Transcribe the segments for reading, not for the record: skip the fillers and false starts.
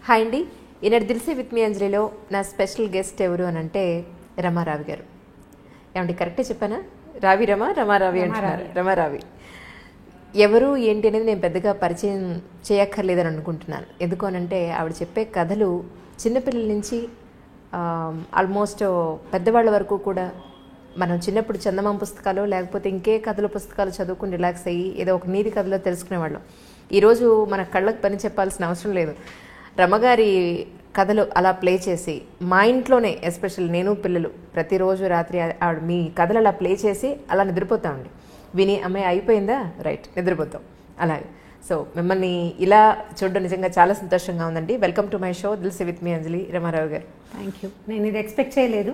Hi అండి, ఈనాడు దిల్సే with మీ అంజలిలో నా special guest ఎవరు అని అంటే రమారావి గారు. ఏమండి కరెక్టే చెప్పానా? రమారావి అంటున్నారు. రమారావి ఎవరు ఏంటి అనేది నేను పెద్దగా పరిచయం చేయక్కర్లేదని అనుకుంటున్నాను. ఎందుకు అనంటే ఆవిడ చెప్పే కథలు చిన్నపిల్లల నుంచి ఆల్మోస్ట్ పెద్దవాళ్ళ వరకు కూడా మనం చిన్నప్పుడు చందమామ పుస్తకాలు లేకపోతే ఇంకే కథల పుస్తకాలు చదువుకుని రిలాక్స్ అయ్యి ఏదో ఒక నీతి కథలో తెలుసుకునేవాళ్ళం. ఈరోజు మన కళ్ళకు పని చెప్పాల్సిన అవసరం లేదు. రమగారి కథలు అలా ప్లే చేసి మా ఇంట్లోనే ఎస్పెషల్ నేను పిల్లలు ప్రతిరోజు రాత్రి ఆవిడ మీ కథలు అలా ప్లే చేసి అలా నిద్రపోతామండి. విని అమ్మాయి అయిపోయిందా రైట్ నిద్రపోతాం అలాగే. సో మిమ్మల్ని ఇలా చూడడం నిజంగా చాలా సంతోషంగా ఉందండి. Welcome to my show Dil Se with me Anjali. Ramarao గారు థ్యాంక్ యూ. నేను ఇది ఎక్స్పెక్ట్ చేయలేదు.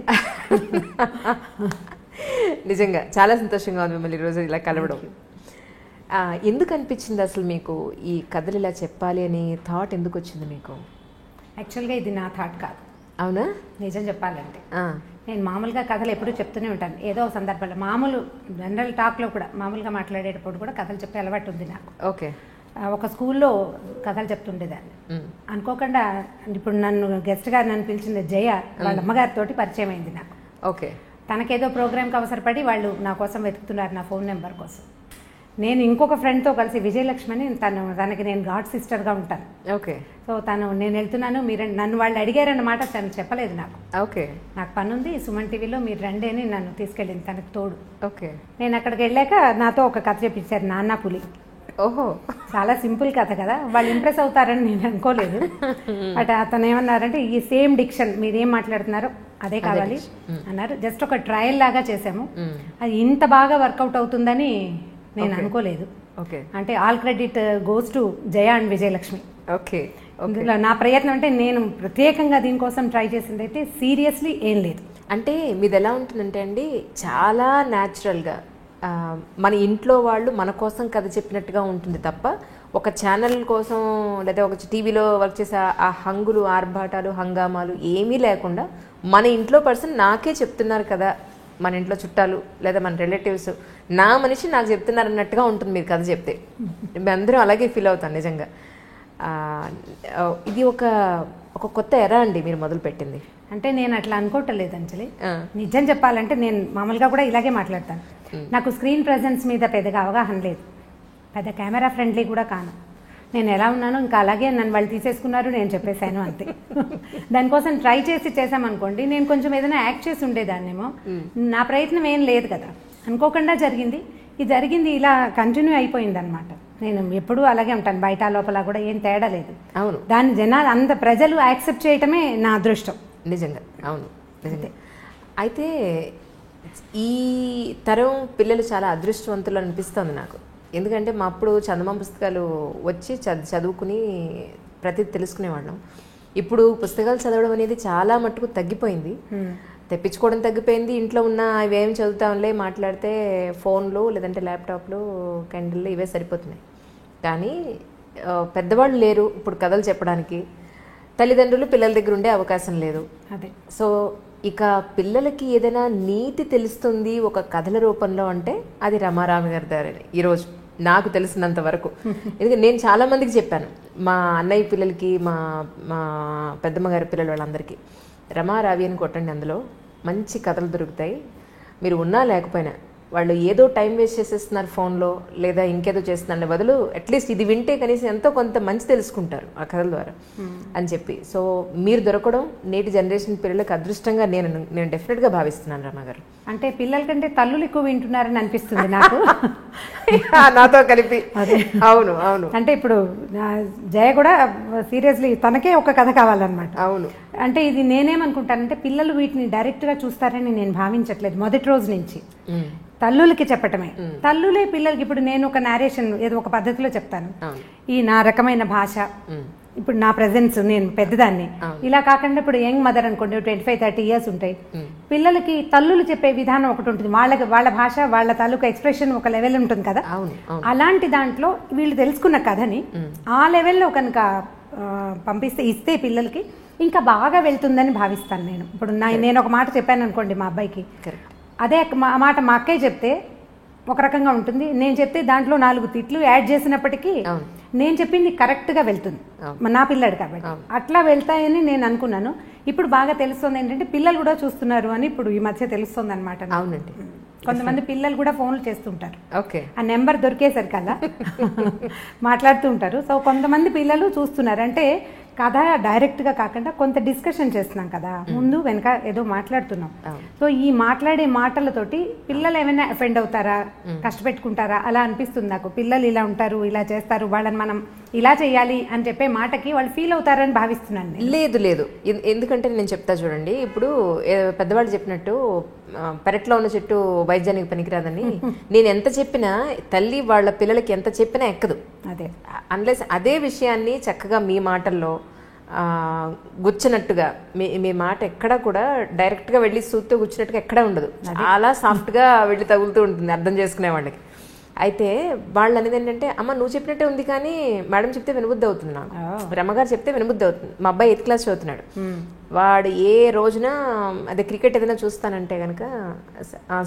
నిజంగా చాలా సంతోషంగా ఉంది మిమ్మల్ని ఈరోజు ఇలా కలవడం. ఎందుకు అనిపించింది అసలు మీకు ఈ కథలు ఇలా చెప్పాలి అని థాట్ ఎందుకు వచ్చింది మీకు? యాక్చువల్గా ఇది నా థాట్ కాదు. అవునా? నిజం చెప్పాలంటే నేను మామూలుగా కథలు ఎప్పుడూ చెప్తూనే ఉంటాను. ఏదో సందర్భంలో మామూలు జనరల్ టాక్లో కూడా మామూలుగా మాట్లాడేటప్పుడు కూడా కథలు చెప్పే అలవాటు ఉంది నాకు. ఓకే. ఒక స్కూల్లో కథలు చెప్తుండేదాన్ని. అనుకోకుండా ఇప్పుడు నన్ను గెస్ట్గా నన్ను పిలిచింది జయ వాళ్ళ అమ్మగారితో పరిచయం అయింది నాకు. ఓకే. తనకేదో ప్రోగ్రామ్కి అవసరపడి వాళ్ళు నా కోసం వెతుకుతున్నారు, నా ఫోన్ నెంబర్ కోసం. నేను ఇంకొక ఫ్రెండ్తో కలిసి విజయలక్ష్మి అని తనకి నేను గాడ్ సిస్టర్గా ఉంటాను. ఓకే. సో నేను వెళ్తున్నాను, మీరు నన్ను వాళ్ళు అడిగారన్నమాట. తను చెప్పలేదు నాకు. ఓకే. నాకు పని ఉంది సుమన్ టీవీలో, మీరు రండి అని నన్ను తీసుకెళ్ళింది తనకు తోడు. ఓకే. నేను అక్కడికి వెళ్ళాక నాతో ఒక కథ చెప్పించారు, నాన్న పులి. ఓహో, చాలా సింపుల్ కథ కదా, వాళ్ళు ఇంప్రెస్ అవుతారని నేను అనుకోలేదు. బట్ అతను ఏమన్నారంటే ఈ సేమ్ డిక్షన్ మీరేం మాట్లాడుతున్నారో అదే కావాలి అన్నారు. జస్ట్ ఒక ట్రయల్ లాగా చేసాము. అది ఇంత బాగా వర్కౌట్ అవుతుందని నేను అనుకోలేదు. అంటే all credit goes to Jaya and Vijayalakshmi. Okay. నా ప్రయత్నం అంటే నేను ప్రత్యేకంగా దీనికోసం ట్రై చేసింది అయితే సీరియస్లీ ఏం లేదు. అంటే మీది ఎలా ఉంటుందంటే అండి, చాలా న్యాచురల్గా మన ఇంట్లో వాళ్ళు మన కోసం కథ చెప్పినట్టుగా ఉంటుంది తప్ప ఒక ఛానల్ కోసం లేదా ఒక టీవీలో వర్క్ చేసే ఆ హంగులు ఆర్భాటాలు హంగామాలు ఏమీ లేకుండా మన ఇంట్లో పర్సన్ నాకే చెప్తున్నారు కదా, మన ఇంట్లో చుట్టాలు లేదా మన రిలేటివ్స్ నా మనిషి నాకు చెప్తున్నారు అన్నట్టుగా ఉంటుంది మీరు కథ చెప్తే. అందరూ అలాగే ఫీల్ అవుతాను నిజంగా. ఇది ఒక కొత్త ఎరా అండి మీరు మొదలు పెట్టింది. అంటే నేను అట్లా అనుకోవట్లేదు అంజలి. నిజం చెప్పాలంటే నేను మామూలుగా కూడా ఇలాగే మాట్లాడతాను. నాకు స్క్రీన్ ప్రెజెన్స్ మీద పెద్దగా అవగాహన లేదు, పెద్ద కెమెరా ఫ్రెండ్లీ కూడా కాను. నేను ఎలా ఉన్నానో ఇంకా అలాగే నన్ను వాళ్ళు తీసేసుకున్నారు, నేను చెప్పేశాను అంతే. దానికోసం ట్రై చేసామనుకోండి, నేను కొంచెం ఏదైనా యాక్ట్ చేసి ఉండేదాన్నేమో. నా ప్రయత్నం ఏం లేదు కదా, అనుకోకుండా జరిగింది. ఇది జరిగింది ఇలా కంటిన్యూ అయిపోయింది అనమాట. నేను ఎప్పుడూ అలాగే ఉంటాను, బయట లోపల కూడా ఏం తేడా లేదు. అవును. దాన్ని జనాలు అంత ప్రజలు యాక్సెప్ట్ చేయటమే నా అదృష్టం నిజంగా. అవును నిజంగా. అయితే ఈ తరం పిల్లలు చాలా అదృష్టవంతులు అనిపిస్తుంది నాకు. ఎందుకంటే మా అప్పుడు చందమామ పుస్తకాలు వచ్చి చదువుకుని ప్రతిదీ తెలుసుకునేవాళ్ళం. ఇప్పుడు పుస్తకాలు చదవడం అనేది చాలా మట్టుకు తగ్గిపోయింది, తెప్పించుకోవడం తగ్గిపోయింది. ఇంట్లో ఉన్న ఇవేం చదువుతాంలే, మాట్లాడితే ఫోన్లు లేదంటే ల్యాప్టాప్లు కెండిల్లు ఇవే సరిపోతున్నాయి. కానీ పెద్దవాళ్ళు లేరు ఇప్పుడు కథలు చెప్పడానికి, తల్లిదండ్రులు పిల్లల దగ్గర ఉండే అవకాశం లేదు. అదే. సో ఇక పిల్లలకి ఏదైనా నీతి తెలుస్తుంది ఒక కథల రూపంలో అంటే అది రమారావి గారి దారని ఈరోజు నాకు తెలిసినంత వరకు. ఎందుకంటే నేను చాలా మందికి చెప్పాను, మా అన్నయ్య పిల్లలకి, మా పెద్దమ్మ గారి పిల్లలు వాళ్ళందరికీ, రమారావి అని కొట్టండి, అందులో మంచి కథలు దొరుకుతాయి. మీరు ఉన్నా లేకపోయినా వాళ్ళు ఏదో టైం వేస్ట్ చేసేస్తున్నారు ఫోన్లో లేదా ఇంకేదో చేస్తున్నారు బదులు అట్లీస్ట్ ఇది వింటే కనీసం ఎంతో కొంత మంచి తెలుసుకుంటారు ఆ కథల ద్వారా అని చెప్పి. సో మీరు దొరకడం నేటి జనరేషన్ పిల్లలకు అదృష్టంగా నేను డెఫినెట్గా భావిస్తున్నాను. రమా గారు అంటే పిల్లల కంటే తల్లులు ఎక్కువ వింటున్నారని అనిపిస్తుంది నాకు. నాతో కలిపి. అవును అవును. అంటే ఇప్పుడు జయ కూడా సీరియస్లీ తనకే ఒక కథ కావాలన్నమాట. అవును. అంటే ఇది నేనేమనుకుంటానంటే పిల్లలు వీటిని డైరెక్ట్గా చూస్తారని నేను భావించట్లేదు మొదటి రోజు నుంచి. తల్లులకి చెప్పటమే, తల్లులే పిల్లలకి. ఇప్పుడు నేను ఒక నేరేషన్ ఏదో ఒక పద్ధతిలో చెప్తాను, ఈ నా రకమైన భాష, ఇప్పుడు నా ప్రెజెన్స్, నేను పెద్దదాన్ని ఇలా కాకుండా ఇప్పుడు యంగ్ మదర్ అనుకోండి 25-30 years ఉంటాయి, పిల్లలకి తల్లులు చెప్పే విధానం ఒకటి ఉంటుంది, వాళ్ళ భాష వాళ్ళ తాలూకా ఎక్స్ప్రెషన్ ఒక లెవెల్ ఉంటుంది కదా. అలాంటి దాంట్లో వీళ్ళు తెలుసుకున్న కథని ఆ లెవెల్లో కనుక ఇస్తే పిల్లలకి ఇంకా బాగా వెళ్తుందని భావిస్తాను నేను. ఇప్పుడు నేను ఒక మాట చెప్పాను అనుకోండి మా అబ్బాయికి, అదే మాట మా అక్కయ్య చెప్తే ఒక రకంగా ఉంటుంది, నేను చెప్తే దాంట్లో 4 తిట్లు యాడ్ చేసినప్పటికీ నేను చెప్పింది కరెక్ట్గా వెళ్తుంది నా పిల్లాడు కాబట్టి, అట్లా వెళ్తాయని నేను అనుకున్నాను. ఇప్పుడు బాగా తెలుస్తుంది ఏంటంటే పిల్లలు కూడా చూస్తున్నారు అని ఇప్పుడు ఈ మధ్య తెలుస్తుంది అనమాట. అవునండి, కొంతమంది పిల్లలు కూడా ఫోన్లు చేస్తుంటారు, ఓకే, ఆ నెంబర్ దొరికేసరికి అలా మాట్లాడుతూ ఉంటారు. సో కొంతమంది పిల్లలు చూస్తున్నారు, అంటే కథ డైరెక్ట్గా కాకుండా కొంత డిస్కషన్ చేస్తున్నాం కదా, ముందు వెనక ఏదో మాట్లాడుతున్నాం. సో ఈ మాట్లాడే మాటలతోటి పిల్లలు ఏమైనా అఫెండ్ అవుతారా, కష్టపెట్టుకుంటారా అలా అనిపిస్తుంది నాకు. పిల్లలు ఇలా ఉంటారు, ఇలా చేస్తారు, వాళ్ళని మనం ఇలా చేయాలి అని చెప్పే మాటకి వాళ్ళు ఫీల్ అవుతారని భావిస్తున్నాను. లేదు లేదు, ఎందుకంటే నేను చెప్తా చూడండి, ఇప్పుడు పెద్దవాళ్ళు చెప్పినట్టు పెరట్లో ఉన్న చెట్టు వైద్యానికి పనికిరాదని, నేను ఎంత చెప్పినా తల్లి వాళ్ళ పిల్లలకి ఎంత చెప్పినా ఎక్కదు. అదే అన్లెస్ అదే విషయాన్ని చక్కగా మీ మాటల్లో గుచ్చినట్టుగా మీ మాట ఎక్కడా కూడా డైరెక్ట్గా వెళ్ళి సూత్తో గుచ్చినట్టుగా ఎక్కడా ఉండదు, చాలా సాఫ్ట్గా వెళ్ళి తగులుతూ ఉంటుంది అర్థం చేసుకునే వాళ్ళకి. అయితే వాళ్ళు అనేది ఏంటంటే, అమ్మ నువ్వు చెప్పినట్టే ఉంది కానీ మేడం చెప్తే వినబుద్ధి అవుతుంది, నాకు రమ్మగారు చెప్తే వినబుద్ధి అవుతుంది. మా అబ్బాయి 8th క్లాస్ చదువుతున్నాడు, వాడు ఏ రోజున అదే క్రికెట్ ఏదైనా చూస్తానంటే కనుక,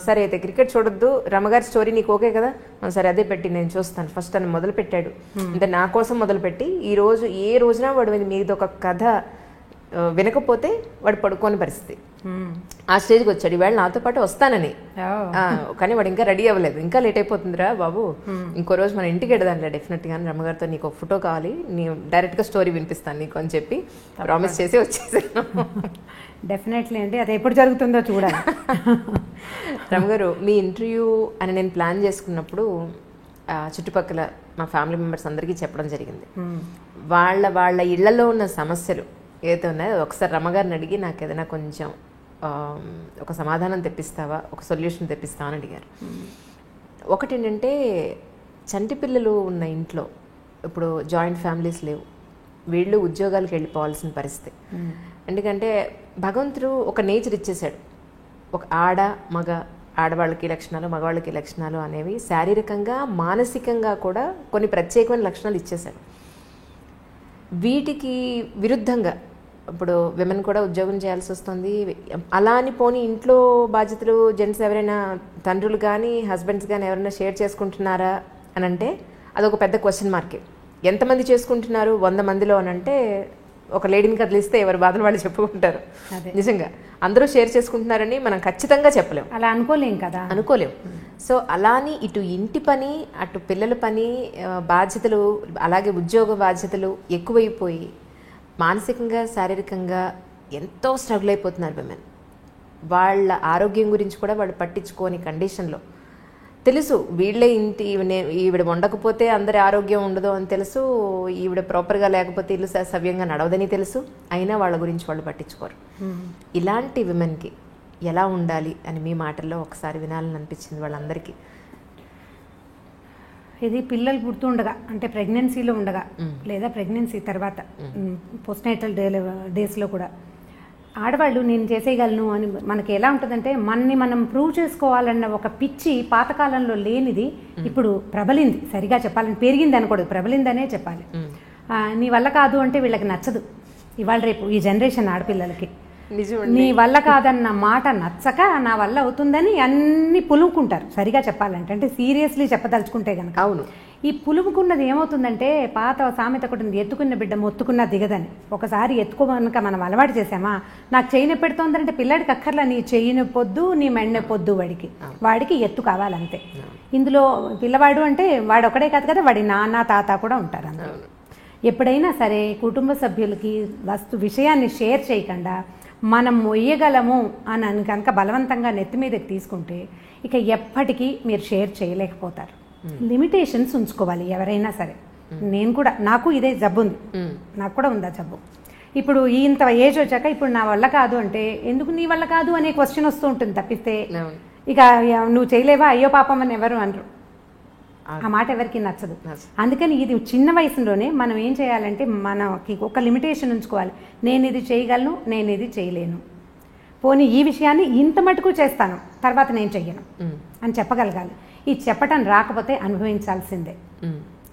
సరే అయితే క్రికెట్ చూడొద్దు, రమ్మగారి స్టోరీ నీకు ఓకే కదా, సరే అదే పెట్టి నేను చూస్తాను ఫస్ట్ అని మొదలు పెట్టాడు. అంటే నా కోసం మొదలుపెట్టి ఈ రోజు ఏ రోజున వాడు మీద ఒక కథ వినకపోతే వాడు పడుకోని పరిస్థితి, ఆ స్టేజ్కి వచ్చాడు. ఈవేళ నాతో పాటు వస్తానని, కానీ వాడు ఇంకా రెడీ అవ్వలేదు, ఇంకా లేట్ అయిపోతుందిరా బాబు, ఇంకో రోజు మన ఇంటికి వెడదాంలే డెఫినెట్గా, రమ్మగారితో నీకు ఒక ఫోటో కావాలి, నీ డైరెక్ట్గా స్టోరీ వినిపిస్తాను నీకు అని చెప్పి ప్రామిస్ చేసి వచ్చేసాను. డెఫినెట్లీ అండి, అది ఎప్పుడు జరుగుతుందో చూడాలి. రమ్మగారు, మీ ఇంటర్వ్యూ అని నేను ప్లాన్ చేసుకున్నప్పుడు చుట్టుపక్కల మా ఫ్యామిలీ మెంబర్స్ అందరికీ చెప్పడం జరిగింది, వాళ్ళ ఇళ్లలో ఉన్న సమస్యలు ఏదైతే ఉన్నాయో ఒకసారి రమ్మగారిని అడిగి నాకు ఏదైనా కొంచెం ఒక సమాధానం తెప్పిస్తావా, ఒక సొల్యూషన్ తెప్పిస్తావా అని అడిగారు. ఒకటి ఏంటంటే, చంటి పిల్లలు ఉన్న ఇంట్లో ఇప్పుడు జాయింట్ ఫ్యామిలీస్ లేవు, వీళ్ళు ఉద్యోగాలకు వెళ్ళిపోవాల్సిన పరిస్థితి. ఎందుకంటే భగవంతుడు ఒక నేచర్ ఇచ్చేసాడు, ఒక ఆడవాళ్ళకి లక్షణాలు, మగవాళ్ళకి లక్షణాలు అనేవి శారీరకంగా మానసికంగా కూడా కొన్ని ప్రత్యేకమైన లక్షణాలు ఇచ్చేసాడు. వీటికి విరుద్ధంగా ఇప్పుడు విమెన్ కూడా ఉద్యోగం చేయాల్సి వస్తుంది. అలా అని పోనీ ఇంట్లో బాధ్యతలు జెంట్స్ ఎవరైనా తండ్రులు కానీ హస్బెండ్స్ కానీ ఎవరైనా షేర్ చేసుకుంటున్నారా అని అంటే అదొక పెద్ద క్వశ్చన్ మార్కే. ఎంతమంది చేసుకుంటున్నారు 100 మందిలో అని అంటే ఒక లేడీని కదిలిస్తే ఎవరి బాధలు వాళ్ళు చెప్పుకుంటారు. నిజంగా అందరూ షేర్ చేసుకుంటున్నారని మనం ఖచ్చితంగా చెప్పలేము, అలా అనుకోలేం కదా, అనుకోలేము. సో అలాని ఇటు ఇంటి పని, అటు పిల్లల పని బాధ్యతలు, అలాగే ఉద్యోగ బాధ్యతలు ఎక్కువైపోయి మానసికంగా శారీరకంగా ఎంతో స్ట్రగుల్ అయిపోతున్నారు విమెన్. వాళ్ళ ఆరోగ్యం గురించి కూడా వాళ్ళు పట్టించుకోని కండిషన్లో, తెలుసు వీళ్ళే ఇంటి ఈవిడ వండకపోతే అందరి ఆరోగ్యం ఉండదు అని తెలుసు, ఈవిడ ప్రాపర్గా లేకపోతే ఇల్లు సవ్యంగా నడవదని తెలుసు, అయినా వాళ్ళ గురించి వాళ్ళు పట్టించుకోరు. ఇలాంటి విమెన్కి ఎలా ఉండాలి అని మీ మాటల్లో ఒకసారి వినాలని అనిపించింది వాళ్ళందరికీ. ఇది పిల్లలు పుడుతుండగా, అంటే ప్రెగ్నెన్సీలో ఉండగా లేదా ప్రెగ్నెన్సీ తర్వాత పోస్ట్నేటల్ డేస్లో కూడా ఆడవాళ్ళు నేను చేసేయగలను అని మనకి ఎలా ఉంటుందంటే, మనం ప్రూవ్ చేసుకోవాలన్న ఒక పిచ్చి పాతకాలంలో లేనిది ఇప్పుడు ప్రబలింది. సరిగా చెప్పాలని పెరిగింది అనకూడదు, ప్రబలిందనే చెప్పాలి. నీ వల్ల కాదు అంటే వీళ్ళకి నచ్చదు. ఇవాళ రేపు ఈ జనరేషన్ ఆడపిల్లలకి నీ వల్ల కాదన్న మాట నచ్చక నా వల్ల అవుతుందని అన్ని పులుముకుంటారు. సరిగా చెప్పాలంటే, అంటే సీరియస్లీ చెప్పదలుచుకుంటే కనుక. అవును, ఈ పులుముకున్నది ఏమవుతుందంటే, పాత సామెత ఒకటి ఉంది, ఎత్తుకున్న బిడ్డ మొత్తుకున్నా దిగదని. ఒకసారి ఎత్తుకోమనక మనం అలవాటు చేసామా, నాకు చెయ్యి నొప్పెడుతోందంటే పిల్లాడికి అక్కర్లా, నీ చెయ్యి నొప్పొద్దు, నీ మెడ నొప్పొద్దు, వాడికి ఎత్తు కావాలంతే. ఇందులో పిల్లవాడు అంటే వాడు ఒకడే కాదు కదా, వాడి నాన్న తాత కూడా ఉంటారు అందులో. ఎప్పుడైనా సరే కుటుంబ సభ్యులకి విషయాన్ని షేర్ చేయకుండా మనం మొయ్యగలము అని కనుక బలవంతంగా నెత్తి మీదకి తీసుకుంటే ఇక ఎప్పటికీ మీరు షేర్ చేయలేకపోతారు. లిమిటేషన్స్ ఉంచుకోవాలి ఎవరైనా సరే. నేను కూడా, నాకు ఇదే జబ్బు ఉంది, నాకు కూడా ఉందా జబ్బు. ఇప్పుడు ఇంత ఏజ్ వచ్చాక ఇప్పుడు నా వల్ల కాదు అంటే, ఎందుకు నీ వల్ల కాదు అనే క్వశ్చన్ వస్తూ ఉంటుంది తప్పిస్తే, ఇక నువ్వు చేయలేవా అయ్యో పాపం అని ఎవరు అనరు. ఆ మాట ఎవరికి నచ్చదు. అందుకని ఇది చిన్న వయసులోనే మనం ఏం చేయాలంటే, మనకి ఒక లిమిటేషన్ ఉంచుకోవాలి. నేను ఇది చేయగలను, నేను ఇది చేయలేను, పోనీ ఈ విషయాన్ని ఇంత మటుకు చేస్తాను, తర్వాత నేను చెయ్యను అని చెప్పగలగాలి. ఈ చెప్పటం రాకపోతే అనుభవించాల్సిందే.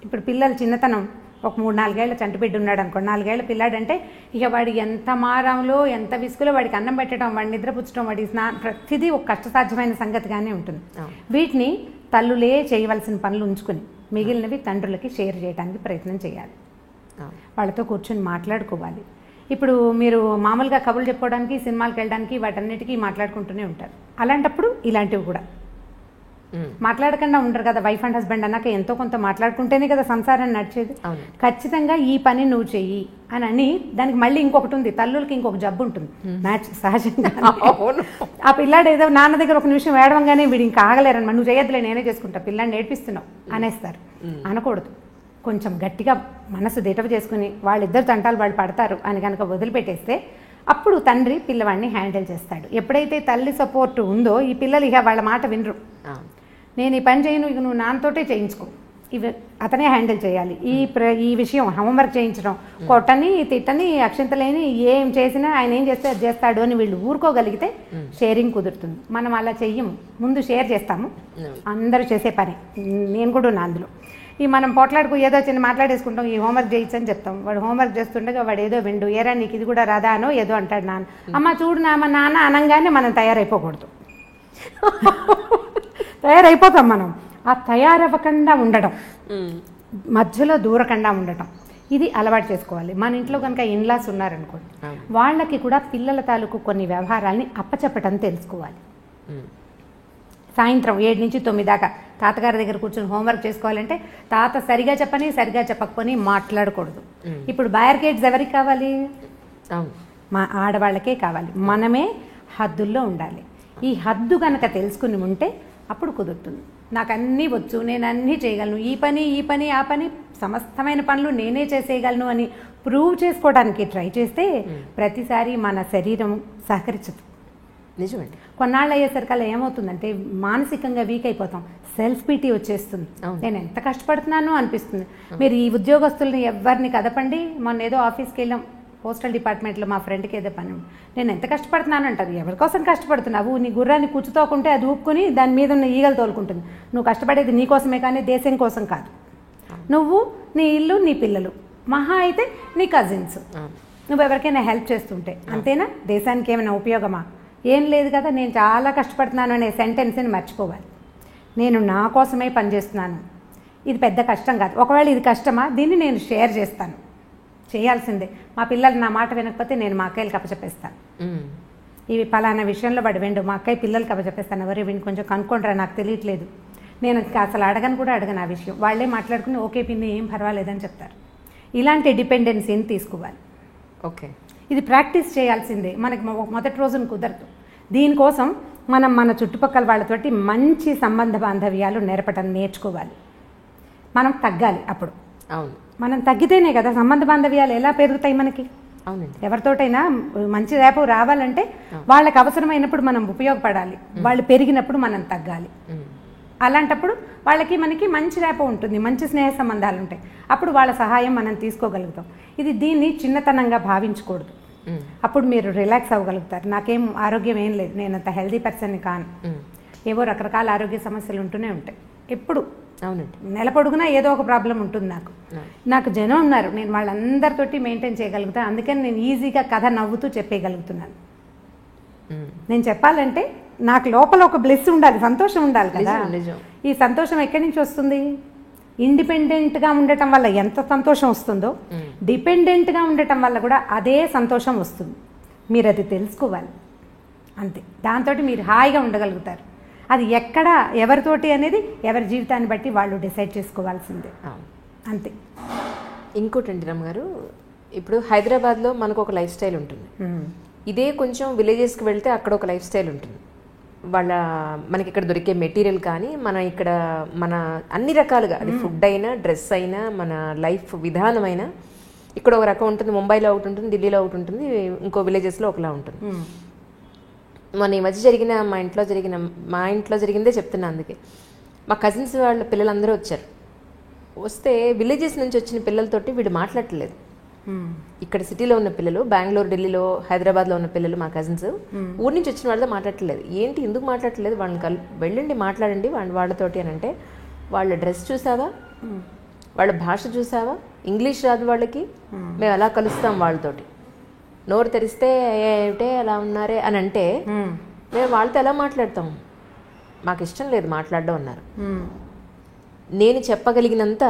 ఇప్పుడు పిల్లలు చిన్నతనం, ఒక 3-4 ఏళ్ల చంటిబిడ్డ ఉన్నాడు అనుకోండి, 4 ఏళ్ల పిల్లాడంటే ఇక వాడి ఎంత మారంలో ఎంత విసుగులో వాడికి అన్నం పెట్టడం, వాడిని నిద్రపుచ్చడం, వాడి ప్రతిదీ ఒక కష్టసాధ్యమైన సంగతిగానే ఉంటుంది. వీటిని తల్లులే చేయవలసిన పనులు ఉంచుకుని మిగిలినవి తండ్రులకి షేర్ చేయడానికి ప్రయత్నం చేయాలి. వాళ్ళతో కూర్చొని మాట్లాడుకోవాలి. ఇప్పుడు మీరు మామూలుగా కబుర్లు చెప్పుకోవడానికి, సినిమాలకు వెళ్ళడానికి వాటన్నిటికీ మాట్లాడుకుంటూనే ఉంటారు. అలాంటప్పుడు ఇలాంటివి కూడా మాట్లాడకుండా ఉండరు కదా. వైఫ్ అండ్ హస్బెండ్ అన్నాక ఎంతో కొంత మాట్లాడుకుంటేనే కదా సంసారం నడిచేది. ఖచ్చితంగా ఈ పని నువ్వు చెయ్యి అని దానికి మళ్ళీ ఇంకొకటి ఉంది, తల్లులకి ఇంకొక జబ్బు ఉంటుంది సహజంగా. ఆ పిల్లాడు ఏదో నాన్న దగ్గర ఒక నిమిషం వేడవంగానే వీడు ఇంకా ఆగలేరన్నమాట. నువ్వు చేయొద్దులే నేనే చేసుకుంటా, పిల్లాడిని నేర్పిస్తున్నావు అనేస్తారు. అనకూడదు. కొంచెం గట్టిగా మనసు దిటవ చేసుకుని వాళ్ళిద్దరు తంటాలు వాళ్ళు పడతారు అని కనుక వదిలిపెట్టేస్తే అప్పుడు తండ్రి పిల్లవాడిని హ్యాండిల్ చేస్తాడు. ఎప్పుడైతే తల్లి సపోర్ట్ ఉందో ఈ పిల్లలు ఇక వాళ్ళ మాట వినరు. నేను ఈ పని చేయను, ఇక నువ్వు నాన్నతోటే చేయించుకో, ఇవి అతనే హ్యాండిల్ చేయాలి. ఈ విషయం హోంవర్క్ చేయించడం, కొట్టని తిట్టని అక్షంతలేని ఏం చేసినా ఆయన ఏం చేస్తే అది చేస్తాడు అని వీళ్ళు ఊరుకోగలిగితే షేరింగ్ కుదురుతుంది. మనం అలా చెయ్యము, ముందు షేర్ చేస్తాము. అందరూ చేసే పని, నేను కూడా ఉన్నా అందులో. ఈ మనం పోట్లాడుకు ఏదో చిన్న మాట్లాడేసుకుంటాం, ఈ హోంవర్క్ చేయొచ్చని చెప్తాం. వాడు హోంవర్క్ చేస్తుండగా వాడు ఏదో విండు, ఏరా నీకు ఇది కూడా రాదా అనో ఏదో అంటాడు నాన్న. అమ్మ చూడు మా నాన్న అనగానే మనం తయారైపోకూడదు. తయారైపోతాం మనం. ఆ తయారవ్వకుండా ఉండడం, మధ్యలో దూరకుండా ఉండటం, ఇది అలవాటు చేసుకోవాలి. మన ఇంట్లో కనుక ఇన్లాస్ ఉన్నారనుకోండి, వాళ్ళకి కూడా పిల్లల తాలూకు కొన్ని వ్యవహారాలని అప్పచెప్పటం తెలుసుకోవాలి. సాయంత్రం 7 నుంచి 9 దాకా తాతగారి దగ్గర కూర్చొని హోంవర్క్ చేసుకోవాలంటే తాత సరిగా చెప్పని సరిగా చెప్పకపోని మాట్లాడకూడదు. ఇప్పుడు బ్యారికేడ్స్ ఎవరికి కావాలి? మా ఆడవాళ్ళకే కావాలి. మనమే హద్దుల్లో ఉండాలి. ఈ హద్దు కనుక తెలుసుకుని ఉంటే అప్పుడు కుదురుతుంది. నాకు అన్నీ వచ్చు, నేను అన్నీ చేయగలను, ఈ పని ఆ పని సమస్తమైన పనులు నేనే చేసేయగలను అని ప్రూవ్ చేసుకోవడానికి ట్రై చేస్తే ప్రతిసారి మన శరీరం సహకరించదు. నిజమండి. కొన్నాళ్ళు అయ్యేసరికల్లా ఏమవుతుందంటే మానసికంగా వీక్ అయిపోతాం, సెల్ఫ్ పీటీ వచ్చేస్తుంది. నేను ఎంత కష్టపడుతున్నానో అనిపిస్తుంది. మీరు ఈ ఉద్యోగస్తుల్ని ఎవరిని కదపండి. మొన్న ఏదో ఆఫీస్కి వెళ్ళాం, పోస్టల్ డిపార్ట్మెంట్లో మా ఫ్రెండ్కి ఏదో పని, నేను ఎంత కష్టపడుతున్నాను అంటారు. ఎవరికోసం కష్టపడుతున్నావు? నీ గుర్రాన్ని కూర్చుతోకుంటే అది ఊపుకొని దాని మీద ఉన్న ఈగలు తోలుకుంటుంది. నువ్వు కష్టపడేది నీ కోసమే కానీ దేశం కోసం కాదు. నువ్వు, నీ ఇల్లు, నీ పిల్లలు, మహా అయితే నీ కజిన్స్, నువ్వు ఎవరికైనా హెల్ప్ చేస్తుంటే అంతేనా? దేశానికి ఏమైనా ఉపయోగమా? ఏం లేదు కదా. నేను చాలా కష్టపడుతున్నాను అనే సెంటెన్స్ని మర్చిపోవాలి. నేను నా కోసమే పనిచేస్తున్నాను, ఇది పెద్ద కష్టం కాదు. ఒకవేళ ఇది కష్టమా, దీన్ని నేను షేర్ చేస్తాను, చేయాల్సిందే. మా పిల్లలు నా మాట వినకపోతే నేను మా అక్కయ్యకి అప్పచెప్పేస్తాను. ఇవి పలానా విషయంలో వాడు వెండు, మా అక్కయ్య పిల్లలకి అప్పచెప్పేస్తాను. ఎవరు వీడిని కొంచెం కనుక్కుంటారా, నాకు తెలియట్లేదు. నేను అసలు అడగను ఆ విషయం. వాళ్ళే మాట్లాడుకుని ఓకే పిన్ని ఏం పర్వాలేదని చెప్తారు. ఇలాంటి డిపెండెన్సీని తీసుకోవాలి. ఓకే, ఇది ప్రాక్టీస్ చేయాల్సిందే. మనకి మొదటి రోజున కుదరదు. దీనికోసం మనం మన చుట్టుపక్కల వాళ్ళతోటి మంచి సంబంధ బాంధవ్యాలు నేర్చుకోవాలి. మనం తగ్గాలి. అప్పుడు అవును, మనం తగ్గితేనే కదా సంబంధ బాంధవ్యాలు ఎలా పెరుగుతాయి మనకి. అవునండి. ఎవరితోటైనా మంచి రేపు రావాలంటే వాళ్ళకి అవసరమైనప్పుడు మనం ఉపయోగపడాలి, వాళ్ళు పెరిగినప్పుడు మనం తగ్గాలి. అలాంటప్పుడు వాళ్ళకి మనకి మంచి రేప ఉంటుంది, మంచి స్నేహ సంబంధాలు ఉంటాయి. అప్పుడు వాళ్ళ సహాయం మనం తీసుకోగలుగుతాం. దీన్ని చిన్నతనంగా భావించకూడదు. అప్పుడు మీరు రిలాక్స్ అవ్వగలుగుతారు. నాకేం ఆరోగ్యం ఏం లేదు, నేను అంత హెల్దీ పర్సన్ని కాను, ఏవో రకరకాల ఆరోగ్య సమస్యలు ఉంటూనే ఉంటాయి ఎప్పుడు. అవునండి, నెల పొడుగునా ఏదో ఒక ప్రాబ్లం ఉంటుంది. నాకు జనం ఉన్నారు, నేను వాళ్ళందరితోటి మెయింటైన్ చేయగలుగుతాను. అందుకని నేను ఈజీగా కథ నవ్వుతూ చెప్పేయగలుగుతున్నాను. నేను చెప్పాలంటే నాకు లోపల ఒక బ్లెస్ ఉండాలి, సంతోషం ఉండాలి కదా. ఈ సంతోషం ఎక్కడి నుంచి వస్తుంది? ఇండిపెండెంట్గా ఉండటం వల్ల ఎంత సంతోషం వస్తుందో డిపెండెంట్గా ఉండటం వల్ల కూడా అదే సంతోషం వస్తుంది. మీరు అది తెలుసుకోవాలి, అంతే. దాంతో మీరు హాయిగా ఉండగలుగుతారు. అది ఎక్కడ ఎవరితోటి అనేది ఎవరి జీవితాన్ని బట్టి వాళ్ళు డిసైడ్ చేసుకోవాల్సిందే, అంతే. ఇంకోటండి రమ్మ గారు, ఇప్పుడు హైదరాబాద్లో మనకు ఒక లైఫ్ స్టైల్ ఉంటుంది, ఇదే కొంచెం విలేజెస్కి వెళ్తే అక్కడ ఒక లైఫ్ స్టైల్ ఉంటుంది. మనకి ఇక్కడ దొరికే మెటీరియల్ కానీ మన అన్ని రకాలుగా, అది ఫుడ్ అయినా డ్రెస్ అయినా మన లైఫ్ విధానమైనా ఇక్కడ ఒక రకం ఉంటుంది. ముంబైలో ఒకటి ఉంటుంది, ఢిల్లీలో ఒకటి ఉంటుంది, ఇంకో విలేజెస్లో ఒకలా ఉంటుంది. మన ఈ మధ్య మా ఇంట్లో జరిగిందే చెప్తున్నా. అందుకే మా కజిన్స్ వాళ్ళ పిల్లలందరూ వచ్చారు. వస్తే విలేజెస్ నుంచి వచ్చిన పిల్లలతోటి వీడు మాట్లాడట్లేదు. ఇక్కడ సిటీలో ఉన్న పిల్లలు, బెంగళూరు, ఢిల్లీలో, హైదరాబాద్లో ఉన్న పిల్లలు, మా కజిన్స్ ఊరి నుంచి వచ్చిన వాళ్ళతో మాట్లాడట్లేదు. ఏంటి ఎందుకు మాట్లాడట్లేదు? వాళ్ళని వెళ్ళండి మాట్లాడండి వాళ్ళతోటి అని అంటే, వాళ్ళ డ్రెస్ చూసావా, వాళ్ళ భాష చూసావా, ఇంగ్లీష్ రాదు వాళ్ళకి, మేము ఎలా కలుస్తాం వాళ్ళతోటి? నోరు తెరిస్తే ఏమిటే అలా ఉన్నారే అని అంటే మేము వాళ్ళతో ఎలా మాట్లాడతాం? మాకు ఇష్టం లేదు మాట్లాడడం అన్నారు. నేను చెప్పగలిగినంత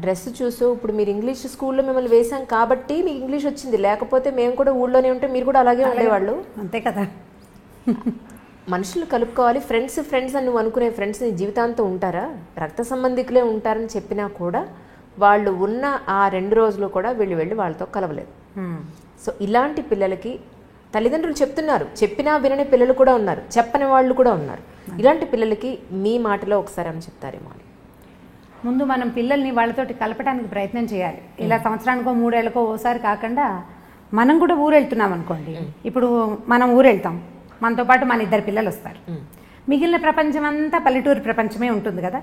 డ్రెస్ చూసు, ఇప్పుడు మీరు ఇంగ్లీష్ స్కూల్లో మిమ్మల్ని వేసాం కాబట్టి మీకు ఇంగ్లీష్ వచ్చింది, లేకపోతే మేము కూడా ఊళ్ళోనే ఉంటే మీరు కూడా అలాగే ఉండేవాళ్ళు. అంతే కదా. మనుషులు కలుపుకోవాలి. ఫ్రెండ్స్ అని నువ్వు అనుకునే ఫ్రెండ్స్ నీ జీవితాంతం ఉంటారా? రక్త సంబంధికులే ఉంటారని చెప్పినా కూడా వాళ్ళు ఉన్న ఆ 2 రోజులు కూడా వెళ్ళి వాళ్ళతో కలవలేదు. సో ఇలాంటి పిల్లలకి తల్లిదండ్రులు చెప్తున్నారు, చెప్పినా వినని పిల్లలు కూడా ఉన్నారు, చెప్పని వాళ్ళు కూడా ఉన్నారు. ఇలాంటి పిల్లలకి మీ మాటలో ఒకసారి అని చెప్తారేమో అని. ముందు మనం పిల్లల్ని వాళ్ళతోటి కలపడానికి ప్రయత్నం చేయాలి. ఇలా సంవత్సరానికో 3 ఏళ్ళకో ఓసారి కాకుండా మనం కూడా ఊరు వెళ్తున్నాం అనుకోండి. ఇప్పుడు మనం ఊరు వెళ్తాం, మనతో పాటు మన 2 పిల్లలు వస్తారు. మిగిలిన ప్రపంచం అంతా పల్లెటూరు ప్రపంచమే ఉంటుంది కదా.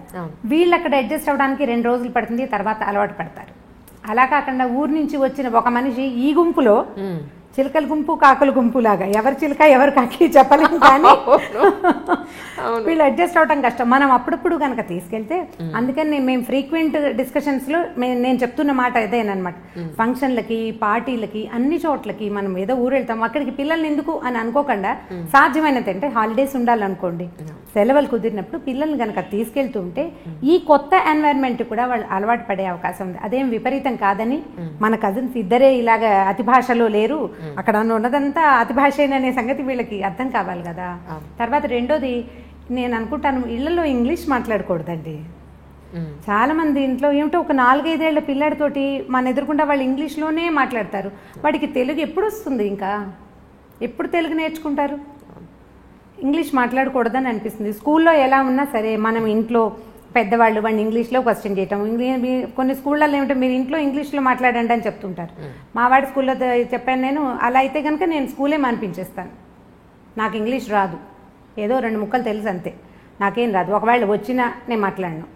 వీళ్ళు అక్కడ అడ్జస్ట్ అవ్వడానికి 2 రోజులు పడుతుంది, తర్వాత అలవాటు పడతారు. అలా కాకుండా ఊరు నుంచి వచ్చిన ఒక మనిషి ఈ గుంపులో చిలకల గుంపు కాకుల గుంపు లాగా ఎవరు చిలక ఎవరు కాకి చెప్పలేము, కానీ వీళ్ళు అడ్జస్ట్ అవటం కష్టం. మనం అప్పుడప్పుడు కనుక తీసుకెళ్తే, అందుకని మేము ఫ్రీక్వెంట్ డిస్కషన్స్లో నేను చెప్తున్న మాట ఇదేనమాట. ఫంక్షన్లకి, పార్టీలకి, అన్ని చోట్లకి మనం ఏదో ఊరు వెళ్తాం, అక్కడికి పిల్లల్ని ఎందుకు అని అనుకోకుండా సాధ్యమైనంత అంటే హాలిడేస్ ఉండాలనుకోండి, సెలవులు కుదిరినప్పుడు పిల్లల్ని కనుక తీసుకెళ్తూ ఉంటే ఈ కొత్త ఎన్వైరన్మెంట్ కూడా వాళ్ళు అలవాటు పడే అవకాశం ఉంది. అదేం విపరీతం కాదని, మన కజిన్స్ ఇద్దరే ఇలాగ అతి భాషలో లేరు, అక్కడ ఉన్నదంతా అతి భాష అనే సంగతి వీళ్ళకి అర్థం కావాలి కదా. తర్వాత రెండోది, నేను అనుకుంటాను ఇళ్లలో ఇంగ్లీష్ మాట్లాడకూడదండి. చాలా మంది ఇంట్లో ఏమిటో ఒక 4-5 ఏళ్ల పిల్లాడితోటి మన ఎదురుకుండా వాళ్ళు ఇంగ్లీష్లోనే మాట్లాడతారు. వాడికి తెలుగు ఎప్పుడు వస్తుంది? ఇంకా ఎప్పుడు తెలుగు నేర్చుకుంటారు? ఇంగ్లీష్ మాట్లాడకూడదని అనిపిస్తుంది. స్కూల్లో ఎలా ఉన్నా సరే మనం ఇంట్లో పెద్దవాళ్ళు వాడిని ఇంగ్లీష్లో క్వశ్చన్ చేయటం, కొన్ని స్కూళ్ళల్లో ఏమిటో మీరు ఇంట్లో ఇంగ్లీష్లో మాట్లాడండి అని చెప్తుంటారు. మా వాడి స్కూల్లో చెప్పాను నేను, అలా అయితే కనుక నేను స్కూలే మానిపించేస్తాను. నాకు ఇంగ్లీష్ రాదు, ఏదో 2 ముక్కలు తెలుసు అంతే, నాకేం రాదు. ఒకవేళ వచ్చినా నేను మాట్లాడను.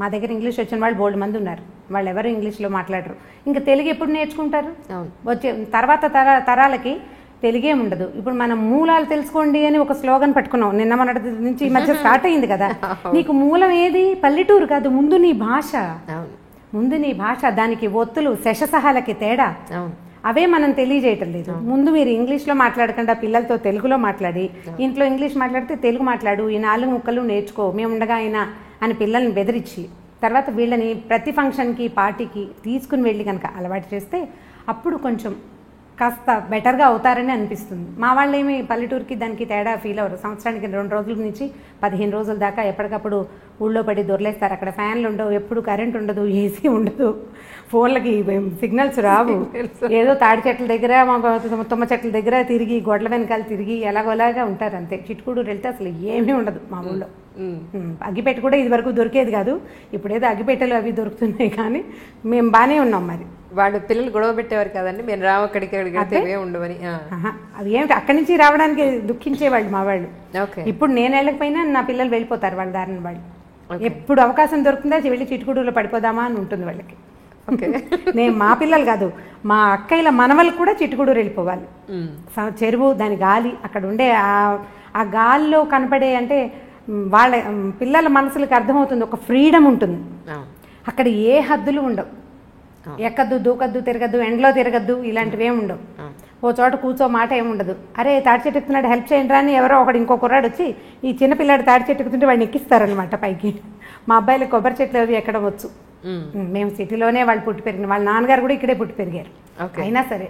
మా దగ్గర ఇంగ్లీష్ వచ్చిన వాళ్ళు బోల్డ్ మంది ఉన్నారు, వాళ్ళు ఎవరు ఇంగ్లీష్లో మాట్లాడరు. ఇంకా తెలుగు ఎప్పుడు నేర్చుకుంటారు? వచ్చే తర్వాత తరాలకి తెలుగే ఉండదు. ఇప్పుడు మనం మూలాలు తెలుసుకోండి అని ఒక స్లోగన్ పట్టుకున్నాం, నిన్న మొన్నటి నుంచి ఈ మధ్య స్టార్ట్ అయింది కదా. నీకు మూలం ఏది? పల్లెటూరు కాదు, ముందు నీ భాష, ముందు నీ భాష, దానికి ఒత్తులు శశసహాలకి తేడా, అవే మనం తెలియజేయటం లేదు. ముందు మీరు ఇంగ్లీష్లో మాట్లాడకుండా పిల్లలతో తెలుగులో మాట్లాడి, ఇంట్లో ఇంగ్లీష్ మాట్లాడితే తెలుగు మాట్లాడు, ఈ 4 ముక్కలు నేర్చుకో, మేము ఉండగా అయినా అని పిల్లల్ని బెదిరించి, తర్వాత వీళ్ళని ప్రతి ఫంక్షన్కి, పార్టీకి తీసుకుని వెళ్ళి కనుక అలవాటు చేస్తే అప్పుడు కొంచెం కాస్త బెటర్గా అవుతారని అనిపిస్తుంది. మా వాళ్ళు ఏమి పల్లెటూరుకి దానికి తేడా ఫీల్ అవ్వరు. సంవత్సరానికి 2 రోజుల నుంచి 15 రోజుల దాకా ఎప్పటికప్పుడు ఊళ్ళో పడి దొరలేస్తారు. అక్కడ ఫ్యాన్లు ఉండవు, ఎప్పుడు కరెంట్ ఉండదు, ఏసీ ఉండదు, ఫోన్లకి సిగ్నల్స్ రావు. ఏదో తాడి చెట్ల దగ్గర, తుమ్మ చెట్ల దగ్గర తిరిగి, గొడ్ల వెనకాల తిరిగి ఎలాగోలాగా ఉంటారు అంతే. చిట్టుకూడూరు వెళ్తే అసలు ఏమీ ఉండదు మా ఊళ్ళో. అగ్గిపెట్ట కూడా ఇది వరకు దొరికేది కాదు, ఇప్పుడేదో అగ్గిపెట్టెలు అవి దొరుకుతున్నాయి, కానీ మేము బాగానే ఉన్నాం. మరి వాళ్ళు పిల్లలు గొడవ పెట్టేవారు కదండి, మేము రావు అక్కడికి ఉండవని. అవి ఏమిటి అక్కడి నుంచి రావడానికి దుఃఖించేవాళ్ళు మా వాళ్ళు. ఇప్పుడు నేను వెళ్ళకపోయినా నా పిల్లలు వెళ్ళిపోతారు వాళ్ళ దారిని వాళ్ళు. ఎప్పుడు అవకాశం దొరుకుతుందా వెళ్ళి చిట్టుకూడూరులో పడిపోదామా అని ఉంటుంది వాళ్ళకి. నేను మా పిల్లలు కాదు, మా అక్కయ్యల మనవలు కూడా చిట్టుకూడూరు వెళ్ళిపోవాలి. చెరువు, దాని గాలి, అక్కడ ఉండే ఆ గాలిలో కనపడే, అంటే వాళ్ళ పిల్లల మనసులకు అర్థమవుతుంది, ఒక ఫ్రీడమ్ ఉంటుంది అక్కడ. ఏ హద్దులు ఉండవు, ఎక్కద్దు, దూకద్దు, తిరగద్దు, ఎండలో తిరగద్దు, ఇలాంటివి ఏమి ఉండవు. ఓ చోట కూర్చో మాట ఏముండదు. అరే తాడి చెట్టు ఎక్కుతున్నాడు, హెల్ప్ చేయండి రా అని ఎవరో ఒకడు ఇంకో కుర్రాడు వచ్చి ఈ చిన్నపిల్లాడు తాడి చెట్టు ఎక్కుతుంటే వాడిని ఎక్కిస్తారనమాట పైకి. మా అబ్బాయిలు కొబ్బరి చెట్లు అవి ఎక్కడం వచ్చు. మేము సిటీలోనే వాళ్ళు పుట్టి పెరిగిన, వాళ్ళ నాన్నగారు కూడా ఇక్కడే పుట్టి పెరిగారు. అయినా సరే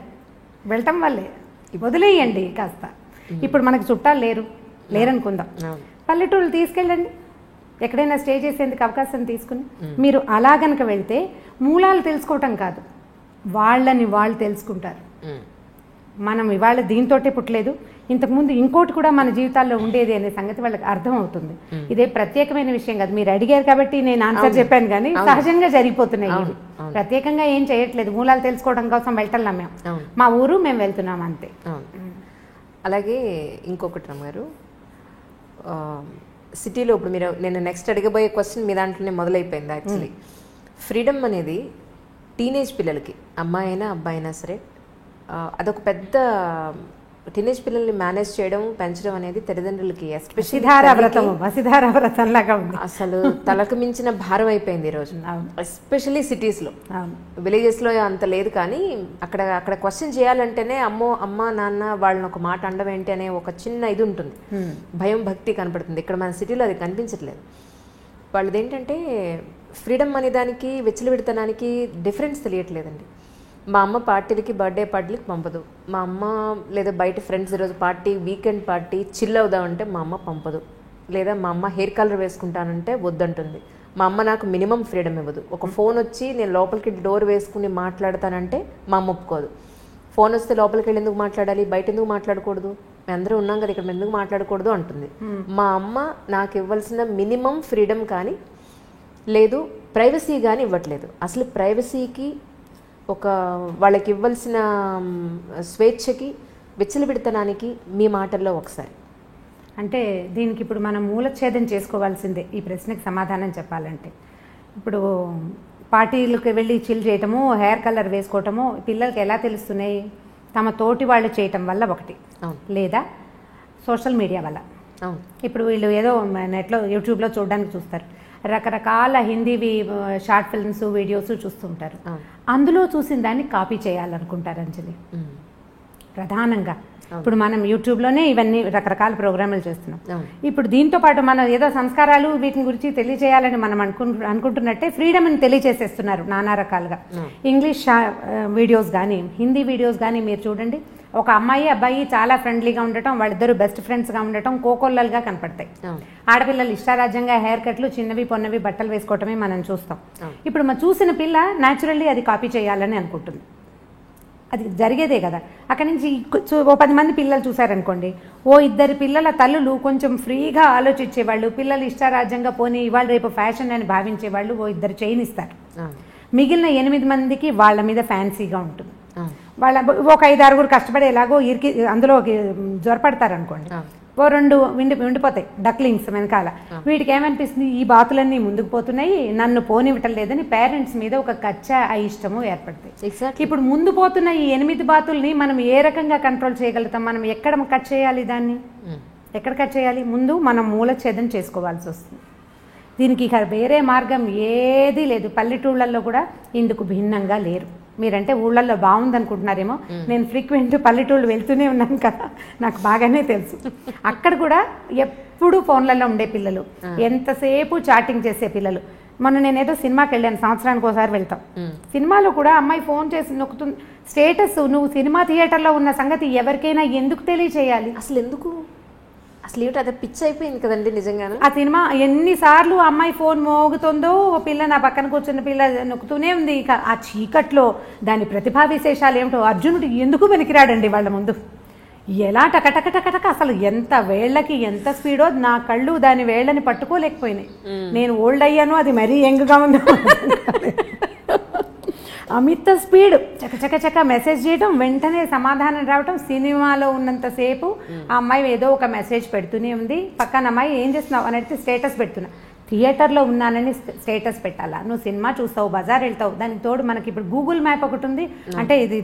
వెళ్ళటం వల్లే వదిలేయండి కాస్త. ఇప్పుడు మనకు చుట్టాలు లేరనుకుందాం, పల్లెటూళ్ళు తీసుకెళ్ళండి, ఎక్కడైనా స్టే చేసేందుకు అవకాశం తీసుకుని. మీరు అలా గనక వెళ్తే మూలాలు తెలుసుకోవటం కాదు, వాళ్ళని వాళ్ళు తెలుసుకుంటారు. మనం ఇవాళ దీంతోటే పుట్టలేదు, ఇంతకుముందు ఇంకోటి కూడా మన జీవితాల్లో ఉండేది అనే సంగతి వాళ్ళకి అర్థం అవుతుంది. ఇదే ప్రత్యేకమైన విషయం కాదు, మీరు అడిగారు కాబట్టి నేను ఆన్సర్ చెప్పాను, కానీ సహజంగా జరిగిపోతున్నాయి ఇవి. ప్రత్యేకంగా ఏం చేయట్లేదు, మూలాలు తెలుసుకోవడం కోసం వెళ్ళటం మేము, మా ఊరు మేము వెళ్తున్నాం అంతే. అలాగే ఇంకొకటి రమ్మారు, సిటీలో ఇప్పుడు మీరు నేను నెక్స్ట్ అడగబోయే క్వశ్చన్ మీ దాంట్లోనే మొదలైపోయింది. యాక్చువల్లీ ఫ్రీడమ్ అనేది టీనేజ్ పిల్లలకి, అమ్మాయి అయినా అబ్బాయి అయినా సరే, అదొక పెద్ద టీనేజ్ పిల్లల్ని మేనేజ్ చేయడం పెంచడం అనేది తల్లిదండ్రులకి వసిధార వ్రతం లాగా ఉంది. అసలు తలకు మించిన భారం అయిపోయింది ఈరోజు, ఎస్పెషల్లీ సిటీస్లో. విలేజెస్లో అంత లేదు, కానీ అక్కడ క్వశ్చన్ చేయాలంటేనే అమ్మ నాన్న వాళ్ళని ఒక మాట అండం ఏంటి అనే ఒక చిన్న ఇది ఉంటుంది, భయం భక్తి కనపడుతుంది. ఇక్కడ మన సిటీలో అది కనిపించట్లేదు. వాళ్ళది ఏంటంటే ఫ్రీడమ్ అనే దానికి విచ్చలవిడితనానికి డిఫరెన్స్ తెలియట్లేదండి. మా అమ్మ పార్టీలకి, బర్త్డే పార్టీలకి పంపదు. మా అమ్మ లేదా బయట ఫ్రెండ్స్ ఈరోజు పార్టీ, వీకెండ్ పార్టీ చిల్ అవుదామంటే మా అమ్మ పంపదు. లేదా మా అమ్మ హెయిర్ కలర్ వేసుకుంటానంటే వద్దంటుంది. మా అమ్మ నాకు మినిమం ఫ్రీడమ్ ఇవ్వదు. ఒక ఫోన్ వచ్చి నేను లోపలికి డోర్ వేసుకుని మాట్లాడతానంటే మా అమ్మ ఒప్పుకోదు. ఫోన్ వస్తే లోపలికి వెళ్ళి ఎందుకు మాట్లాడాలి, బయట ఎందుకు మాట్లాడకూడదు, మేము అందరూ ఉన్నాం కదా ఇక్కడ ఎందుకు మాట్లాడకూడదు అంటుంది. మా అమ్మ నాకు ఇవ్వాల్సిన మినిమం ఫ్రీడమ్ కానీ లేదు ప్రైవసీ కానీ ఇవ్వట్లేదు. అసలు ప్రైవసీకి ఒక వాళ్ళకి ఇవ్వాల్సిన స్వేచ్ఛకి విచ్చలవిడితనానికి మీ మాటల్లో ఒకసారి అంటే దీనికి ఇప్పుడు మనం మూలఛేదం చేసుకోవాల్సిందే ఈ ప్రశ్నకి సమాధానం చెప్పాలంటే. ఇప్పుడు పార్టీలకు వెళ్ళి చిల్ చేయటము, హెయిర్ కలర్ వేసుకోవటము పిల్లలకి ఎలా తెలుస్తున్నాయి? తమ తోటి వాళ్ళు చేయటం వల్ల ఒకటి, లేదా సోషల్ మీడియా వల్ల. ఇప్పుడు వీళ్ళు ఏదో నెట్లో యూట్యూబ్లో చూడడానికి చూస్తారు, రకరకాల హిందీవి షార్ట్ ఫిల్మ్స్ వీడియోస్ చూస్తుంటారు. అందులో చూసిన దాన్ని కాపీ చేయాలనుకుంటారు అంజలి ప్రధానంగా. ఇప్పుడు మనం యూట్యూబ్లోనే ఇవన్నీ రకరకాల ప్రోగ్రాములు చేస్తున్నాం. ఇప్పుడు దీంతో పాటు మనం ఏదో సంస్కారాలు వీటిని గురించి తెలియజేయాలని మనం అనుకుంటున్నట్టే ఫ్రీడమ్ని తెలియజేసేస్తున్నారు నానా రకాలుగా. ఇంగ్లీష్ వీడియోస్ కానీ హిందీ వీడియోస్ కానీ మీరు చూడండి, ఒక అమ్మాయి అబ్బాయి చాలా ఫ్రెండ్లీగా ఉండటం, వాళ్ళిద్దరు బెస్ట్ ఫ్రెండ్స్గా ఉండటం కోకొల్లలుగా కనపడతాయి. ఆడపిల్లలు ఇష్టారాజ్యంగా హెయిర్ కట్లు, చిన్నవి పొన్నవి బట్టలు వేసుకోవటమే మనం చూస్తాం. ఇప్పుడు మనం చూసిన పిల్ల న్యాచురల్లీ అది కాపీ చేయాలని అనుకుంటుంది. అది జరిగేదే కదా. అక్కడి నుంచి ఓ 10 మంది పిల్లలు చూసారనుకోండి, ఓ 2 పిల్లల తల్లులు కొంచెం ఫ్రీగా ఆలోచించేవాళ్ళు, పిల్లలు ఇష్టారాజ్యంగా పోనీ ఇవాళ రేపు ఫ్యాషన్ అని భావించేవాళ్ళు ఓ 2 చేయనిస్తారు. మిగిలిన 8 మందికి వాళ్ళ మీద ఫ్యాన్సీగా ఉంటుంది. వాళ్ళ ఒక 5-6 కష్టపడి ఎలాగో అందులో జ్వరపడతారు అనుకోండి, ఓ 2 ఉండిపోతాయి డక్లింగ్స్ వెనకాల. వీటికి ఏమనిపిస్తుంది, ఈ బాతులన్నీ ముందుకు పోతున్నాయి, నన్ను పోనివ్వటం లేదని పేరెంట్స్ మీద ఒక కచ్చా అయిష్టము ఏర్పడుతుంది. ఇప్పుడు ముందు పోతున్న ఈ 8 బాతుల్ని మనం ఏ రకంగా కంట్రోల్ చేయగలుగుతాం? మనం ఎక్కడ కట్ చేయాలి దాన్ని? ఎక్కడ కట్ చేయాలి? ముందు మనం మూలఛేదం చేసుకోవాల్సి వస్తుంది. దీనికి ఇక వేరే మార్గం ఏదీ లేదు. పల్లెటూళ్ళల్లో కూడా ఇందుకు భిన్నంగా లేరు. మీరంటే ఊళ్ళల్లో బాగుందనుకుంటున్నారేమో, నేను ఫ్రీక్వెంట్ పల్లెటూళ్ళు వెళ్తూనే ఉన్నాను కదా, నాకు బాగానే తెలుసు. అక్కడ కూడా ఎప్పుడు ఫోన్లలో ఉండే పిల్లలు, ఎంతసేపు చాటింగ్ చేసే పిల్లలు. మొన్న నేనేదో సినిమాకి వెళ్ళాను, సంవత్సరానికి ఒకసారి వెళ్తాం. సినిమాలో కూడా అమ్మాయి ఫోన్ చేసి నొక్కుతుంది స్టేటస్. నువ్వు సినిమా థియేటర్లో ఉన్న సంగతి ఎవరికైనా ఎందుకు తెలియచేయాలి? అసలు ఎందుకు? అసలు ఏమిటి, అది పిచ్చి అయిపోయింది కదండి నిజంగానే. ఆ సినిమా ఎన్నిసార్లు అమ్మాయి ఫోన్ మోగుతుందో, పిల్ల నా పక్కన కూర్చున్న పిల్ల నొక్కుతూనే ఉంది. ఇక ఆ చీకట్లో దాని ప్రతిభా విశేషాలు ఏమిటో. అర్జునుడు ఎందుకు వెనికిరాడండి వాళ్ళ ముందు? ఎలా టకటకటకటక, అసలు ఎంత వేళ్లకి ఎంత స్పీడో, నా కళ్ళు దాని వేళ్లని పట్టుకోలేకపోయినాయి. నేను ఓల్డ్ అయ్యాను, అది మరీ యంగ్గా ఉందో. అమిత స్పీడ్, చకచక మెసేజ్ చేయడం, వెంటనే సమాధానం రావటం. సినిమాలో ఉన్నంతసేపు ఆ అమ్మాయి ఏదో ఒక మెసేజ్ పెడుతూనే ఉంది. పక్కన అమ్మాయి ఏం చేస్తున్నావు అని అడిగితే స్టేటస్ పెడుతున్నా. థియేటర్లో ఉన్నానని స్టేటస్ పెట్టాలా? నువ్వు సినిమా చూస్తావు, బజార్ వెళ్తావు, దానికి తోడు మనకి ఇప్పుడు గూగుల్ మ్యాప్ ఒకటి ఉంది. అంటే ఇది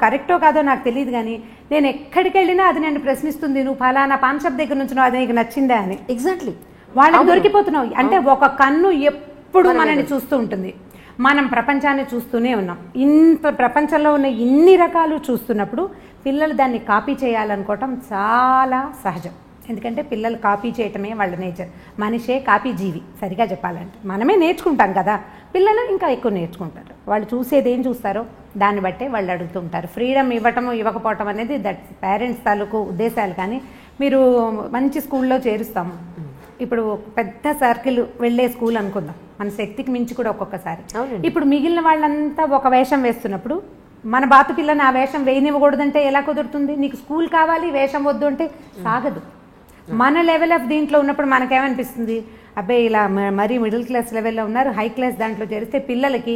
కరెక్టో కాదో నాకు తెలియదు, కానీ నేను ఎక్కడికి వెళ్ళినా అది నేను ప్రశ్నిస్తుంది, నువ్వు ఫలానా పాన్ షాప్ దగ్గర నుంచి అది నీకు నచ్చిందా అని. ఎగ్జాక్ట్లీ వాళ్ళకి దొరికిపోతున్నావు. అంటే ఒక కన్ను ఎప్పుడు మనల్ని చూస్తూ ఉంటుంది. మనం ప్రపంచాన్ని చూస్తూనే ఉన్నాం. ఇంత ప్రపంచంలో ఉన్న ఇన్ని రకాలు చూస్తున్నప్పుడు పిల్లలు దాన్ని కాపీ చేయాలనుకోవటం చాలా సహజం. ఎందుకంటే పిల్లలు కాపీ చేయటమే వాళ్ళ నేచర్. మనిషే కాపీ జీవి సరిగా చెప్పాలంటే. మనమే నేర్చుకుంటాం కదా, పిల్లలు ఇంకా ఎక్కువ నేర్చుకుంటారు. వాళ్ళు చూసేది ఏం చూస్తారో దాన్ని బట్టే వాళ్ళు అడుగుతుంటారు. ఫ్రీడమ్ ఇవ్వటము ఇవ్వకపోవటం అనేది దట్ పేరెంట్స్ తాలూకు ఉద్దేశాలు. కానీ మీరు మంచి స్కూల్లో చేరుస్తాము, ఇప్పుడు పెద్ద సర్కిల్ వెళ్ళే స్కూల్ అనుకుందాం, మన శక్తికి మించి కూడా ఒక్కొక్కసారి. ఇప్పుడు మిగిలిన వాళ్ళంతా ఒక వేషం వేస్తున్నప్పుడు మన బాతు పిల్లని ఆ వేషం వేయనివ్వకూడదంటే ఎలా కుదురుతుంది? నీకు స్కూల్ కావాలి, వేషం వద్దు అంటే సాగదు. మన లెవెల్ ఆఫ్ దీంట్లో ఉన్నప్పుడు మనకేమనిపిస్తుంది, అబ్బాయి ఇలా మరీ మిడిల్ క్లాస్ లెవెల్లో ఉన్నారు, హై క్లాస్ దాంట్లో చేరిస్తే పిల్లలకి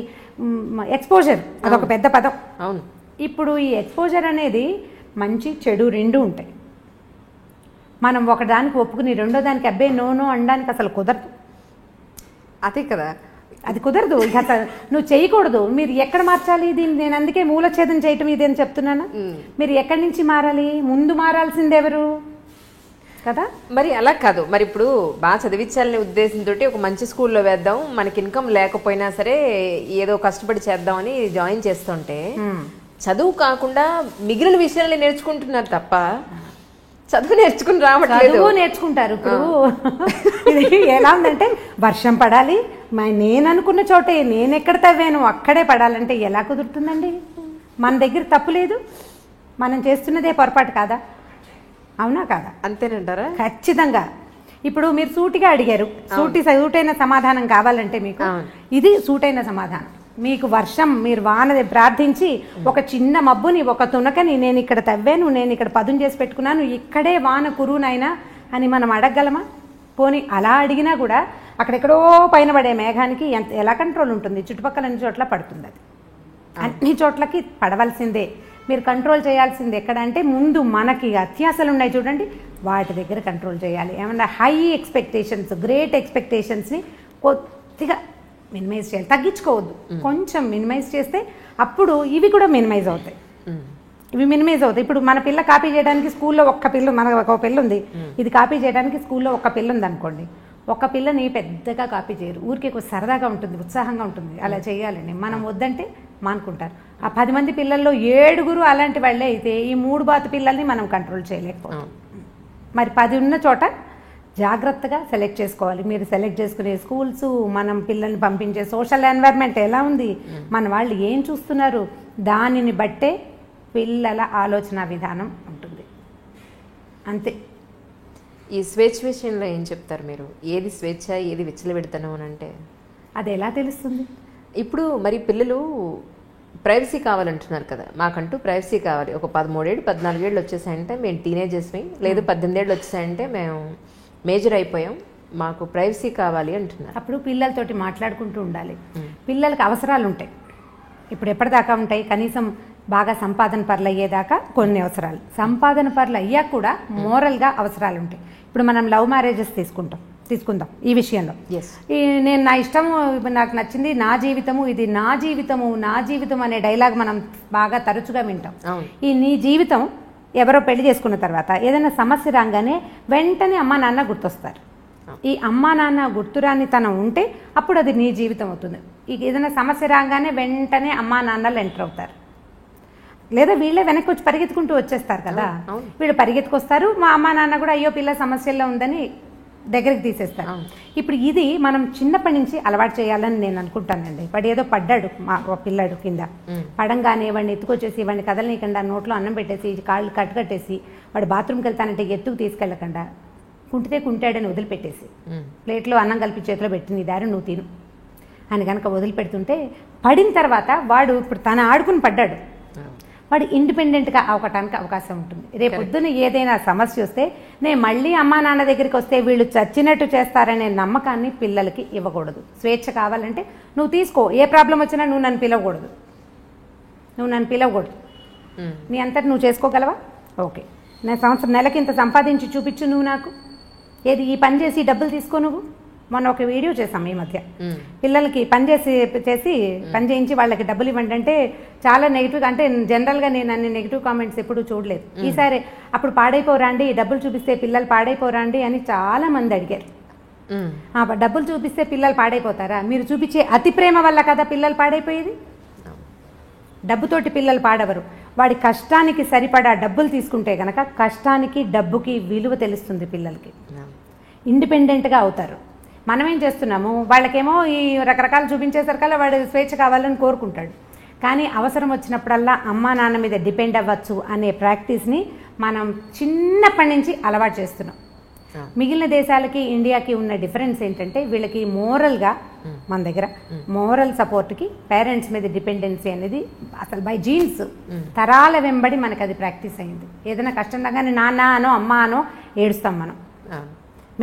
ఎక్స్పోజర్ అదొక పెద్ద పదం. అవును. ఇప్పుడు ఈ ఎక్స్పోజర్ అనేది మంచి చెడు రెండు ఉంటాయి. మనం ఒకదానికి ఒప్పుకుని రెండో దానికి అబ్బాయి నో అనడానికి అసలు కుదరదు. అదే కదా. అది కుదరదు. ఇక నువ్వు చేయకూడదు. మీరు ఎక్కడ మార్చాలి దీన్ని? నేను అందుకే మూలఛేదం చేయటం ఇది అని చెప్తున్నాను. మీరు ఎక్కడి నుంచి మారాలి? ముందు మారాల్సింది ఎవరు కదా? మరి అలా కాదు. మరి ఇప్పుడు బాగా చదివించాలనే ఉద్దేశంతో ఒక మంచి స్కూల్లో వేద్దాం, మనకి ఇన్కమ్ లేకపోయినా సరే ఏదో కష్టపడి చేద్దామని జాయిన్ చేస్తుంటే చదువు కాకుండా మిగిలిన విషయాలు నేర్చుకుంటున్నారు తప్ప చదువు నేర్చుకుని రావట్లేదు. చదువు నేర్చుకుంటారు. ఇప్పుడు ఇది ఎలా ఉందంటే వర్షం పడాలి, నేను అనుకున్న చోటే నేను ఎక్కడ తవ్వాను అక్కడే పడాలంటే ఎలా కుదురుతుందండి? మన దగ్గర తప్పు లేదు, మనం చేస్తున్నదే పొరపాటు కాదా? అవునా కాదా? అంతేనంటారా? ఖచ్చితంగా. ఇప్పుడు మీరు సూటిగా అడిగారు, సూటైన సమాధానం కావాలంటే మీకు ఇది సూటైన సమాధానం. మీకు వర్షం, మీరు వాన ప్రార్థించి ఒక చిన్న మబ్బుని, ఒక తునకని నేను ఇక్కడ తవ్వాను, నేను ఇక్కడ పదును చేసి పెట్టుకున్నాను, ఇక్కడే వాన కురునైనా అని మనం అడగగలమా? పోనీ అలా అడిగినా కూడా అక్కడెక్కడో పైన పడే మేఘానికి ఎలా కంట్రోల్ ఉంటుంది? చుట్టుపక్కల అన్ని చోట్ల పడుతుంది. అది అన్ని చోట్లకి పడవలసిందే. మీరు కంట్రోల్ చేయాల్సింది ఎక్కడ అంటే ముందు మనకి అత్యాశలు ఉన్నాయి చూడండి, వాటి దగ్గర కంట్రోల్ చేయాలి. ఏమన్నా హై ఎక్స్పెక్టేషన్స్, గ్రేట్ ఎక్స్పెక్టేషన్స్ని కొద్దిగా మినిమైజ్ చేయాలి, తగ్గించుకోవద్దు. కొంచెం మినిమైజ్ చేస్తే అప్పుడు ఇవి కూడా మినిమైజ్ అవుతాయి. ఇవి మినిమైజ్ అవుతాయి. ఇప్పుడు మన పిల్ల కాపీ చేయడానికి స్కూల్లో ఒక్క పిల్ల, మనకు ఒక పిల్ల ఉంది, ఇది కాపీ చేయడానికి స్కూల్లో ఒక్క పిల్ల ఉంది అనుకోండి, ఒక పిల్లని పెద్దగా కాపీ చేయరు, ఊరికే సరదాగా ఉంటుంది, ఉత్సాహంగా ఉంటుంది, అలా చేయాలండి. మనం వద్దంటే మానుకుంటారు. ఆ 10 మంది పిల్లల్లో 7 అలాంటి వాళ్ళే అయితే ఈ 3 బాతు పిల్లల్ని మనం కంట్రోల్ చేయలేకపోతాం. మరి 10 ఉన్న చోట జాగ్రత్తగా సెలెక్ట్ చేసుకోవాలి. మీరు సెలెక్ట్ చేసుకునే స్కూల్స్, మనం పిల్లల్ని పంపించే సోషల్ ఎన్వైర్న్మెంట్ ఎలా ఉంది, మన వాళ్ళు ఏం చూస్తున్నారు, దానిని బట్టే పిల్లల ఆలోచన విధానం ఉంటుంది. అంతే. ఈ స్వేచ్ఛ విషయంలో ఏం చెప్తారు మీరు? ఏది స్వేచ్ఛ, ఏది విచ్చలవిడతనం అని అంటే అది ఎలా తెలుస్తుంది? ఇప్పుడు మరి పిల్లలు ప్రైవసీ కావాలంటున్నారు కదా, మాకంటూ ప్రైవసీ కావాలి. ఒక 13 ఏళ్ళు 14 ఏళ్ళు వచ్చేసాయంటే మేము టీనేజర్స్ని, లేదు 18 ఏళ్ళు వచ్చేసాయంటే మేము మేజర్ అయిపోయాం, మాకు ప్రైవసీ కావాలి అంటున్నారు. అప్పుడు పిల్లలతోటి మాట్లాడుకుంటూ ఉండాలి. పిల్లలకి అవసరాలు ఉంటాయి. ఇప్పుడు ఎప్పటిదాకా ఉంటాయి? కనీసం బాగా సంపాదన పరులు అయ్యేదాకా కొన్ని అవసరాలు, సంపాదన పరులు అయ్యాక కూడా మోరల్గా అవసరాలు ఉంటాయి. ఇప్పుడు మనం లవ్ మ్యారేజెస్ తీసుకుందాం ఈ విషయంలో. నేను నా ఇష్టము, నాకు నచ్చింది, నా జీవితము, ఇది నా జీవితం అనే డైలాగ్ మనం బాగా తరచుగా వింటాం. ఈ నీ జీవితం ఎవరో పెళ్లి చేసుకున్న తర్వాత ఏదైనా సమస్య రాగానే వెంటనే అమ్మా నాన్న గుర్తొస్తారు. ఈ అమ్మా నాన్న గుర్తురాని తనం ఉంటే అప్పుడు అది నీ జీవితం అవుతుంది. ఇక ఏదైనా సమస్య రాగానే వెంటనే అమ్మా నాన్నలు ఎంటర్ అవుతారు, లేదా వీళ్ళే వెనక్కి వచ్చి పరిగెత్తుకుంటూ వచ్చేస్తారు కదా. వీళ్ళు పరిగెత్తుకొస్తారు, మా అమ్మా నాన్న కూడా అయ్యో పిల్ల సమస్యల్లో ఉందని దగ్గరికి తీసేస్తారు. ఇప్పుడు ఇది మనం చిన్నప్పటి నుంచి అలవాటు చేయాలని నేను అనుకుంటానండి. వాడు ఏదో పడ్డాడు, మా పిల్లాడు కింద పడంగానే వాడిని ఎత్తుకొచ్చేసి వాడిని కదలనీయకుండా నోట్లో అన్నం పెట్టేసి కాళ్ళు కట్టేసి వాడు బాత్రూమ్కి వెళ్తానంటే ఎత్తుకు తీసుకెళ్ళకుండా కుంటితే కుంటాడని వదిలిపెట్టేసి ప్లేట్లో అన్నం కలిపి చేతిలో పెట్టి నీ దారి నువ్వు తిను అని కనుక వదిలిపెడుతుంటే పడిన తర్వాత వాడు ఇప్పుడు తను ఆడుకుని పడ్డాడు, వాడు ఇండిపెండెంట్గా అవ్వటానికి అవకాశం ఉంటుంది. రేపు పొద్దున ఏదైనా సమస్య వస్తే నేను మళ్ళీ అమ్మా నాన్న దగ్గరికి వస్తే వీళ్ళు చచ్చినట్టు చేస్తారనే నమ్మకాన్ని పిల్లలకి ఇవ్వకూడదు. స్వేచ్ఛ కావాలంటే నువ్వు తీసుకో, ఏ ప్రాబ్లం వచ్చినా నువ్వు నన్ను పిలవకూడదు, నీ అంతటి నువ్వు చేసుకోగలవా? ఓకే, నేను నెలకి ఇంత సంపాదించి చూపించు నువ్వు నాకు, ఏది ఈ పని చేసి డబ్బులు తీసుకో నువ్వు. మొన్న ఒక వీడియో చేసాం ఈ మధ్య, పిల్లలకి పని చేయించి వాళ్ళకి డబ్బులు ఇవ్వండి అంటే చాలా నెగిటివ్గా, అంటే జనరల్గా నేను అన్ని నెగిటివ్ కామెంట్స్ ఎప్పుడూ చూడలేదు. ఈసారి అప్పుడు పాడైపోరా అండి, డబ్బులు చూపిస్తే పిల్లలు పాడైపోరా అండి అని చాలా మంది అడిగారు. డబ్బులు చూపిస్తే పిల్లలు పాడైపోతారా? మీరు చూపించే అతి ప్రేమ వల్ల కదా పిల్లలు పాడైపోయేది. డబ్బుతోటి పిల్లలు పాడవరు, వాడి కష్టానికి సరిపడా డబ్బులు తీసుకుంటే గనక కష్టానికి డబ్బుకి విలువ తెలుస్తుంది, పిల్లలకి ఇండిపెండెంట్గా అవుతారు. మనం ఏం చేస్తున్నాము, వాళ్ళకేమో ఈ రకరకాలు చూపించేసరికల్లా వాడు స్వేచ్ఛ కావాలని కోరుకుంటాడు, కానీ అవసరం వచ్చినప్పుడల్లా అమ్మా నాన్న మీద డిపెండ్ అవ్వచ్చు అనే ప్రాక్టీస్ని మనం చిన్నప్పటి నుంచి అలవాటు చేస్తున్నాం. మిగిలిన దేశాలకి ఇండియాకి ఉన్న డిఫరెన్స్ ఏంటంటే వీళ్ళకి మోరల్గా, మన దగ్గర మోరల్ సపోర్ట్కి పేరెంట్స్ మీద డిపెండెన్సీ అనేది అసలు బై జీన్స్ తరాల వెంబడి మనకు అది ప్రాక్టీస్ అయింది. ఏదైనా కష్టం రాగానే నాన్న అనో అమ్మ అనో ఏడుస్తాం మనం.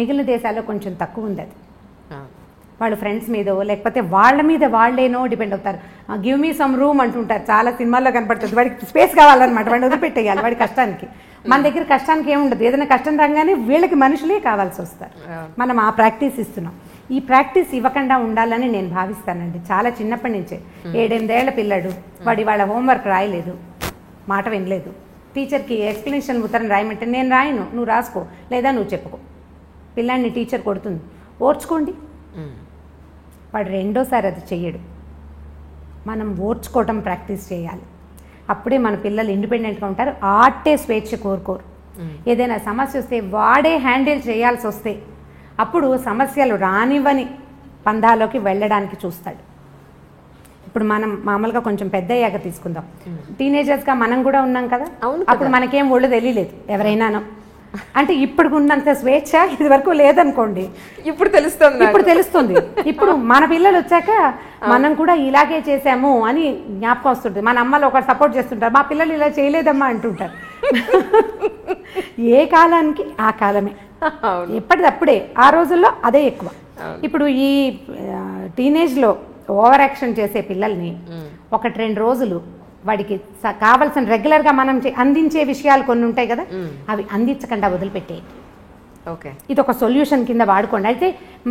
మిగిలిన దేశాల్లో కొంచెం తక్కువ ఉంది అది. వాళ్ళు ఫ్రెండ్స్ మీదో లేకపోతే వాళ్ళ మీద వాళ్ళేనో డిపెండ్ అవుతారు. గివ్ మీ సమ్ రూమ్ అంటుంటారు, చాలా సినిమాల్లో కనపడుతుంది. వాడికి స్పేస్ కావాలన్నమాట, వాడిని వదిలిపెట్టేయాలి వాడి కష్టానికి. మన దగ్గర కష్టానికి ఏముండదు, ఏదైనా కష్టం రాగానే వీళ్ళకి మనుషులే కావాల్సి వస్తారు. మనం ఆ ప్రాక్టీస్ ఇస్తున్నాం. ఈ ప్రాక్టీస్ ఇవ్వకుండా ఉండాలని నేను భావిస్తానండి. చాలా చిన్నప్పటి నుంచే 7-8 ఏళ్ల పిల్లాడు వాడి వాళ్ళ హోంవర్క్ రాయలేదు, మాట వినలేదు, టీచర్కి ఎక్స్ప్లెనేషన్ ఉత్తరం రాయమంటే నేను రాయను, నువ్వు రాసుకో లేదా నువ్వు చెప్పుకో. పిల్లాడిని టీచర్ కొడుతుంది, ఓర్చుకోండి. వాడు రెండోసారి అది చెయ్యడు. మనం ఓర్చుకోవటం ప్రాక్టీస్ చేయాలి. అప్పుడే మన పిల్లలు ఇండిపెండెంట్గా ఉంటారు. ఆటే స్వేచ్ఛ కోరుకోరు. ఏదైనా సమస్య వస్తే వాడే హ్యాండిల్ చేయాల్సి వస్తే అప్పుడు సమస్యలు రానివ్వని పందాలోకి వెళ్ళడానికి చూస్తాడు. ఇప్పుడు మనం మామూలుగా కొంచెం పెద్ద అయ్యాక తీసుకుందాం. టీనేజర్స్గా మనం కూడా ఉన్నాం కదా, అప్పుడు మనకేం ఒళ్ళు తెలియలేదు ఎవరైనానో. అంటే ఇప్పుడు ఉన్నంత స్వేచ్ఛ ఇది వరకు లేదనుకోండి, ఇప్పుడు తెలుస్తుంది. ఇప్పుడు మన పిల్లలు వచ్చాక మనం కూడా ఇలాగే చేసాము అని జ్ఞాపకం వస్తుంటుంది. మన అమ్మలు ఒకరు సపోర్ట్ చేస్తుంటారు, మా పిల్లలు ఇలా చేయలేదమ్మా అంటుంటారు. ఏ కాలానికి ఆ కాలమే, ఎప్పటిదప్పుడే. ఆ రోజుల్లో అదే ఎక్కువ. ఇప్పుడు ఈ టీనేజ్లో ఓవర్ యాక్షన్ చేసే పిల్లల్ని 1-2 రోజులు వాడికి కావాల్సిన రెగ్యులర్గా మనం అందించే విషయాలు కొన్ని ఉంటాయి కదా, అవి అందించకుండా వదిలిపెట్టేయండి. ఓకే, ఇది ఒక సొల్యూషన్ కింద వాడుకోండి. అయితే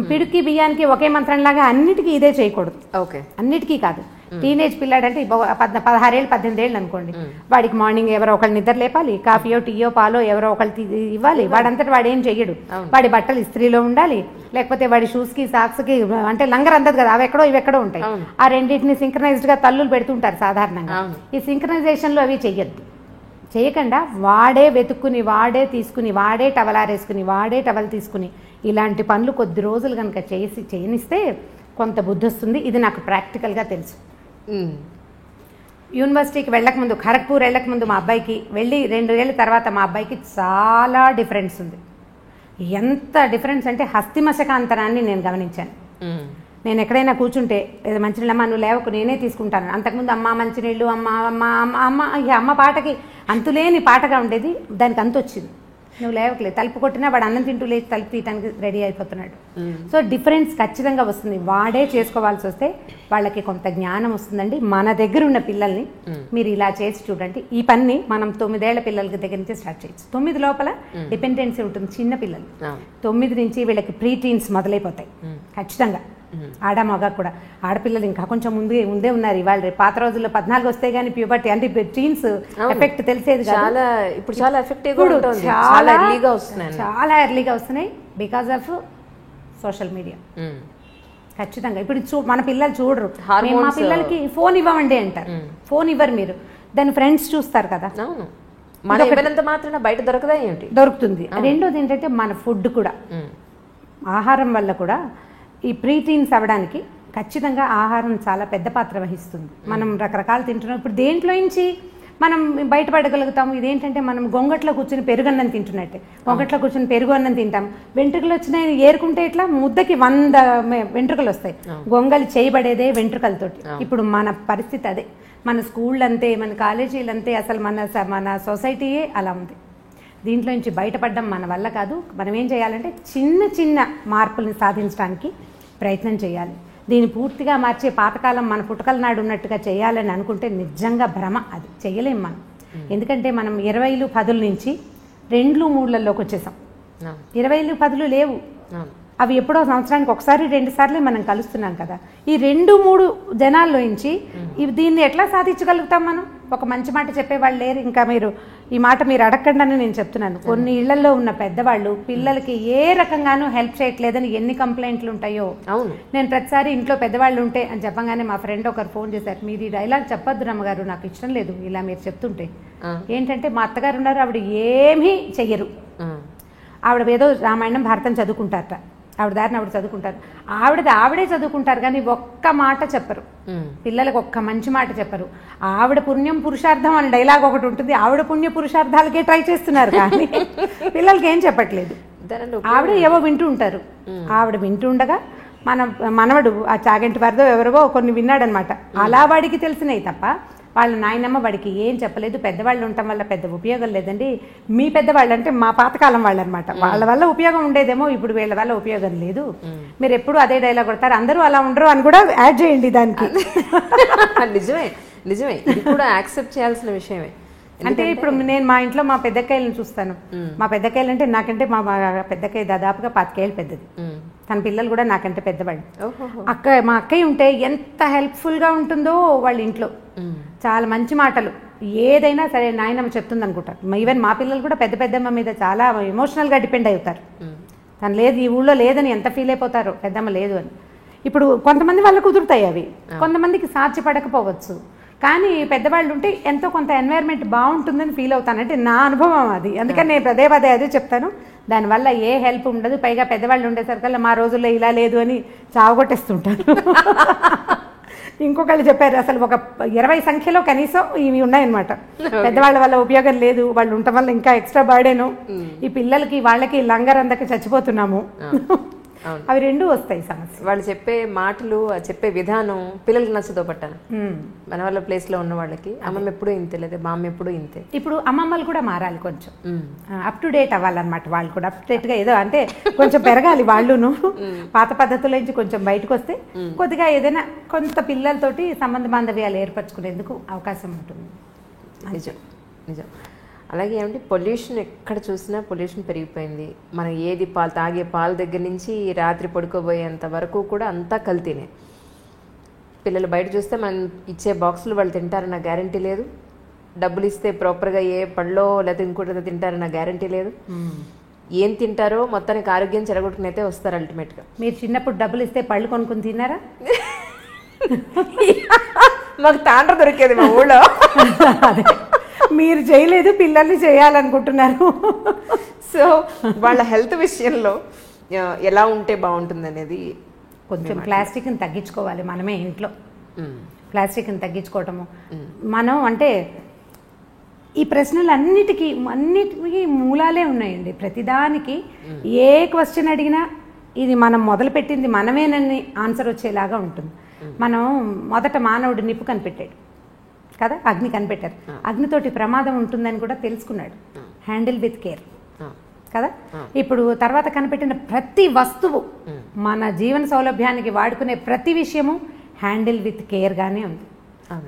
పిడికి బియ్యానికి ఒకే మంత్రంలాగా అన్నిటికీ ఇదే చేయకూడదు. ఓకే, అన్నిటికీ కాదు. టీనేజ్ పిల్లాడంటే 16 ఏళ్ళు 18 ఏళ్ళు అనుకోండి, వాడికి మార్నింగ్ ఎవరో ఒకళ్ళు నిద్ర లేపాలి, కాఫీయో టీయో పాలో ఎవరో ఒకళ్ళు ఇవ్వాలి. వాడంతటి వాడు ఏం చెయ్యడు. వాడి బట్టలు ఇస్త్రీలో ఉండాలి, లేకపోతే వాడి షూస్కి సాక్స్కి అంటే లంగర్ అందదు కదా, అవి ఎక్కడో ఇవి ఎక్కడో ఉంటాయి. ఆ రెండింటిని సింక్రనైజ్డ్గా తల్లులు పెడుతుంటారు సాధారణంగా. ఈ సింక్రనైజేషన్లో అవి చెయ్యొద్దు. చేయకుండా వాడే వెతుక్కుని, వాడే తీసుకుని, వాడే టవల్ ఆరేసుకుని, వాడే టవల్ తీసుకుని ఇలాంటి పనులు కొద్ది రోజులు కనుక చేయనిస్తే కొంత బుద్ధి వస్తుంది. ఇది నాకు ప్రాక్టికల్గా తెలుసు. యూనివర్సిటీకి వెళ్ళకముందు, ఖరగ్పూర్ వెళ్ళకముందు మా అబ్బాయికి వెళ్ళి 2 ఏళ్ళ తర్వాత మా అబ్బాయికి చాలా డిఫరెన్స్ ఉంది. ఎంత డిఫరెన్స్ అంటే హస్తిమశకాంతరాన్ని నేను గమనించాను. నేను ఎక్కడైనా కూర్చుంటే లేదా మంచినీళ్ళు అమ్మ నువ్వు లేవకు నేనే తీసుకుంటాను. అంతకుముందు అమ్మ మంచినీళ్ళు అమ్మ అమ్మ అమ్మ అమ్మ అమ్మ పాటకి అంతులేని పాటగా ఉండేది, దానికి అంత వచ్చింది. నువ్వు లేవట్లేదు, తలుపు కొట్టినా వాడు అన్నం తింటూ లేచి తలుపు తీయటానికి రెడీ అయిపోతున్నాడు. సో డిఫరెన్స్ ఖచ్చితంగా వస్తుంది. వాడే చేసుకోవాల్సి వస్తే వాళ్ళకి కొంత జ్ఞానం వస్తుందండి. మన దగ్గర ఉన్న పిల్లల్ని మీరు ఇలా చేసి చూడండి. ఈ పని మనం 9 ఏళ్ల పిల్లలకి దగ్గర నుంచి స్టార్ట్ చేయొచ్చు. 9 లోపల డిపెండెన్సీ ఉంటుంది. చిన్న పిల్లలు 9 నుంచి వీళ్ళకి ప్రీ టీన్స్ మొదలైపోతాయి ఖచ్చితంగా. ఆడ మగ కూడా. ఆడపిల్లలు ఇంకా కొంచెం ముందే ఉన్నారు. ఇవాళ రేపు పాత రోజుల్లో 14 వస్తే గానీ ప్యూబర్టీ అంటే టీన్స్ ఎఫెక్ట్ తెలిసేది కాదు. ఇప్పుడు చాలా ఎర్లీగా వస్తున్నాయి బికాస్ ఆఫ్ సోషల్ మీడియా. ఖచ్చితంగా ఇప్పుడు మన పిల్లలు చూడరు. మా పిల్లలకి ఫోన్ ఇవ్వమండి అంటారు. ఫోన్ ఇవ్వరు మీరు, దాని ఫ్రెండ్స్ చూస్తారు కదా. మాత్రం బయట దొరకదా ఏంటి? దొరుకుతుంది. రెండోది ఏంటంటే మన ఫుడ్ కూడా, ఆహారం వల్ల కూడా ఈ ప్రీటీన్స్ అవ్వడానికి ఖచ్చితంగా ఆహారం చాలా పెద్ద పాత్ర వహిస్తుంది. మనం రకరకాలు తింటున్నాం. ఇప్పుడు దేంట్లో నుంచి మనం బయటపడగలుగుతాము? ఇదేంటంటే మనం గొంగట్లో కూర్చొని పెరుగన్నం తింటున్నట్టే. గొంగట్లో కూర్చొని పెరుగు అన్నం తింటాం. వెంట్రుకలు వచ్చినాయి ఏరుకుంటే ఇట్లా ముద్దకి 100 వెంట్రుకలు వస్తాయి. గొంగలి చేయబడేదే వెంట్రుకలతోటి. ఇప్పుడు మన పరిస్థితి అదే. మన స్కూళ్ళు అంతే, మన కాలేజీలు అంతే, అసలు మన సొసైటీయే అలా ఉంది. దీంట్లో నుంచి బయటపడడం మన వల్ల కాదు. మనం ఏం చేయాలంటే చిన్న చిన్న మార్పుల్ని సాధించడానికి ప్రయత్నం చేయాలి. దీన్ని పూర్తిగా మార్చే పాతకాలం మన పుట్టకల నాడు ఉన్నట్టుగా చేయాలని అనుకుంటే నిజంగా భ్రమ. అది చేయలేం మనం. ఎందుకంటే మనం 20లు 10ల నుంచి 2లు 3లలోకి వచ్చేసాం. 20లు 10లు లేవు. అవి ఎప్పుడో సంవత్సరానికి 1-2 సార్లే మనం కలుస్తున్నాం కదా. ఈ 2-3 జనాల్లో నుంచి దీన్ని ఎట్లా సాధించగలుగుతాం మనం? ఒక మంచి మాట చెప్పేవాళ్ళు లేరు. ఇంకా మీరు ఈ మాట మీరు అడగండి అని నేను చెప్తున్నాను. కొన్ని ఇళ్లలో ఉన్న పెద్దవాళ్ళు పిల్లలకి ఏ రకంగానూ హెల్ప్ చేయట్లేదని ఎన్ని కంప్లైంట్లు ఉంటాయో. అవును, నేను ప్రతిసారి ఇంట్లో పెద్దవాళ్ళు ఉంటే అని చెప్పగానే మా ఫ్రెండ్ ఒకరు ఫోన్ చేశారు, మీరు ఈ డైలాగ్ చెప్పొద్దు రమ్మగారు, నాకు ఇష్టం లేదు ఇలా మీరు చెప్తుంటే. ఏంటంటే మా అత్తగారు ఉన్నారు, ఆవిడ ఏమీ చెయ్యరు. ఆవిడ ఏదో రామాయణం భారతం చదువుకుంటారట. ఆవిడ దారిని ఆవిడ చదువుకుంటారు. ఆవిడే చదువుకుంటారు కానీ ఒక్క మాట చెప్పరు. పిల్లలకు ఒక్క మంచి మాట చెప్పరు. ఆవిడ పుణ్యం పురుషార్థం అని డైలాగ్ ఒకటి ఉంటుంది. ఆవిడ పుణ్య పురుషార్థాలకే ట్రై చేస్తున్నారు కానీ పిల్లలకి ఏం చెప్పట్లేదు. ఆవిడ ఏవో వింటూ ఉంటారు. ఆవిడ వింటూ ఉండగా మనవడు ఆ చాగంటి వారిదో ఎవరివో కొన్ని విన్నాడనమాట. అలా వాడికి తెలిసినాయి తప్ప వాళ్ళ నాయనమ్మ వాడికి ఏం చెప్పలేదు. పెద్దవాళ్ళు ఉండటం వల్ల పెద్ద ఉపయోగం లేదండి. మీ పెద్దవాళ్ళు అంటే మా పాతకాలం వాళ్ళు అనమాట. వాళ్ళ వల్ల ఉపయోగం ఉండేదేమో, ఇప్పుడు వీళ్ళ వల్ల ఉపయోగం లేదు. మీరు ఎప్పుడు అదే డైలాగ్ కొడతారు, అందరూ అలా ఉండరు అని కూడా యాడ్ చేయండి దానికి. నిజమే ఇది కూడా యాక్సెప్ట్ చేయాల్సిన విషయమే. అంటే ఇప్పుడు నేను మా ఇంట్లో మా పెద్దకాయలను చూస్తాను. మా పెద్దకాయలు అంటే నాకంటే మా పెద్దకాయ దాదాపుగా 25 ఏళ్ళు పెద్దది. తన పిల్లలు కూడా నాకంటే పెద్దవాళ్ళు. మా అక్కయ్య ఉంటే ఎంత హెల్ప్ఫుల్గా ఉంటుందో వాళ్ళ ఇంట్లో. చాలా మంచి మాటలు, ఏదైనా సరే నాయనమ్మ చెప్తుంది అనుకుంటారు. ఈవెన్ మా పిల్లలు కూడా పెద్ద పెద్దమ్మ మీద చాలా ఎమోషనల్గా డిపెండ్ అవుతారు. తను లేదు ఈ ఊళ్ళో లేదని ఎంత ఫీల్ అయిపోతారో, పెద్దమ్మ లేదు అని. ఇప్పుడు కొంతమంది వాళ్ళకు కుదురుతాయి అవి, కొంతమందికి సాధ్యపడకపోవచ్చు. కానీ పెద్దవాళ్ళు ఉంటే ఎంతో కొంత ఎన్వైర్న్మెంట్ బాగుంటుందని ఫీల్ అవుతాను. అంటే నా అనుభవం అది. అందుకని నేను పదే అదే చెప్తాను. దానివల్ల ఏ హెల్ప్ ఉండదు. పైగా పెద్దవాళ్ళు ఉండేసరికల్లా మా రోజుల్లో ఇలా లేదు అని చావగొట్టేస్తుంటారు. ఇంకొకళ్ళు చెప్పారు అసలు ఒక 20 సంఖ్యలో కనీసం ఇవి ఉన్నాయన్నమాట. పెద్దవాళ్ళ వల్ల ఉపయోగం లేదు, వాళ్ళు ఉండటం వల్ల ఇంకా ఎక్స్ట్రా బర్డెను. ఈ పిల్లలకి వాళ్ళకి లంగర్ అందక చచ్చిపోతున్నాము. అవి రెండు వస్తాయి సమస్య. వాళ్ళు చెప్పే మాటలు, చెప్పే విధానం పిల్లలకి నచ్చదో పట్టాను. మన వాళ్ళ ప్లేస్ లో ఉన్న వాళ్ళకి అమ్మమ్మ ఎప్పుడూ ఇంతే, లేదా మా అమ్మ ఎప్పుడూ ఇంతే. ఇప్పుడు అమ్మమ్మలు కూడా మారాలి, కొంచెం అప్ టు డేట్ అవ్వాలన్నమాట. వాళ్ళు కూడా అప్ టు డేట్ గా ఏదో అంటే కొంచెం పెరగాలి వాళ్ళును. పాత పద్ధతుల నుంచి కొంచెం బయటకు వస్తే కొద్దిగా ఏదైనా కొంత పిల్లలతోటి సంబంధ బాంధవ్యాలు ఏర్పరచుకునేందుకు అవకాశం ఉంటుంది. నిజం నిజం. అలాగే ఏమంటే పొల్యూషన్ ఎక్కడ చూసినా పొల్యూషన్ పెరిగిపోయింది. మనం ఏది తాగే పాల దగ్గర నుంచి రాత్రి పడుకోబోయేంత వరకు కూడా అంతా కల్తీనే. పిల్లలు బయట చూస్తే మనం ఇచ్చే బాక్సులు వాళ్ళు తింటారన్న గ్యారంటీ లేదు. డబ్బులు ఇస్తే ప్రాపర్గా ఏ పళ్ళో లేకపోతే ఇంకోటి తింటారన్న గ్యారంటీ లేదు. ఏం తింటారో మొత్తానికి ఆరోగ్యం చెడగొట్టుకుని అయితే వస్తారు అల్టిమేట్గా. మీరు చిన్నప్పుడు డబ్బులు ఇస్తే పళ్ళు కొనుక్కుని తిన్నారా? మాకు తాండ్ర దొరికేది మా ఊళ్ళో. అదే మీరు చేయలేదు, పిల్లల్ని చేయాలనుకుంటున్నారు. సో వాళ్ళ హెల్త్ విషయంలో ఎలా ఉంటే బాగుంటుంది అనేది కొంచెం ప్లాస్టిక్ని తగ్గించుకోవాలి మనమే ఇంట్లో. ప్లాస్టిక్ని తగ్గించుకోవటము మనం అంటే ఈ ప్రశ్నలన్నిటికీ మూలాలే ఉన్నాయండి. ప్రతిదానికి ఏ క్వశ్చన్ అడిగినా ఇది మనం మొదలుపెట్టింది మనమేనని ఆన్సర్ వచ్చేలాగా ఉంటుంది. మనం మొదట మానవుడు నిప్పు కనిపెట్టాడు కదా, అగ్ని కనిపెట్టారు. అగ్నితోటి ప్రమాదం ఉంటుందని కూడా తెలుసుకున్నాడు. హ్యాండిల్ విత్ కేర్ కదా. ఇప్పుడు తర్వాత కనిపెట్టిన ప్రతి వస్తువు, మన జీవన సౌలభ్యానికి వాడుకునే ప్రతి విషయము హ్యాండిల్ విత్ కేర్ గానే ఉంది.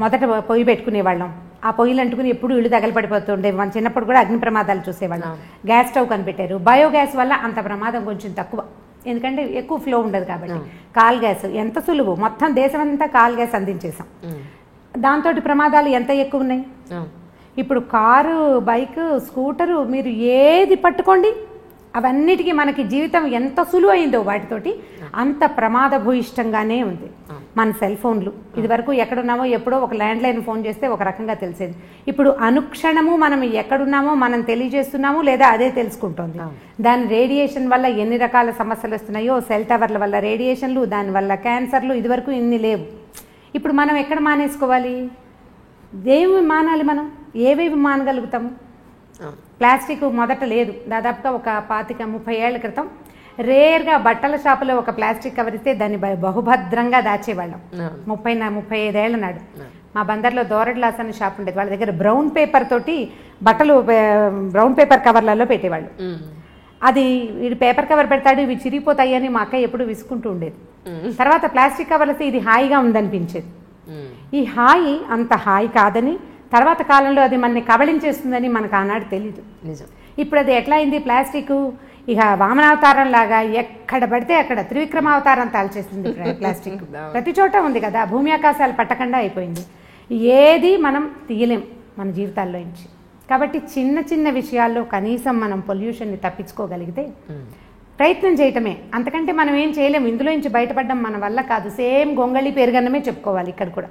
మొదట పొయ్యి పెట్టుకునేవాళ్ళం, ఆ పొయ్యిలు అంటుకుని ఎప్పుడు ఇళ్ళు తగలపడిపోతుండే. మన చిన్నప్పుడు కూడా అగ్ని ప్రమాదాలు చూసేవాళ్ళం. గ్యాస్ స్టవ్ కనిపెట్టారు. బయోగ్యాస్ వల్ల అంత ప్రమాదం కొంచెం తక్కువ, ఎందుకంటే ఎక్కువ ఫ్లో ఉండదు కాబట్టి. కాల్ గ్యాస్ ఎంత సులువు, మొత్తం దేశమంతా కాల్ గ్యాస్ అందించేసాం. దాంతో ప్రమాదాలు ఎంత ఎక్కువ ఉన్నాయి. ఇప్పుడు కారు, బైక్, స్కూటరు, మీరు ఏది పట్టుకోండి అవన్నిటికీ మనకి జీవితం ఎంత సులువైందో వాటితోటి అంత ప్రమాదభూయిష్టంగానే ఉంది. మన సెల్ ఫోన్లు, ఇది వరకు ఎక్కడున్నామో ఎప్పుడో ఒక ల్యాండ్ లైన్ ఫోన్ చేస్తే ఒక రకంగా తెలిసేది. ఇప్పుడు అనుక్షణము మనం ఎక్కడున్నామో మనం తెలియజేస్తున్నాము, లేదా అదే తెలుసుకుంటోంది. దాని రేడియేషన్ వల్ల ఎన్ని రకాల సమస్యలు వస్తున్నాయో, సెల్ టవర్ల వల్ల రేడియేషన్లు, దానివల్ల క్యాన్సర్లు, ఇది వరకు ఇన్ని లేవు. ఇప్పుడు మనం ఎక్కడ మానేసుకోవాలి? ఏమి మానాలి? మనం ఏవేవి మానగలుగుతాము? ప్లాస్టిక్ మొదట లేదు, దాదాపుగా ఒక 25-30 ఏళ్ల క్రితం రేర్గా బట్టల షాపులో ఒక ప్లాస్టిక్ కవర్ ఇస్తే దాన్ని బహుభద్రంగా దాచేవాళ్ళం. 35 ఏళ్ల నాడు మా బందర్లో దోరడ్లాస్ అనే షాప్ ఉండేది. వాళ్ళ దగ్గర బ్రౌన్ పేపర్ తోటి బట్టలు బ్రౌన్ పేపర్ కవర్లలో పెట్టేవాళ్ళు. అది వీడు పేపర్ కవర్ పెడతాడు, ఇవి చిరిగిపోతాయి అని మా అక్క ఎప్పుడు విసుకుంటూ ఉండేది. తర్వాత ప్లాస్టిక్ కవర్లు వస్తే ఇది హాయిగా ఉందనిపించేది. ఈ హాయి అంత హాయి కాదని, తర్వాత కాలంలో అది మనని కబళించేస్తుందని మనకు ఆనాడు తెలీదు. నిజం. ఇప్పుడు అది ఎట్లా అయింది? ప్లాస్టిక్ ఇక వామనావతారం లాగా ఎక్కడ పడితే అక్కడ త్రివిక్రమావతారం తాల్చేస్తుంది ప్లాస్టిక్. ప్రతి చోట ఉంది కదా, భూమి ఆకాశాలు పట్టకుండా అయిపోయింది. ఏది మనం తీయలేం మన జీవితాల్లో నుంచి. కాబట్టి చిన్న చిన్న విషయాల్లో కనీసం మనం పొల్యూషన్ని తప్పించుకోగలిగితే ప్రయత్నం చేయటమే, అంతకంటే మనం ఏం చేయలేము. ఇందులో నుంచి బయటపడడం మన వల్ల కాదు. సేమ్ గొంగళి పెరుగన్నమే చెప్పుకోవాలి ఇక్కడ కూడా.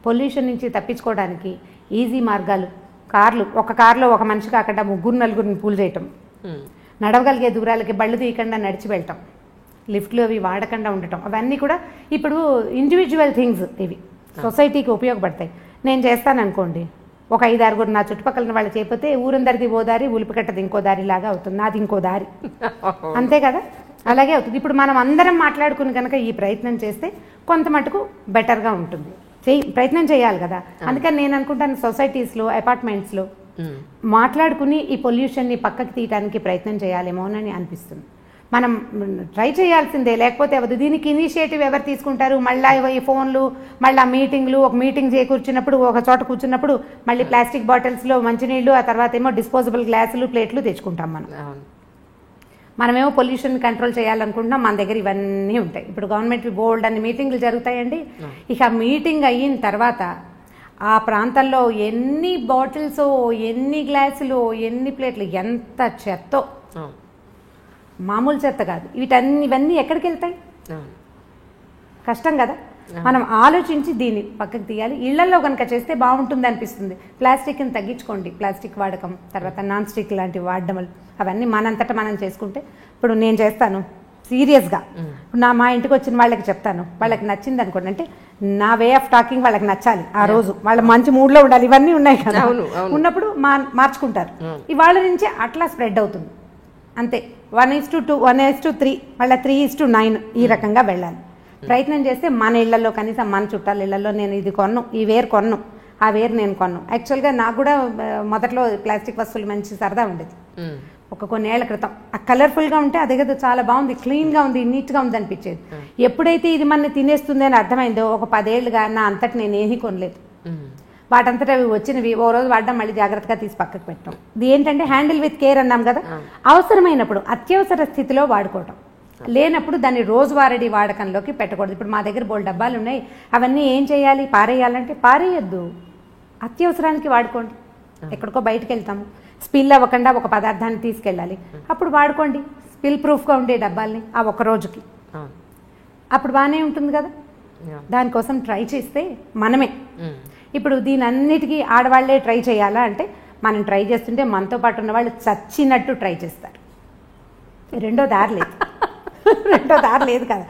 పొల్యూషన్ నుంచి తప్పించుకోవడానికి ఈజీ మార్గాలు, కార్లు, ఒక కారులో ఒక మనిషి కాకుండా 3-4 పూల్ చేయటం, నడవగలిగే దూరాలకి బళ్ళు తీయకుండా నడిచి వెళ్ళటం, లిఫ్ట్లు అవి వాడకుండా ఉండటం, అవన్నీ కూడా ఇప్పుడు ఇండివిజువల్ థింగ్స్. ఇవి సొసైటీకి ఉపయోగపడతాయి. నేను చేస్తాననుకోండి, ఒక 5-6 నా చుట్టుపక్కల వాళ్ళు చేయకపోతే ఊరందరిది ఓ దారి, ఉలిపికట్టది ఇంకో దారి లాగా అవుతుంది, నాది ఇంకో దారి. అంతే కదా, అలాగే అవుతుంది. ఇప్పుడు మనం అందరం మాట్లాడుకుని కనుక ఈ ప్రయత్నం చేస్తే కొంత మటుకు బెటర్గా ఉంటుంది. ప్రయత్నం చేయాలి కదా. అందుకని నేను అనుకుంటాను సొసైటీస్లో, అపార్ట్మెంట్స్లో మాట్లాడుకుని ఈ పొల్యూషన్ని పక్కకి తీయడానికి ప్రయత్నం చేయాలేమోనని అనిపిస్తుంది. మనం ట్రై చేయాల్సిందే, లేకపోతే అవదు. దీనికి ఇనిషియేటివ్ ఎవరు తీసుకుంటారు? మళ్ళీ ఈ ఫోన్లు, మళ్ళీ మీటింగ్లు, ఒక మీటింగ్ కూర్చున్నప్పుడు, ఒక చోట కూర్చున్నప్పుడు మళ్ళీ ప్లాస్టిక్ బాటిల్స్లో మంచినీళ్ళు, ఆ తర్వాత ఏమో డిస్పోజబుల్ గ్లాసులు, ప్లేట్లు తెచ్చుకుంటాం మనం. మనమేమో పొల్యూషన్ కంట్రోల్ చేయాలనుకుంటున్నాం, మన దగ్గర ఇవన్నీ ఉంటాయి. ఇప్పుడు గవర్నమెంట్ బోర్డు అన్ని మీటింగ్లు జరుగుతాయండి. ఇక మీటింగ్ అయిన తర్వాత ఆ ప్రాంతంలో ఎన్ని బాటిల్స్, ఎన్ని గ్లాసులు, ఎన్ని ప్లేట్లు, ఎంత చెత్తో, మామూలు చెత్త కాదు. ఇవన్నీ ఎక్కడికి వెళ్తాయి? కష్టం కదా. మనం ఆలోచించి దీన్ని పక్కకు తీయాలి. ఇళ్లలో కనుక చేస్తే బాగుంటుంది అనిపిస్తుంది. ప్లాస్టిక్ని తగ్గించుకోండి, ప్లాస్టిక్ వాడకం, తర్వాత నాన్ స్టిక్ లాంటివి వాడడం, అవన్నీ మనంతటా మనం చేసుకుంటే. ఇప్పుడు నేను చేస్తాను సీరియస్గా, మా ఇంటికి వచ్చిన వాళ్ళకి చెప్తాను, వాళ్ళకి నచ్చింది అనుకోండి, అంటే నా వే ఆఫ్ టాకింగ్ వాళ్ళకి నచ్చాలి. ఆ రోజు వాళ్ళ మంచి మూడ్లో ఉండాలి. ఇవన్నీ ఉన్నాయి కదా, ఉన్నప్పుడు మార్చుకుంటారు. ఇవాళ నుంచే అట్లా స్ప్రెడ్ అవుతుంది. అంతే. 1:2, 1:3, మళ్ళీ 3:9 ఈ రకంగా వెళ్ళాలి. ప్రయత్నం చేస్తే మన ఇళ్లలో, కనీసం మన చుట్టాల ఇళ్లలో, నేను ఇది కొన్ను, ఈ వేరు కొన్ను, ఆ వేరు నేను కొన్ను. యాక్చువల్గా నాకు కూడా మొదట్లో ప్లాస్టిక్ వస్తువులు మంచి సరదా ఉండేది. ఒక కొన్నేళ్ల క్రితం ఆ కలర్ఫుల్గా ఉంటే అదే కదా చాలా బాగుంది, క్లీన్గా ఉంది, నీట్గా ఉంది అనిపించేది. ఎప్పుడైతే ఇది మన తినేస్తుంది అని అర్థమైందో ఒక 10 ఏళ్ళుగా నా అంతటి నేను ఏమీ కొనలేదు. వాటంతటా అవి వచ్చినవి ఓ రోజు వాడడం, మళ్ళీ జాగ్రత్తగా తీసి పక్కకు పెట్టడం. ఇది ఏంటంటే హ్యాండిల్ విత్ కేర్ అన్నాం కదా. అవసరమైనప్పుడు, అత్యవసర స్థితిలో వాడుకోవటం, లేనప్పుడు దాన్ని రోజువారీ వాడకంలోకి పెట్టకూడదు. ఇప్పుడు మా దగ్గర బోల్డ్ డబ్బాలు ఉన్నాయి, అవన్నీ ఏం చేయాలి? పారేయాలంటే పారేయద్దు, అత్యవసరానికి వాడుకోండి. ఎక్కడికో బయటకు వెళ్తాము, స్పిల్ అవ్వకుండా ఒక పదార్థాన్ని తీసుకెళ్ళాలి, అప్పుడు వాడుకోండి. స్పిల్ ప్రూఫ్గా ఉండే డబ్బాల్ని ఆ ఒక్క రోజుకి, అప్పుడు బాగానే ఉంటుంది కదా. దానికోసం ట్రై చేస్తే మనమే. ఇప్పుడు దీని అన్నిటికీ ఆడవాళ్లే ట్రై చేయాలా అంటే, మనం ట్రై చేస్తుంటే మనతో పాటు ఉన్న వాళ్ళు చచ్చినట్టు ట్రై చేస్తారు. రెండో దారి లేదు. రెండో దారి లేదు కదా.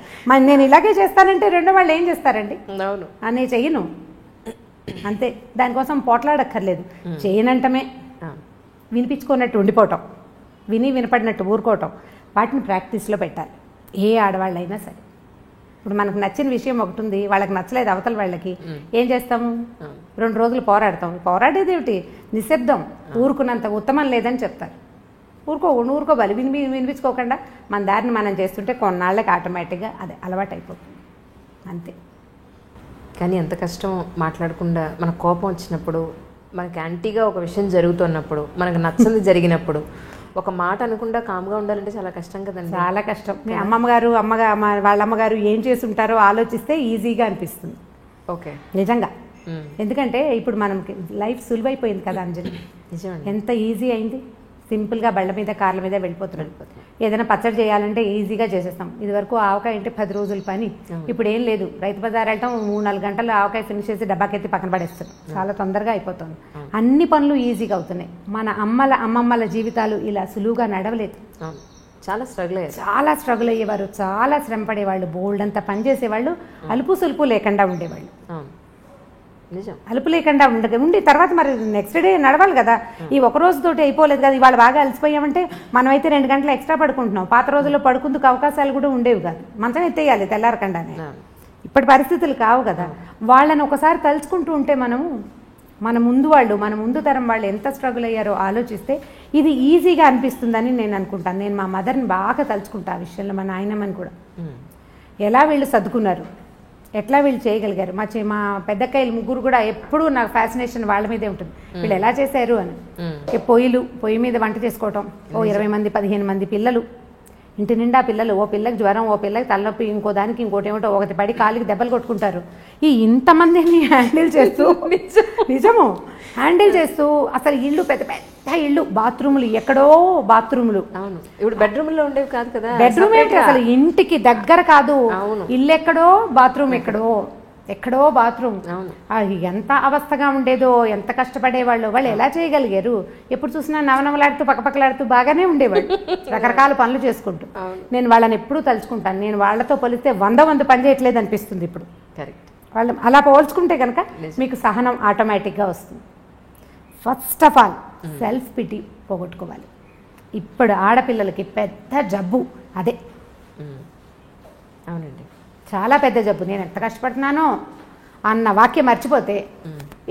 నేను ఇలాగే చేస్తానంటే రెండో వాళ్ళు ఏం చేస్తారండి? అవును, అనే చెయ్యను, అంతే. దానికోసం పోట్లాడక్కర్లేదు, చేయనంటమే. వినిపించుకున్నట్టు ఉండిపోవటం, వినపడినట్టు ఊరుకోవటం, వాటిని ప్రాక్టీస్లో పెట్టాలి ఏ ఆడవాళ్ళైనా సరే. ఇప్పుడు మనకు నచ్చిన విషయం ఒకటి ఉంది, వాళ్ళకి నచ్చలేదు అవతల వాళ్ళకి, ఏం చేస్తాము? 2 రోజులు పోరాడతాం. పోరాడేది ఏమిటి? నిశ్శబ్దం. ఊరుకున్నంత ఉత్తమం లేదని చెప్తారు. ఊరుకోవాలి. వినిపించుకోకుండా మన దారిని మనం చేస్తుంటే కొన్నాళ్ళకి ఆటోమేటిక్గా అదే అలవాటు అయిపోతుంది, అంతే. కానీ ఎంత కష్టం మాట్లాడకుండా. మన కోపం వచ్చినప్పుడు, మనకి యాంటీగా ఒక విషయం జరుగుతున్నప్పుడు, మనకు నచ్చంది జరిగినప్పుడు ఒక మాట అనకుండా కామ్గా ఉండాలంటే చాలా కష్టం కదండి. చాలా కష్టం. మీ వాళ్ళ అమ్మగారు ఏం చేసి ఉంటారో ఆలోచిస్తే ఈజీగా అనిపిస్తుంది. ఓకే, నిజంగా. ఎందుకంటే ఇప్పుడు మనం లైఫ్ సులువైపోయింది కదా అంజలి. నిజంగా ఎంత ఈజీ అయింది. సింపుల్గా బళ్ళ మీద, కార్ల మీద వెళ్ళిపోతున్నాం. ఏదైనా పచ్చడి చేయాలంటే ఈజీగా చేసేస్తాం. ఇదివరకు ఆవకాయ అంటే 10 రోజుల పని. ఇప్పుడు ఏం లేదు, రైతు బజార్ వెళ్తాం, 3-4 గంటలు ఆవకాయ ఫినిష్ చేసి డబ్బాకెత్తి పక్కన పడేస్తాం. చాలా తొందరగా అయిపోతుంది. అన్ని పనులు ఈజీగా అవుతున్నాయి. మన అమ్మమ్మల జీవితాలు ఇలా సులువుగా నడవలేదు. చాలా స్ట్రగుల్ అయ్యేవారు, చాలా శ్రమ పడేవాళ్ళు, బోల్డ్ అంతా పని చేసేవాళ్ళు, అలుపు సులుపు లేకుండా ఉండేవాళ్ళు. అలుపు లేకుండా ఉండి తర్వాత మరి నెక్స్ట్ డే నడవాలి కదా. ఈ ఒక రోజుతోటి అయిపోలేదు కదా. ఇవాళ బాగా అలసిపోయామంటే మనమైతే 2 గంటలు ఎక్స్ట్రా పడుకుంటున్నాం. పాత రోజుల్లో పడుకుందుకు అవకాశాలు కూడా ఉండేవి కాదు. మంచం ఎత్తేయాలి తెల్లారకుండానే. ఇప్పటి పరిస్థితులు కావు కదా. వాళ్ళని ఒకసారి తలుచుకుంటూ ఉంటే మన ముందు తరం వాళ్ళు ఎంత స్ట్రగుల్ అయ్యారో ఆలోచిస్తే ఇది ఈజీగా అనిపిస్తుందని నేను అనుకుంటాను. నేను మా మదర్ని బాగా తలుచుకుంటా ఆ విషయంలో, మా నాయనమ్మని కూడా. ఎలా వీళ్ళు సర్దుకున్నారు, ఎట్లా వీళ్ళు చేయగలిగారు. మా పెద్దక్కయ్యలు 3 కూడా ఎప్పుడూ నాకు ఫ్యాసినేషన్ వాళ్ళ మీదే ఉంటుంది. వీళ్ళు ఎలా చేశారు అని. పొయ్యి మీద వంట చేసుకోవటం, 20 మంది 15 మంది పిల్లలు, ఇంటి నిండా పిల్లలు, ఓ పిల్లకి జ్వరం, ఓ పిల్లకి తలనొప్పి, ఇంకో దానికి ఇంకోటి ఏమిటో, ఒకటి పడి కాలికి దెబ్బలు కొట్టుకుంటారు. ఇంతమందిని హ్యాండిల్ చేస్తూ నిజము హ్యాండిల్ చేస్తూ అసలు ఇల్లు పెద్ద పెద్ద ఇల్లు, బాత్రూములు ఎక్కడో బాత్రూములు. అవును, ఇప్పుడు బెడ్రూమ్లో ఉండేవి కాదు కదా. బెడ్రూమ్ ఏంటి అసలు ఇంటికి దగ్గర కాదు. ఇల్లు ఎక్కడో, బాత్రూమ్ ఎక్కడో బాత్రూమ్. ఎంత అవస్థగా ఉండేదో, ఎంత కష్టపడేవాళ్ళు. వాళ్ళు ఎలా చేయగలిగారు? ఎప్పుడు చూసినా నవనవలాడుతూ పక్కపక్కలాడుతూ బాగానే ఉండేవాళ్ళు, రకరకాల పనులు చేసుకుంటూ. నేను వాళ్ళని ఎప్పుడూ తలుచుకుంటాను. నేను వాళ్ళతో పోలిస్తే 100 పని చేయట్లేదు అనిపిస్తుంది ఇప్పుడు. కరెక్ట్. వాళ్ళు అలా పోల్చుకుంటే కనుక మీకు సహనం ఆటోమేటిక్గా వస్తుంది. First of all self pity పోగొట్టుకోవాలి. ఇప్పుడు ఆడపిల్లలకి పెద్ద జబ్బు అదే. అవునండి, చాలా పెద్ద జబ్బు. నేను ఎంత కష్టపడుతున్నానో అన్న వాక్యం మర్చిపోతే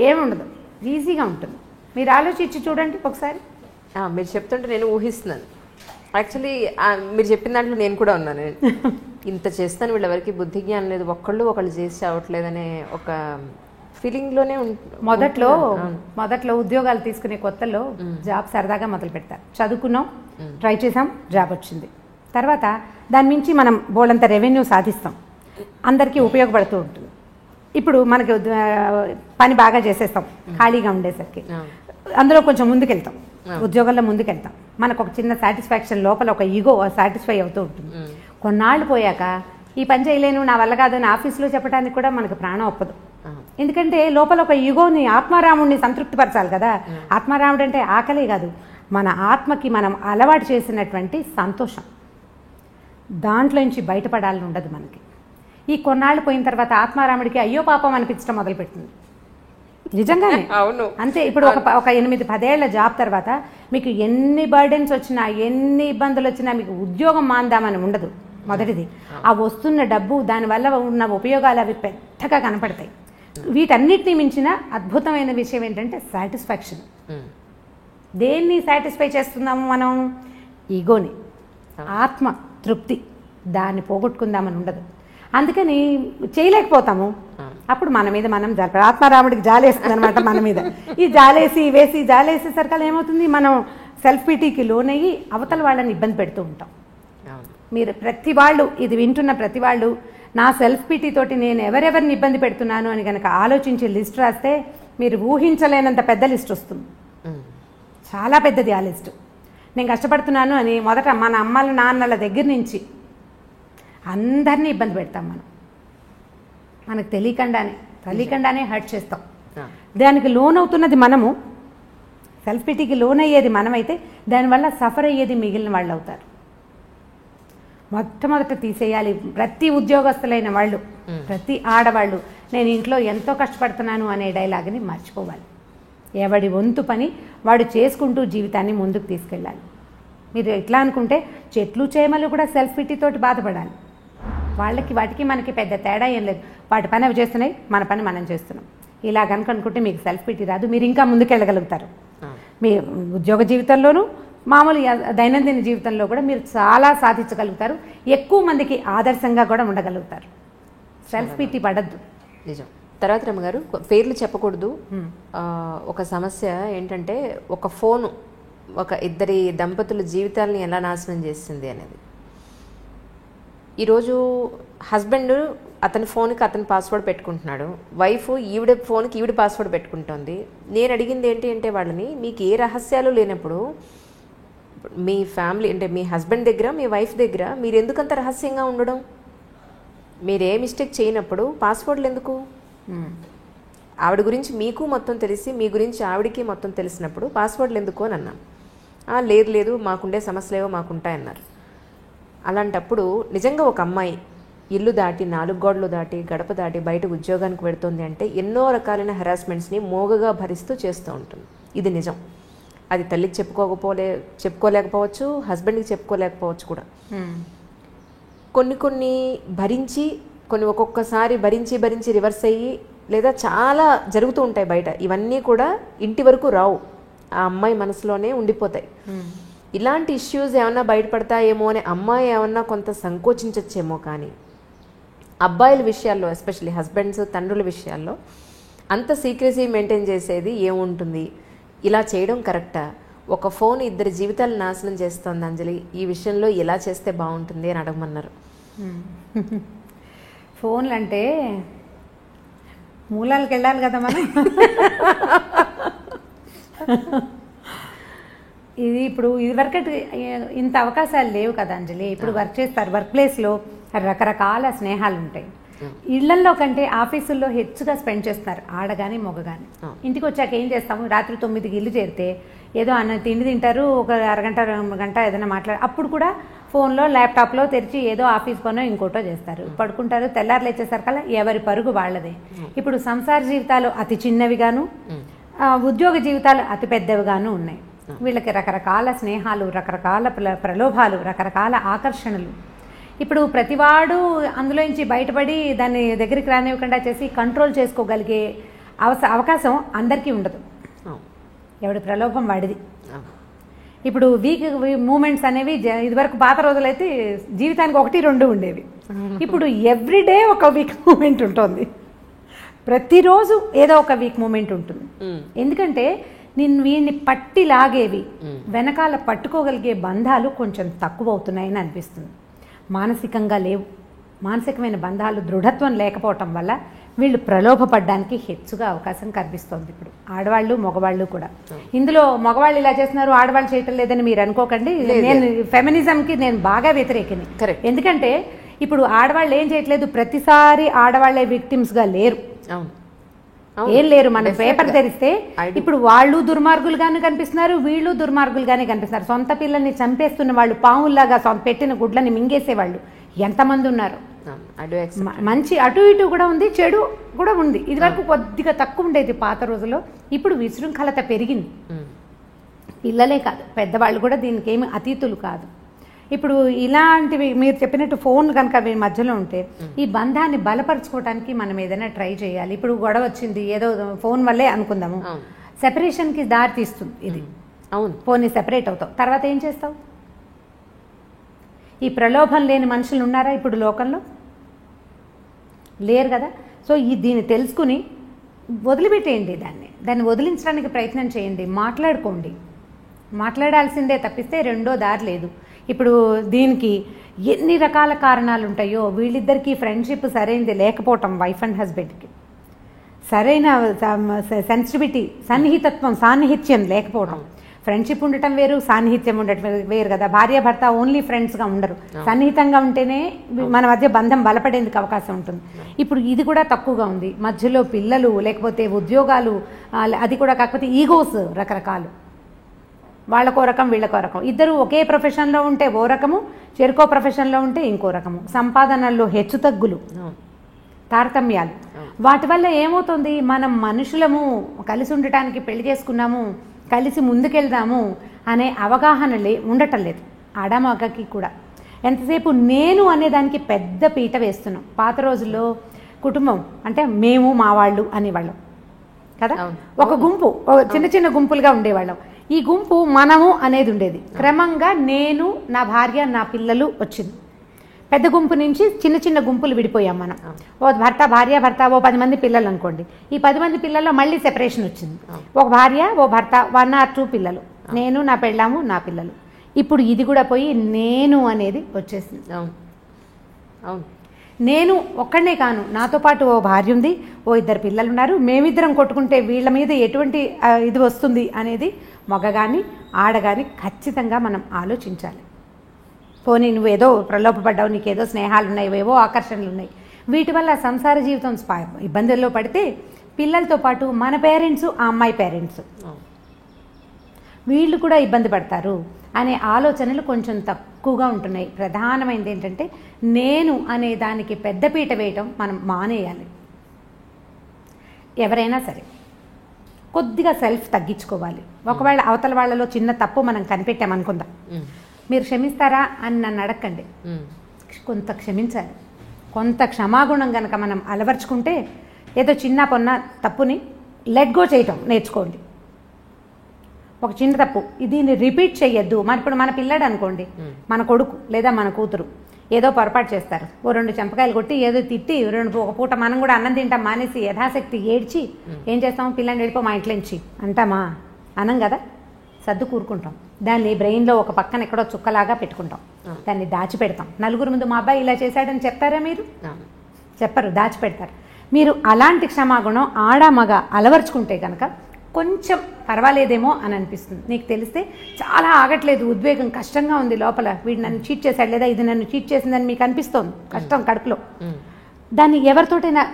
ఏముండదు, ఈజీగా ఉంటుంది. మీరు ఆలోచించి చూడండి ఒకసారి. మీరు చెప్తుంటే నేను ఊహిస్తున్నాను. యాక్చువల్లీ మీరు చెప్పిన దాంట్లో నేను కూడా ఉన్నాను. ఇంత చేస్తాను, వీళ్ళెవరికి బుద్ధి జ్ఞానం లేదు, ఒకళ్ళు చేసి చావట్లేదనే ఒక ఫీలింగ్లోనే మొదట్లో ఉద్యోగాలు తీసుకునే కొత్తలో జాబ్ సరదాగా మొదలు పెడతారు. చదువుకున్నాం, ట్రై చేసాం, జాబ్ వచ్చింది. తర్వాత దాని మించి మనం బోలంత రెవెన్యూ సాధిస్తాం, అందరికీ ఉపయోగపడుతూ ఉంటుంది. ఇప్పుడు మనకి పని బాగా చేసేస్తాం ఖాళీగా ఉండేసరికి, అందులో కొంచెం ముందుకెళ్తాం, ఉద్యోగంలో ముందుకెళ్తాం, మనకు ఒక చిన్న సాటిస్ఫాక్షన్ లోపల ఒక ఈగో సాటిస్ఫై అవుతూ ఉంటుంది. కొన్నాళ్ళు పోయాక ఈ పని చేయలేను, నా వల్ల కాదని ఆఫీస్లో చెప్పడానికి కూడా మనకు ప్రాణం ఒప్పదు. ఎందుకంటే లోపల ఒక ఈగోని, ఆత్మారాముడిని సంతృప్తిపరచాలి కదా. ఆత్మారాముడు అంటే ఆకలే కాదు, మన ఆత్మకి మనం అలవాటు చేసినటువంటి సంతోషం, దాంట్లోంచి బయటపడాలని ఉండదు మనకి. ఈ కొన్నాళ్ళు పోయిన తర్వాత ఆత్మారాముడికి అయ్యో పాపం అనిపించడం మొదలుపెట్టింది. నిజంగానే అవును అంతే. ఇప్పుడు ఒక 8-10 ఏళ్ల జాబ్ తర్వాత మీకు ఎన్ని బర్డెన్స్ వచ్చినా, ఎన్ని ఇబ్బందులు వచ్చినా మీకు ఉద్యోగం మాందామని ఉండదు. మొదటిది ఆ వస్తున్న డబ్బు, దానివల్ల ఉన్న ఉపయోగాలు అవి పెద్దగా కనపడతాయి. వీటన్నిటిని మించిన అద్భుతమైన విషయం ఏంటంటే సాటిస్ఫాక్షన్. దేన్ని సాటిస్ఫై చేస్తున్నాము మనం? ఈగోని, ఆత్మ తృప్తి, దాన్ని పోగొట్టుకుందామని ఉండదు. అందుకని చేయలేకపోతాము. అప్పుడు మన మీద మనం జరప ఆత్మారాముడికి జాలేస్తుంది అనమాట మన మీద. ఈ జాలేసేసరికి ఏమవుతుంది, మనం సెల్ఫ్ పిటీకి లోనయ్యి అవతల వాళ్ళని ఇబ్బంది పెడుతూ ఉంటాం. మీరు ప్రతి వాళ్ళు, ఇది వింటున్న ప్రతి వాళ్ళు, నా సెల్ఫ్ పిటీ తోటి నేను ఎవరెవరిని ఇబ్బంది పెడుతున్నాను అని కనుక ఆలోచించి లిస్ట్ రాస్తే మీరు ఊహించలేనంత పెద్ద లిస్ట్ వస్తుంది. చాలా పెద్దది ఆ లిస్టు. నేను కష్టపడుతున్నాను అని మొదట మన అమ్మల నాన్నల దగ్గర నుంచి అందరినీ ఇబ్బంది పెడతాం మనం. మనకు తెలియకుండానే హర్ట్ చేస్తాం. దానికి లోన్ అవుతున్నది మనము, సెల్ఫ్ పిటీకి లోన్ అయ్యేది మనమైతే దానివల్ల సఫర్ అయ్యేది మిగిలిన వాళ్ళు అవుతారు. మొట్టమొదట తీసేయాలి ప్రతి ఉద్యోగస్తులైన వాళ్ళు, ప్రతి ఆడవాళ్ళు, నేను ఇంట్లో ఎంతో కష్టపడుతున్నాను అనే డైలాగ్ని మర్చిపోవాలి. ఎవడి వంతు పని వాడు చేసుకుంటూ జీవితాన్ని ముందుకు తీసుకెళ్ళాలి. మీరు ఎట్లా అనుకుంటే చెట్లు చేమలు కూడా సెల్ఫ్ పిటీతోటి బాధపడాలి. వాటికి మనకి పెద్ద తేడా ఏం లేదు. వాటి పని అవి చేస్తున్నాయి, మన పని మనం చేస్తున్నాం. ఇలా కనుక అనుకుంటే మీకు సెల్ఫ్ పిటీ రాదు, మీరు ఇంకా ముందుకెళ్ళగలుగుతారు. మీ ఉద్యోగ జీవితంలోనూ మామూలు దైనందిన జీవితంలో కూడా మీరు చాలా సాధించగలుగుతారు. ఎక్కువ మందికి ఆదర్శంగా కూడా ఉండగలుగుతారు. సెల్ఫ్ పిటీ పడద్దు. నిజం. తర్వాత రమ్మగారు, పేర్లు చెప్పకూడదు. ఒక సమస్య ఏంటంటే ఒక ఫోను ఒక ఇద్దరి దంపతుల జీవితాలని ఎలా నాశనం చేసింది అనేది. ఈరోజు హస్బెండ్ అతని ఫోన్కి అతని పాస్వర్డ్ పెట్టుకుంటున్నాడు, వైఫ్ ఈవిడ ఫోన్కి ఈవిడ పాస్వర్డ్ పెట్టుకుంటుంది. నేను అడిగింది ఏంటి అంటే వాళ్ళని, మీకు ఏ రహస్యాలు లేనప్పుడు మీ ఫ్యామిలీ అంటే మీ హస్బెండ్ దగ్గర మీ వైఫ్ దగ్గర మీరు ఎందుకంత రహస్యంగా ఉండడం? మీరు ఏ మిస్టేక్ చేయనప్పుడు పాస్వర్డ్లు ఎందుకు? ఆవిడ గురించి మీకు మొత్తం తెలిసి మీ గురించి ఆవిడికి మొత్తం తెలిసినప్పుడు పాస్వర్డ్లు ఎందుకు అని అన్నాం. లేదు మాకుండే సమస్యలేవో మాకుంటాయన్నారు. అలాంటప్పుడు నిజంగా ఒక అమ్మాయి ఇల్లు దాటి 4 గోడలు దాటి గడప దాటి బయట ఉద్యోగానికి వెళుతుంది అంటే ఎన్నో రకాలైన హెరాస్మెంట్స్ని మోగగా భరిస్తూ చేస్తూ ఉంటుంది. ఇది నిజం. అది తల్లికి చెప్పుకోలేకపోవచ్చు, హస్బెండ్కి చెప్పుకోలేకపోవచ్చు కూడా. కొన్ని భరించి, కొన్ని ఒక్కొక్కసారి భరించి రివర్స్ అయ్యి, లేదా చాలా జరుగుతూ ఉంటాయి బయట. ఇవన్నీ కూడా ఇంటి వరకు రావు, ఆ అమ్మాయి మనసులోనే ఉండిపోతాయి. ఇలాంటి ఇష్యూస్ ఏమన్నా బయటపడతాయేమో అని అమ్మాయి ఏమన్నా కొంత సంకోచించచ్చేమో, కానీ అబ్బాయిల విషయాల్లో ఎస్పెషల్లీ హస్బెండ్స్ తండ్రుల విషయాల్లో అంత సీక్రెసీ మెయింటైన్ చేసేది ఏముంటుంది? ఇలా చేయడం కరెక్టా? ఒక ఫోన్ ఇద్దరి జీవితాలు నాశనం చేస్తుంది అంజలి, ఈ విషయంలో ఎలా చేస్తే బాగుంటుంది అని అడగమన్నారు. ఫోన్లు అంటే మూలాలకు వెళ్ళాలి కదా మనం. ఇప్పుడు ఇదివరకటి ఇంత అవకాశాలు లేవు కదా అంజలి. ఇప్పుడు వర్క్ చేస్తారు, వర్క్ ప్లేస్లో రకరకాల స్నేహాలు ఉంటాయి. ఇళ్లల్లో కంటే ఆఫీసుల్లో హెచ్చుగా స్పెండ్ చేస్తున్నారు, ఆడగాని మొగగాని. ఇంటికి వచ్చాక ఏం చేస్తాము, రాత్రి 9కి ఇల్లు చేరితే ఏదో తిండి తింటారు, ఒక అరగంట 2 గంట ఏదైనా అప్పుడు కూడా ఫోన్లో ల్యాప్టాప్లో తెరిచి ఏదో ఆఫీస్ పనో ఇంకోటో చేస్తారు, పడుకుంటారు. తెల్లారు లేచేసరికల్లా ఎవరి పరుగు వాళ్ళదే. ఇప్పుడు సంసార జీవితాలు అతి చిన్నవిగాను, ఉద్యోగ జీవితాలు అతి పెద్దవిగాను ఉన్నాయి. వీళ్ళకి రకరకాల స్నేహాలు, రకరకాల ప్రలోభాలు, రకరకాల ఆకర్షణలు. ఇప్పుడు ప్రతివాడు అందులోంచి బయటపడి దాన్ని దగ్గరికి రానివ్వకుండా చేసి కంట్రోల్ చేసుకోగలిగే అవకాశం అందరికీ ఉండదు. ఎవడి ప్రలోభం వాడిది. ఇప్పుడు వీక్ మూమెంట్స్ అనేవి ఇదివరకు పాత రోజులైతే జీవితానికి 1-2 ఉండేవి. ఇప్పుడు ఎవ్రీడే ఒక వీక్ మూమెంట్ ఉంటుంది, ప్రతిరోజు ఏదో ఒక వీక్ మూమెంట్ ఉంటుంది. ఎందుకంటే వీడిని పట్టి లాగేవి, వెనకాల పట్టుకోగలిగే బంధాలు కొంచెం తక్కువ అవుతున్నాయని అనిపిస్తుంది. మానసికంగా లేవు. మానసికమైన బంధాలు దృఢత్వం లేకపోవటం వల్ల వీళ్ళు ప్రలోభపడడానికి హెచ్చుగా అవకాశం కనిపిస్తోంది ఇప్పుడు ఆడవాళ్ళు మగవాళ్ళు కూడా. ఇందులో మగవాళ్ళు ఇలా చేస్తున్నారు, ఆడవాళ్ళు చేయటం లేదని మీరు అనుకోకండి. నేను ఫెమినిజంకి నేను బాగా వ్యతిరేకిని. ఎందుకంటే ఇప్పుడు ఆడవాళ్ళు ఏం చేయట్లేదు, ప్రతిసారి ఆడవాళ్లే విక్టిమ్స్గా లేరు, ఏం లేరు. మనం పేపర్ తెరిస్తే ఇప్పుడు వాళ్ళు దుర్మార్గులుగానే కనిపిస్తున్నారు, వీళ్ళు దుర్మార్గులుగానే కనిపిస్తున్నారు. సొంత పిల్లల్ని చంపేస్తున్న వాళ్ళు, పావుల్లాగా పెట్టిన గుడ్లని మింగేసేవాళ్ళు ఎంతమంది ఉన్నారు. మంచి అటు ఇటు కూడా ఉంది, చెడు కూడా ఉంది. ఇది వరకు కొద్దిగా తక్కువ ఉండేది పాత రోజుల్లో, ఇప్పుడు విశృంఖలత పెరిగింది. పిల్లలే కాదు, పెద్దవాళ్ళు కూడా దీనికి ఏమి అతీతులు కాదు. ఇప్పుడు ఇలాంటివి మీరు చెప్పినట్టు ఫోన్ కనుక మధ్యలో ఉంటే ఈ బంధాన్ని బలపరచుకోవడానికి మనం ఏదైనా ట్రై చేయాలి. ఇప్పుడు గొడవ వచ్చింది, ఏదో ఫోన్ వల్లే అనుకుందాము, సెపరేషన్కి దారి తీస్తుంది ఇది. అవును, ఫోన్ని సెపరేట్ అవుతావు, తర్వాత ఏం చేస్తావు? ఈ ప్రలోభం లేని మనుషులు ఉన్నారా ఇప్పుడు లోకంలో? లేరు కదా. సో దీన్ని తెలుసుకుని వదిలిపెట్టేయండి, దాన్ని వదిలించడానికి ప్రయత్నం చేయండి, మాట్లాడుకోండి. మాట్లాడాల్సిందే తప్పిస్తే రెండో దారి లేదు. ఇప్పుడు దీనికి ఎన్ని రకాల కారణాలు ఉంటాయో, వీళ్ళిద్దరికీ ఫ్రెండ్షిప్ సరైనది లేకపోవటం, వైఫ్ అండ్ హస్బెండ్కి సరైన సెన్సిటివిటీ, సన్నిహితత్వం, సాన్నిహిత్యం లేకపోవడం. ఫ్రెండ్షిప్ ఉండటం వేరు, సాన్నిహిత్యం ఉండటం వేరు కదా. భార్యాభర్త ఓన్లీ ఫ్రెండ్స్గా ఉండరు, సన్నిహితంగా ఉంటేనే మన మధ్య బంధం బలపడేందుకు అవకాశం ఉంటుంది. ఇప్పుడు ఇది కూడా తక్కువగా ఉంది. మధ్యలో పిల్లలు, లేకపోతే ఉద్యోగాలు, అది కూడా కాకపోతే ఈగోస్ రకరకాలు, వాళ్ళకో రకం వీళ్ళకో రకం. ఇద్దరు ఒకే ప్రొఫెషన్లో ఉంటే ఓ రకము, చెరుకో ప్రొఫెషన్లో ఉంటే ఇంకో రకము. సంపాదనల్లో హెచ్చుతగ్గులు, తారతమ్యాలు. వాటి వల్ల ఏమవుతుంది, మనం మనుషులము, కలిసి ఉండటానికి పెళ్లి చేసుకున్నాము, కలిసి ముందుకెళ్దాము అనే అవగాహన ఉండటం లేదు ఆడమగకి కూడా. ఎంతసేపు నేను అనేదానికి పెద్ద పీట వేస్తున్నాం. పాత రోజుల్లో కుటుంబం అంటే మేము, మా వాళ్ళు అనేవాళ్ళం కదా. ఒక గుంపు, చిన్న చిన్న గుంపులుగా ఉండేవాళ్ళం. ఈ గుంపు మనము అనేది ఉండేది. క్రమంగా నేను, నా భార్య, నా పిల్లలు వచ్చింది. పెద్ద గుంపు నుంచి చిన్న చిన్న గుంపులు విడిపోయాం మనం. ఓ భర్త, భార్య, భర్త, ఓ 10 మంది పిల్లలు అనుకోండి. ఈ 10 మంది పిల్లల్లో మళ్ళీ సెపరేషన్ వచ్చింది. ఒక భార్య, ఓ భర్త, 1 or 2 పిల్లలు, నేను, నా పెళ్ళాము, నా పిల్లలు. ఇప్పుడు ఇది కూడా పోయి నేను అనేది వచ్చేసింది. అవును, నేను ఒక్కడనే కాను, నాతో పాటు ఓ భార్య ఉంది, ఓ 2 పిల్లలు ఉన్నారు, మేమిద్దరం కొట్టుకుంటే వీళ్ళ మీద ఎటువంటి ఇది వస్తుంది అనేది మగగాని ఆడగాని ఖచ్చితంగా మనం ఆలోచించాలి. పోనీ నువ్వేదో ప్రలోభపడ్డావు, నీకేదో స్నేహాలు ఉన్నాయి, ఏవో ఆకర్షణలు ఉన్నాయి, వీటి వల్ల సంసార జీవితం ఇబ్బందుల్లో పడితే పిల్లలతో పాటు మన పేరెంట్స్, ఆ అమ్మాయి పేరెంట్స్ వీళ్ళు కూడా ఇబ్బంది పడతారు అనే ఆలోచనలు కొంచెం తక్కువగా ఉంటున్నాయి. ప్రధానమైనది ఏంటంటే నేను అనే దానికి పెద్దపీట వేయటం మనం మానేయాలి. ఎవరైనా సరే కొద్దిగా సెల్ఫ్ తగ్గించుకోవాలి. ఒకవేళ అవతల వాళ్ళలో చిన్న తప్పు మనం కనిపెట్టామనుకుందాం, మీరు క్షమిస్తారా అని నన్ను అడగండి. కొంత క్షమించాలి. కొంత క్షమాగుణం కనుక మనం అలవర్చుకుంటే ఏదో చిన్న పొన్న తప్పుని లెట్ గో చేయటం నేర్చుకోండి. ఒక చిన్న తప్పు దీన్ని రిపీట్ చేయొద్దు. ఇప్పుడు మన పిల్లాడు అనుకోండి, మన కొడుకు లేదా మన కూతురు ఏదో పొరపాటు చేస్తారు, ఓ 2 చెంపకాయలు కొట్టి ఏదో తిట్టి ఒక పూట మనం కూడా అన్నం తింటాం మానేసి యథాశక్తి ఏడ్చి ఏం చేస్తాము, పిల్లని వెళ్ళిపో మా ఇంట్లో నుంచి అంటామా? అనం కదా, సర్దు కూరుకుంటాం. దాన్ని బ్రెయిన్లో ఒక పక్కన ఎక్కడో చుక్కలాగా పెట్టుకుంటాం, దాన్ని దాచిపెడతాం. నలుగురు ముందు మా అబ్బాయి ఇలా చేశాడని చెప్తారా మీరు? చెప్పరు, దాచిపెడతారు. మీరు అలాంటి క్షమాగుణం ఆడ మగ అలవర్చుకుంటే కనుక కొంచెం పర్వాలేదేమో అని అనిపిస్తుంది. నీకు తెలిస్తే చాలా ఆగట్లేదు, ఉద్వేగం కష్టంగా ఉంది లోపల, వీడు నన్ను చీట్ చేశాడు లేదా ఇది నన్ను చీట్ చేసిందని మీకు అనిపిస్తోంది కష్టం కడుపులో. దాన్ని ఎవరితోటైనా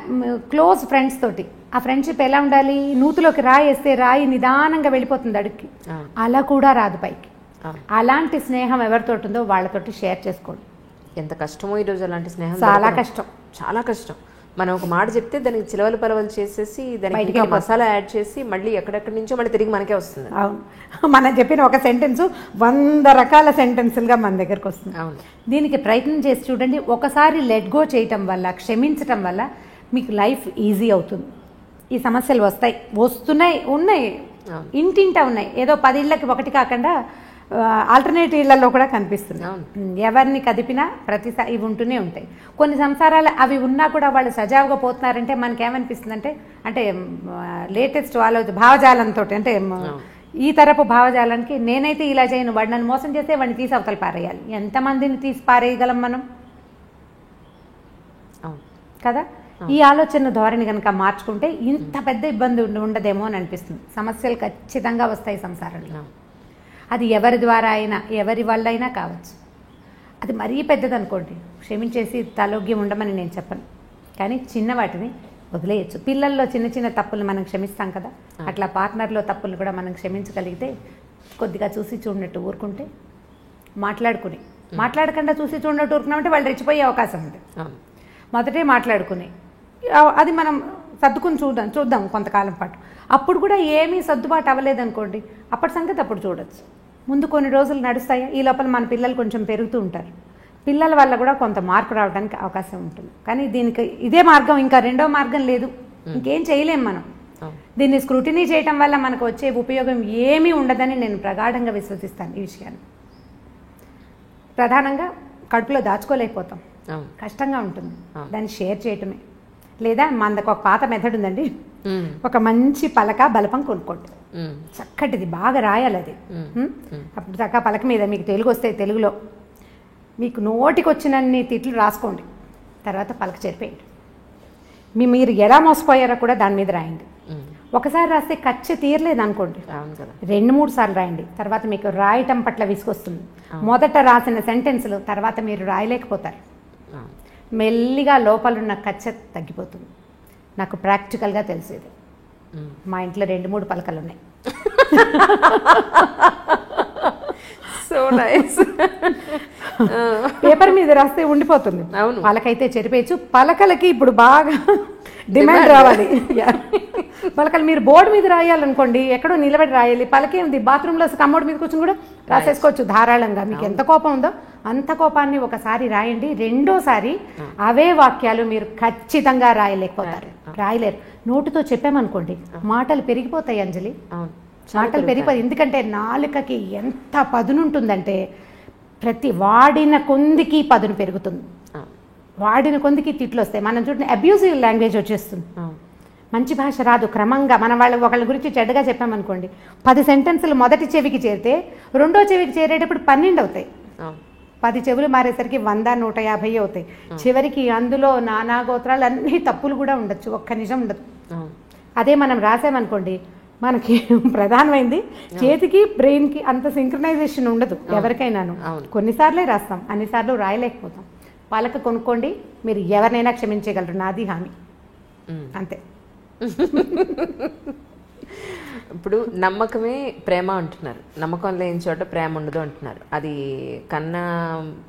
క్లోజ్ ఫ్రెండ్స్ తోటి, ఆ ఫ్రెండ్షిప్ ఎలా ఉండాలి, నూతులోకి రాయి వేస్తే రాయి నిదానంగా వెళ్ళిపోతుంది అడుగుకి, అలా కూడా రాదు పైకి. అలాంటి స్నేహం ఎవరితోటి ఉందో వాళ్ళతోటి షేర్ చేసుకోండి. ఎంత కష్టమో ఈరోజు అలాంటి స్నేహం, చాలా కష్టం, చాలా కష్టం. మనం ఒక మాట చెప్తే దానికి చిలవలు పలవలు చేసేసి దానికి మసాలా యాడ్ చేసి మళ్ళీ ఎక్కడెక్కడి నుంచో మళ్ళీ తిరిగి మనకే వస్తుంది. అవును, మనం చెప్పిన ఒక సెంటెన్స్ 100 రకాల సెంటెన్సులుగా మన దగ్గరకు వస్తుంది. అవును, దీనికి ప్రయత్నం చేసి చూడండి. ఒకసారి లెట్ గో చేయటం వల్ల, క్షమించటం వల్ల మీకు లైఫ్ ఈజీ అవుతుంది. ఈ సమస్యలు వస్తున్నాయి, ఉన్నాయి, ఇంటింటా ఉన్నాయి. ఏదో 10 ఇళ్ళకి ఒకటి కాకుండా ఆల్టర్నేట్ ఇళ్లలో కూడా కనిపిస్తుంది. ఎవరిని కదిపినా ప్రతిసారి ఇవి ఉంటూనే ఉంటాయి. కొన్ని సంసారాలు అవి ఉన్నా కూడా వాళ్ళు సజావుగా పోతున్నారంటే మనకేమనిపిస్తుంది అంటే లేటెస్ట్ భావజాలంతో అంటే ఈ తరపు భావజాలానికి నేనైతే ఇలా చేయను, వాడు నన్ను మోసం చేస్తే వాడిని తీసి అవతల పారేయాలి. ఎంతమందిని తీసి పారేయగలం మనం కదా? ఈ ఆలోచన ధోరణి కనుక మార్చుకుంటే ఇంత పెద్ద ఇబ్బంది ఉండదేమో అని అనిపిస్తుంది. సమస్యలు ఖచ్చితంగా వస్తాయి సంసారంలో. అది ఎవరి ద్వారా అయినా ఎవరి వల్ల అయినా కావచ్చు. అది మరీ పెద్దది అనుకోండి, క్షమించేసి తలోగ్యం ఉండమని నేను చెప్పను, కానీ చిన్న వాటిని వదిలేయచ్చు. పిల్లల్లో చిన్న చిన్న తప్పులు మనం క్షమిస్తాం కదా, అట్లా పార్ట్నర్లో తప్పులు కూడా మనం క్షమించగలిగితే కొద్దిగా చూసి చూడనట్టు ఊరుకుంటే, మాట్లాడకుండా చూసి చూడనట్టు ఊరుకున్నామంటే వాళ్ళు రెచ్చిపోయే అవకాశం ఉంది. మొదటే మాట్లాడుకుని అది మనం సర్దుకుని చూద్దాం కొంతకాలం పాటు. అప్పుడు కూడా ఏమీ సర్దుబాటు అవ్వలేదనుకోండి, అప్పటి సంగతి అప్పుడు చూడొచ్చు. ముందు కొన్ని రోజులు నడుస్తాయా, ఈ లోపల మన పిల్లలు కొంచెం పెరుగుతూ ఉంటారు. పిల్లల వల్ల కూడా కొంత మార్పు రావడానికి అవకాశం ఉంటుంది. కానీ దీనికి ఇదే మార్గం, ఇంకా రెండో మార్గం లేదు, ఇంకేం చేయలేం మనం. దీన్ని స్క్రూటినీ చేయటం వల్ల మనకు వచ్చే ఉపయోగం ఏమీ ఉండదని నేను ప్రగాఢంగా విశ్వసిస్తాను. ఈ విషయాన్ని ప్రధానంగా కడుపులో దాచుకోలేకపోతాం, కష్టంగా ఉంటుంది. దాన్ని షేర్ చేయటమే. లేదా మనకు ఒక పాత మెథడ్ ఉందండి, ఒక మంచి పలక బలపం కొనుక్కోండి, చక్కటిది బాగా రాయాలి అది. అప్పుడు చక్క పలక మీద మీకు తెలుగు వస్తే తెలుగులో మీకు నోటికి వచ్చినన్ని తిట్లు రాసుకోండి, తర్వాత పలక చెరిపేయండి. మీరు ఎలా మోసపోయారో కూడా దాని మీద రాయండి. ఒకసారి రాస్తే కచ్చ తీరలేదు అనుకోండి, 2-3 సార్లు రాయండి. తర్వాత మీకు రాయటం పట్ల విసుకొస్తుంది. మొదట రాసిన సెంటెన్స్లు తర్వాత మీరు రాయలేకపోతారు. మెల్లిగా లోపలున్న కచ్చ తగ్గిపోతుంది. నాకు ప్రాక్టికల్గా తెలిసేది. మా ఇంట్లో 2-3 పలకలు ఉన్నాయి. So nice. పేపర్ మీద రాస్తే ఉండిపోతుంది, పలకైతే చెరిపేయచ్చు. పలకలకి ఇప్పుడు బాగా డిమాండ్ రావాలి. పలకలు మీరు బోర్డు మీద రాయాలనుకోండి, ఎక్కడో నిలబడి రాయాలి. పలకే ఉంది, బాత్రూంలో కమ్మోడ్ మీద కూర్చొని కూడా రాసేసుకోవచ్చు ధారాళంగా. మీకు ఎంత కోపం ఉందో అంత కోపాన్ని ఒకసారి రాయండి. రెండోసారి అవే వాక్యాలు మీరు ఖచ్చితంగా రాయలేరు. నోటుతో చెప్పామనుకోండి మాటలు పెరిగిపోతాయి అంజలి, మాటలు పెరిగిపోతాయి. ఎందుకంటే నాలుకకి ఎంత పదునుంటుందంటే ప్రతి వాడిన కొందికి పదును పెరుగుతుంది, వాడిన కొందికి తిట్లు వస్తాయి. మనం చూడండి, అబ్యూజివ్ లాంగ్వేజ్ వచ్చేస్తుంది. మంచి భాష రాదు. క్రమంగా మనం ఒకళ్ళ గురించి చెడ్డగా చెప్పామనుకోండి, 10 సెంటెన్సులు మొదటి చెవికి చేరితే రెండో చెవికి చేరేటప్పుడు 12 అవుతాయి. 10 చెవులు మారేసరికి 100-150 అవుతాయి. చివరికి అందులో నానా గోత్రాలు అన్ని తప్పులు కూడా ఉండొచ్చు, ఒక్క నిజం ఉండదు. అదే మనం రాసామనుకోండి, మనకి ప్రధానమైంది చేతికి బ్రెయిన్కి అంత సింక్రనైజేషన్ ఉండదు ఎవరికైనాను. కొన్నిసార్లే రాస్తాం, అన్నిసార్లు రాయలేకపోతాం. పలక కొనుక్కోండి, మీరు ఎవరినైనా క్షమించగలరు, నాది హామీ. అంతే. ఇప్పుడు నమ్మకమే ప్రేమ అంటున్నారు, నమ్మకం లేని చోట ప్రేమ ఉండదు అంటున్నారు. అది కన్నా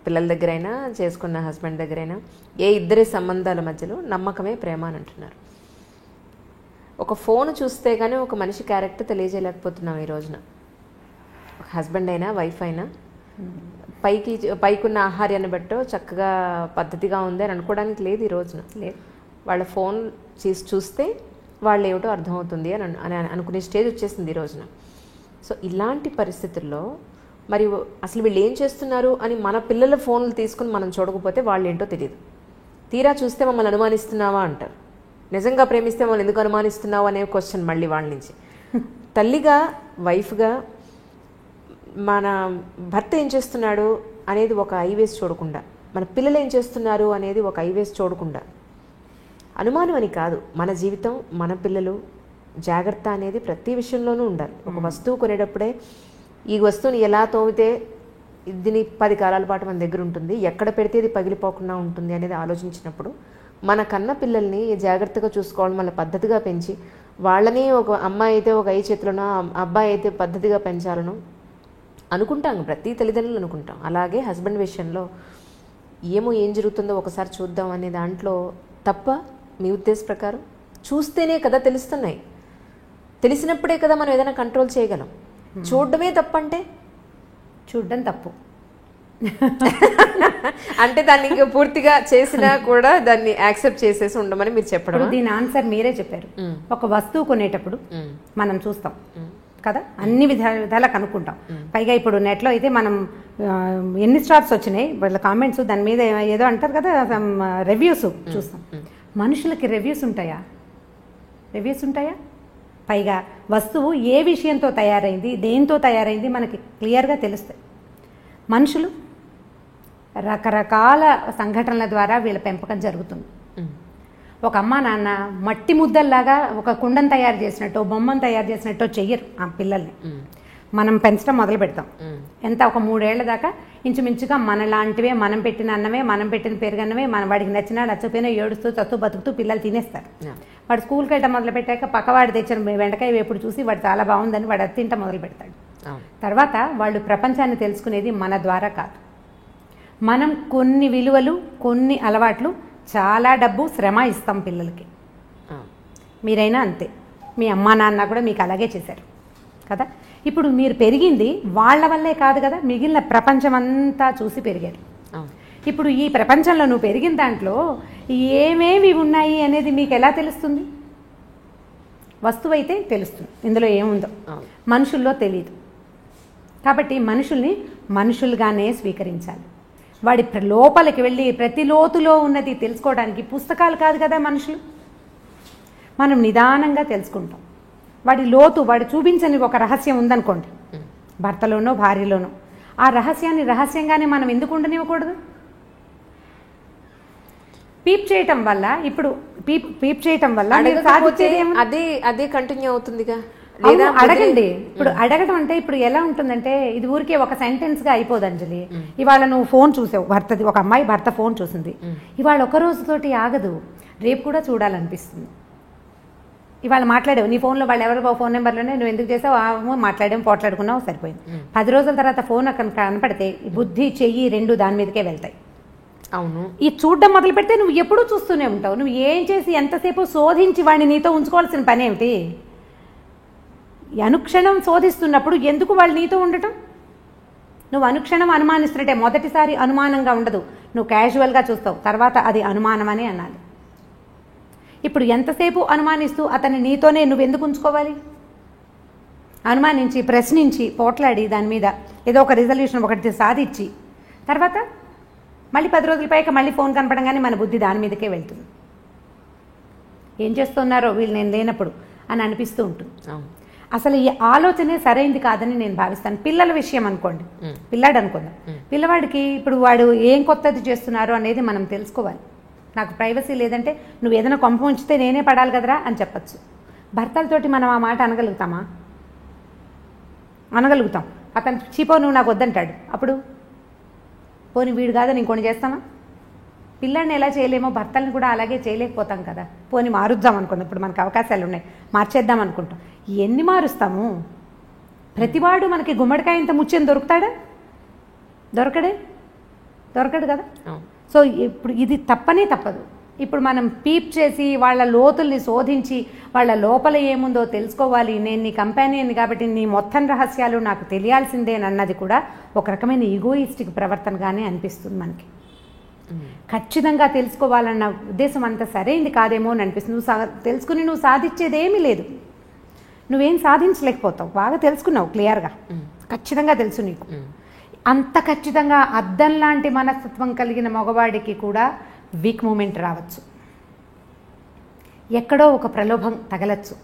పిల్లల దగ్గరైనా చేసుకున్న హస్బెండ్ దగ్గరైనా ఏ ఇద్దరి సంబంధాల మధ్యలో నమ్మకమే ప్రేమ అని అంటున్నారు. ఒక ఫోన్ చూస్తే కానీ ఒక మనిషి క్యారెక్టర్ తెలియజేయలేకపోతున్నాం ఈ రోజున. హస్బెండ్ అయినా వైఫ్ అయినా పైకున్న ఆహార్యాన్ని బట్టో చక్కగా పద్ధతిగా ఉంది అని అనుకోవడానికి లేదు ఈ రోజున. వాళ్ళ ఫోన్ చూస్తే వాళ్ళు ఏమిటో అర్థమవుతుంది అని అనుకునే స్టేజ్ వచ్చేసింది ఈ రోజున. సో ఇలాంటి పరిస్థితుల్లో మరి అసలు వీళ్ళు ఏం చేస్తున్నారు అని మన పిల్లల ఫోన్లు తీసుకుని మనం చూడకపోతే వాళ్ళు ఏంటో తెలియదు. తీరా చూస్తే మమ్మల్ని అనుమానిస్తున్నావా అంటారు. నిజంగా ప్రేమిస్తే మమ్మల్ని ఎందుకు అనుమానిస్తున్నావు అనే క్వశ్చన్ మళ్ళీ వాళ్ళ నుంచి. తల్లిగా వైఫ్గా మన భర్త ఏం చేస్తున్నాడు అనేది ఒక ఐవేస్ చూడకుండా, మన పిల్లలు ఏం చేస్తున్నారు అనేది ఒక ఐవేస్ చూడకుండా, అనుమానం అని కాదు, మన జీవితం మన పిల్లలు జాగ్రత్త అనేది ప్రతి విషయంలోనూ ఉండాలి. ఒక వస్తువు కొనేటప్పుడే ఈ వస్తువుని ఎలా తోమితే దీని 10 కాలాల పాటు మన దగ్గర ఉంటుంది, ఎక్కడ పెడితే ఇది పగిలిపోకుండా ఉంటుంది అనేది ఆలోచించినప్పుడు మన కన్న పిల్లల్ని జాగ్రత్తగా చూసుకోవడం, మన పద్ధతిగా పెంచి వాళ్ళని ఒక అమ్మాయి అయితే ఒక ఐ చేతులను, అబ్బాయి అయితే పద్ధతిగా పెంచాలను అనుకుంటాం, ప్రతి తల్లిదండ్రులు అనుకుంటాం. అలాగే హస్బెండ్ విషయంలో ఏం జరుగుతుందో ఒకసారి చూద్దాం అనే దాంట్లో తప్ప మీ ఉద్దేశ ప్రకారం చూస్తేనే కదా తెలుస్తున్నాయి, తెలిసినప్పుడే కదా మనం ఏదైనా కంట్రోల్ చేయగలం. చూడడమే తప్పంటే చూడడం తప్పు అంటే దాన్ని ఇంకా పూర్తిగా చేసినా కూడా దాన్ని యాక్సెప్ట్ చేసేసి ఉండమని మీరు చెప్పడం. దీని ఆన్సర్ మీరే చెప్పారు. ఒక వస్తువు కొనేటప్పుడు మనం చూస్తాం, కదా, అన్ని విధాలా కనుక్కుంటాం. పైగా ఇప్పుడు నెట్లో అయితే మనం ఎన్ని స్టార్స్ వచ్చినాయి వాళ్ళ కామెంట్స్, దాని మీద ఏదో అంటారు కదా రివ్యూస్ చూస్తాం. మనుషులకి రివ్యూస్ ఉంటాయా? పైగా వస్తువు ఏ విషయంతో తయారైంది, దేంతో తయారైంది మనకి క్లియర్గా తెలుస్తాయి. మనుషులు రకరకాల సంఘటనల ద్వారా వీళ్ళ పెంపకం జరుగుతుంది. ఒక అమ్మ నాన్న మట్టి ముద్దల్లాగా ఒక కుండను తయారు చేసినట్టు, బొమ్మను తయారు చేసినట్టు చెయ్యరు ఆ పిల్లల్ని. మనం పెంచడం మొదలు పెడతాం. ఎంత ఒక 3 ఏళ్ల దాకా ఇంచుమించుగా మనలాంటివే, మనం పెట్టిన అన్నమే, మనం పెట్టిన పెరుగన్నమే, మన వాడికి నచ్చినా నచ్చపోయినా ఏడుస్తూ చస్తూ బతుకుతూ పిల్లలు తినేస్తారు. వాడు స్కూల్కి వెళ్ళటం మొదలు పెట్టాక పక్కవాడు తెచ్చిన వెంటకాయ వేపుడు చూసి వాడు చాలా బాగుందని వాడు అది తింట మొదలు పెడతాడు. తర్వాత వాళ్ళు ప్రపంచాన్ని తెలుసుకునేది మన ద్వారా కాదు. మనం కొన్ని విలువలు, కొన్ని అలవాట్లు, చాలా డబ్బు, శ్రమ ఇస్తాం పిల్లలకి. మీరైనా అంతే, మీ అమ్మా నాన్న కూడా మీకు అలాగే చేశారు కదా. ఇప్పుడు మీరు పెరిగింది వాళ్ళ వల్లే కాదు కదా, మిగిలిన ప్రపంచం అంతా చూసి పెరిగారు. ఇప్పుడు ఈ ప్రపంచంలో నువ్వు పెరిగిన దాంట్లో ఏమేమి ఉన్నాయి అనేది మీకు ఎలా తెలుస్తుంది? వస్తువు అయితే తెలుస్తుంది, ఇందులో ఏముందో. మనుషుల్లో తెలియదు. కాబట్టి మనుషుల్ని మనుషులుగానే స్వీకరించాలి. వాడి లోపలికి వెళ్ళి ప్రతి లోతులో ఉన్నది తెలుసుకోవడానికి పుస్తకాలు కాదు కదా మనుషులు. మనం నిదానంగా తెలుసుకుంటాం. వాడి లోతు, వాడు చూపించని ఒక రహస్యం ఉందనుకోండి, భర్తలోనో భార్యలోనో, ఆ రహస్యాన్ని రహస్యంగానే మనం ఎందుకు ఉండనివ్వకూడదు? పీప్ చేయటం వల్ల, ఇప్పుడు పీప్ చేయటం వల్ల అదే కంటిన్యూ అవుతుందిగా. అడగండి. ఇప్పుడు అడగడం అంటే ఇప్పుడు ఎలా ఉంటుందంటే, ఇది ఊరికే ఒక సెంటెన్స్ గా అయిపోదు అంజలి. ఇవాళ నువ్వు ఫోన్ చూసావు, భర్తది, ఒక అమ్మాయి భర్త ఫోన్ చూసింది. ఇవాళ ఒక రోజుతోటి ఆగదు, రేపు కూడా చూడాలనిపిస్తుంది. ఇవాళ మాట్లాడావు నీ ఫోన్లో, వాళ్ళు ఎవరో ఫోన్ నెంబర్లోనే నువ్వు ఎందుకు చేసావు, మాట్లాడాము, పోట్లాడుకున్నావు, సరిపోయింది. 10 రోజుల తర్వాత ఫోన్ అక్కడ కనపడితే బుద్ధి, చెయ్యి 2 దాని మీదకే వెళ్తాయి. అవును. ఈ చూడడం మొదలు పెడితే నువ్వు ఎప్పుడూ చూస్తూనే ఉంటావు. నువ్వు ఏం చేసి ఎంతసేపు శోధించి వాడిని నీతో ఉంచుకోవాల్సిన పని ఏమిటి? అనుక్షణం శోధిస్తున్నప్పుడు ఎందుకు వాళ్ళు నీతో ఉండటం? నువ్వు అనుక్షణం అనుమానిస్తుంటే మొదటిసారి అనుమానంగా ఉండదు, నువ్వు క్యాజువల్గా చూస్తావు, తర్వాత అది అనుమానం అని అనాలి. ఇప్పుడు ఎంతసేపు అనుమానిస్తూ అతన్ని నీతోనే నువ్వు ఎందుకు ఉంచుకోవాలి? అనుమానించి, ప్రశ్నించి, పోట్లాడి, దాని మీద ఏదో ఒక రిజల్యూషన్ ఒకటి సాధించి, తర్వాత మళ్ళీ 10 రోజుల పైకి మళ్ళీ ఫోన్ కనపడంగానే మన బుద్ధి దాని మీదకే వెళ్తుంది. ఏం చేస్తున్నారో వీళ్ళు నేను లేనప్పుడు అని అనిపిస్తూ ఉంటుంది. అసలు ఈ ఆలోచనే సరైంది కాదని నేను భావిస్తాను. పిల్లల విషయం అనుకోండి, పిల్లాడు అనుకుందాం, పిల్లవాడికి ఇప్పుడు వాడు ఏం కొత్తది చేస్తున్నారు అనేది మనం తెలుసుకోవాలి. నాకు ప్రైవసీ లేదంటే నువ్వు ఏదైనా కొంప ఉంచితే నేనే పడాలి కదరా అని చెప్పచ్చు. భర్తలతోటి మనం ఆ మాట అనగలుగుతామా? అనగలుగుతాం. అతను చీపో నువ్వు నాకు వద్దంటాడు, అప్పుడు పోనీ వీడు కాదని ఇంకొని చేస్తామా? పిల్లాడిని ఎలా చేయలేమో భర్తల్ని కూడా అలాగే చేయలేకపోతాం కదా. పోనీ మారుద్దాం అనుకుందాం, ఇప్పుడు మనకు అవకాశాలు ఉన్నాయి, మార్చేద్దాం అనుకుంటాం. ఎన్ని మారుస్తాము? ప్రతివాడు మనకి గుమ్మడికాయ ఇంత ముచ్చని దొరుకుతాడా? దొరకడు కదా. సో ఇప్పుడు ఇది తప్పనే తప్పదు. ఇప్పుడు మనం పీప్ చేసి వాళ్ళ లోతుల్ని శోధించి వాళ్ళ లోపల ఏముందో తెలుసుకోవాలి. నేను నీ కంపానియన్ కాబట్టి నీ మొత్తం రహస్యాలు నాకు తెలియాల్సిందేనన్నది కూడా ఒక రకమైన ఈగోయిస్టిక్ ప్రవర్తనగానే అనిపిస్తుంది మనకి. ఖచ్చితంగా తెలుసుకోవాలన్న ఉద్దేశం అంత సరైంది కాదేమో అని అనిపిస్తుంది. నువ్వు తెలుసుకుని నువ్వు సాధించేదేమీ లేదు, నువ్వేం సాధించలేకపోతావు. బాగా తెలుసుకున్నావు, క్లియర్గా ఖచ్చితంగా తెలుసు నీకు. అంత ఖచ్చితంగా అద్దం లాంటి మనస్తత్వం కలిగిన మగవాడికి కూడా వీక్ మూమెంట్ రావచ్చు. ఎక్కడో ఒక ప్రలోభం తగలచ్చు.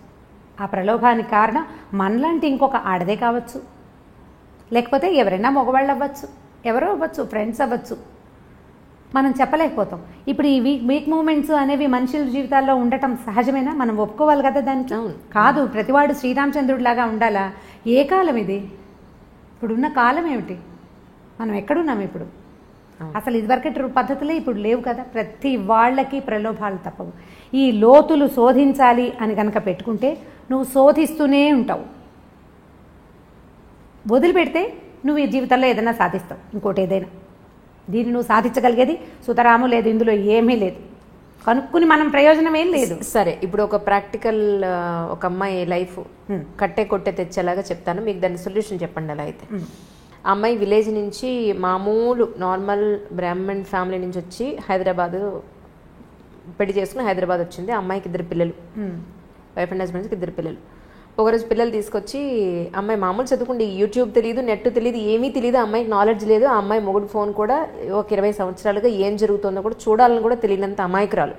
ఆ ప్రలోభానికి కారణం మనలాంటి ఇంకొక ఆడదే కావచ్చు, లేకపోతే ఎవరైనా మగవాళ్ళు అవ్వచ్చు, ఎవరో అవ్వచ్చు, ఫ్రెండ్స్ అవ్వచ్చు, మనం చెప్పలేకపోతాం. ఇప్పుడు ఈ వీక్ మూమెంట్స్ అనేవి మనుషుల జీవితాల్లో ఉండటం సహజమేనా? మనం ఒప్పుకోవాలి కదా దానికి. కాదు ప్రతివాడు శ్రీరామచంద్రుడిలాగా ఉండాలా? ఏ కాలం ఇది? ఇప్పుడున్న కాలం ఏమిటి? మనం ఎక్కడున్నాం ఇప్పుడు? అసలు ఇదివరకటి పద్ధతులే ఇప్పుడు లేవు కదా. ప్రతి వాళ్ళకి ప్రలోభాలు తప్పవు. ఈ లోతులు శోధించాలి అని కనుక పెట్టుకుంటే నువ్వు శోధిస్తూనే ఉంటావు. వదిలిపెడితే నువ్వు ఈ జీవితంలో ఏదైనా సాధిస్తావు, ఇంకోటి ఏదైనా. దీన్ని నువ్వు సాధించగలిగేది సుతరాము లేదు, ఇందులో ఏమీ లేదు. కనుక్కుని మనం ప్రయోజనం ఏం లేదు. సరే, ఇప్పుడు ఒక ప్రాక్టికల్ ఒక అమ్మాయి లైఫ్ కట్టే కొట్టే తెచ్చేలాగా చెప్తాను, మీకు దాని సొల్యూషన్ చెప్పండి. అలా అయితే అమ్మాయి విలేజ్ నుంచి మామూలు నార్మల్ బ్రాహ్మణ్ ఫ్యామిలీ నుంచి వచ్చి హైదరాబాద్ పెళ్లి చేసుకుని హైదరాబాద్ వచ్చింది. అమ్మాయికి 2 పిల్లలు, వైఫ్ అండ్ హస్బెండ్స్కి 2 పిల్లలు. ఒకరోజు పిల్లలు తీసుకొచ్చి అమ్మాయి మామూలు చదువుకుంటే యూట్యూబ్ తెలియదు, నెట్ తెలియదు, ఏమీ తెలియదు, అమ్మాయికి నాలెడ్జ్ లేదు. ఆ అమ్మాయి మొగుడు ఫోన్ కూడా ఒక 20 సంవత్సరాలుగా ఏం జరుగుతుందో కూడా చూడాలని కూడా తెలియనంత అమాయకురాలు.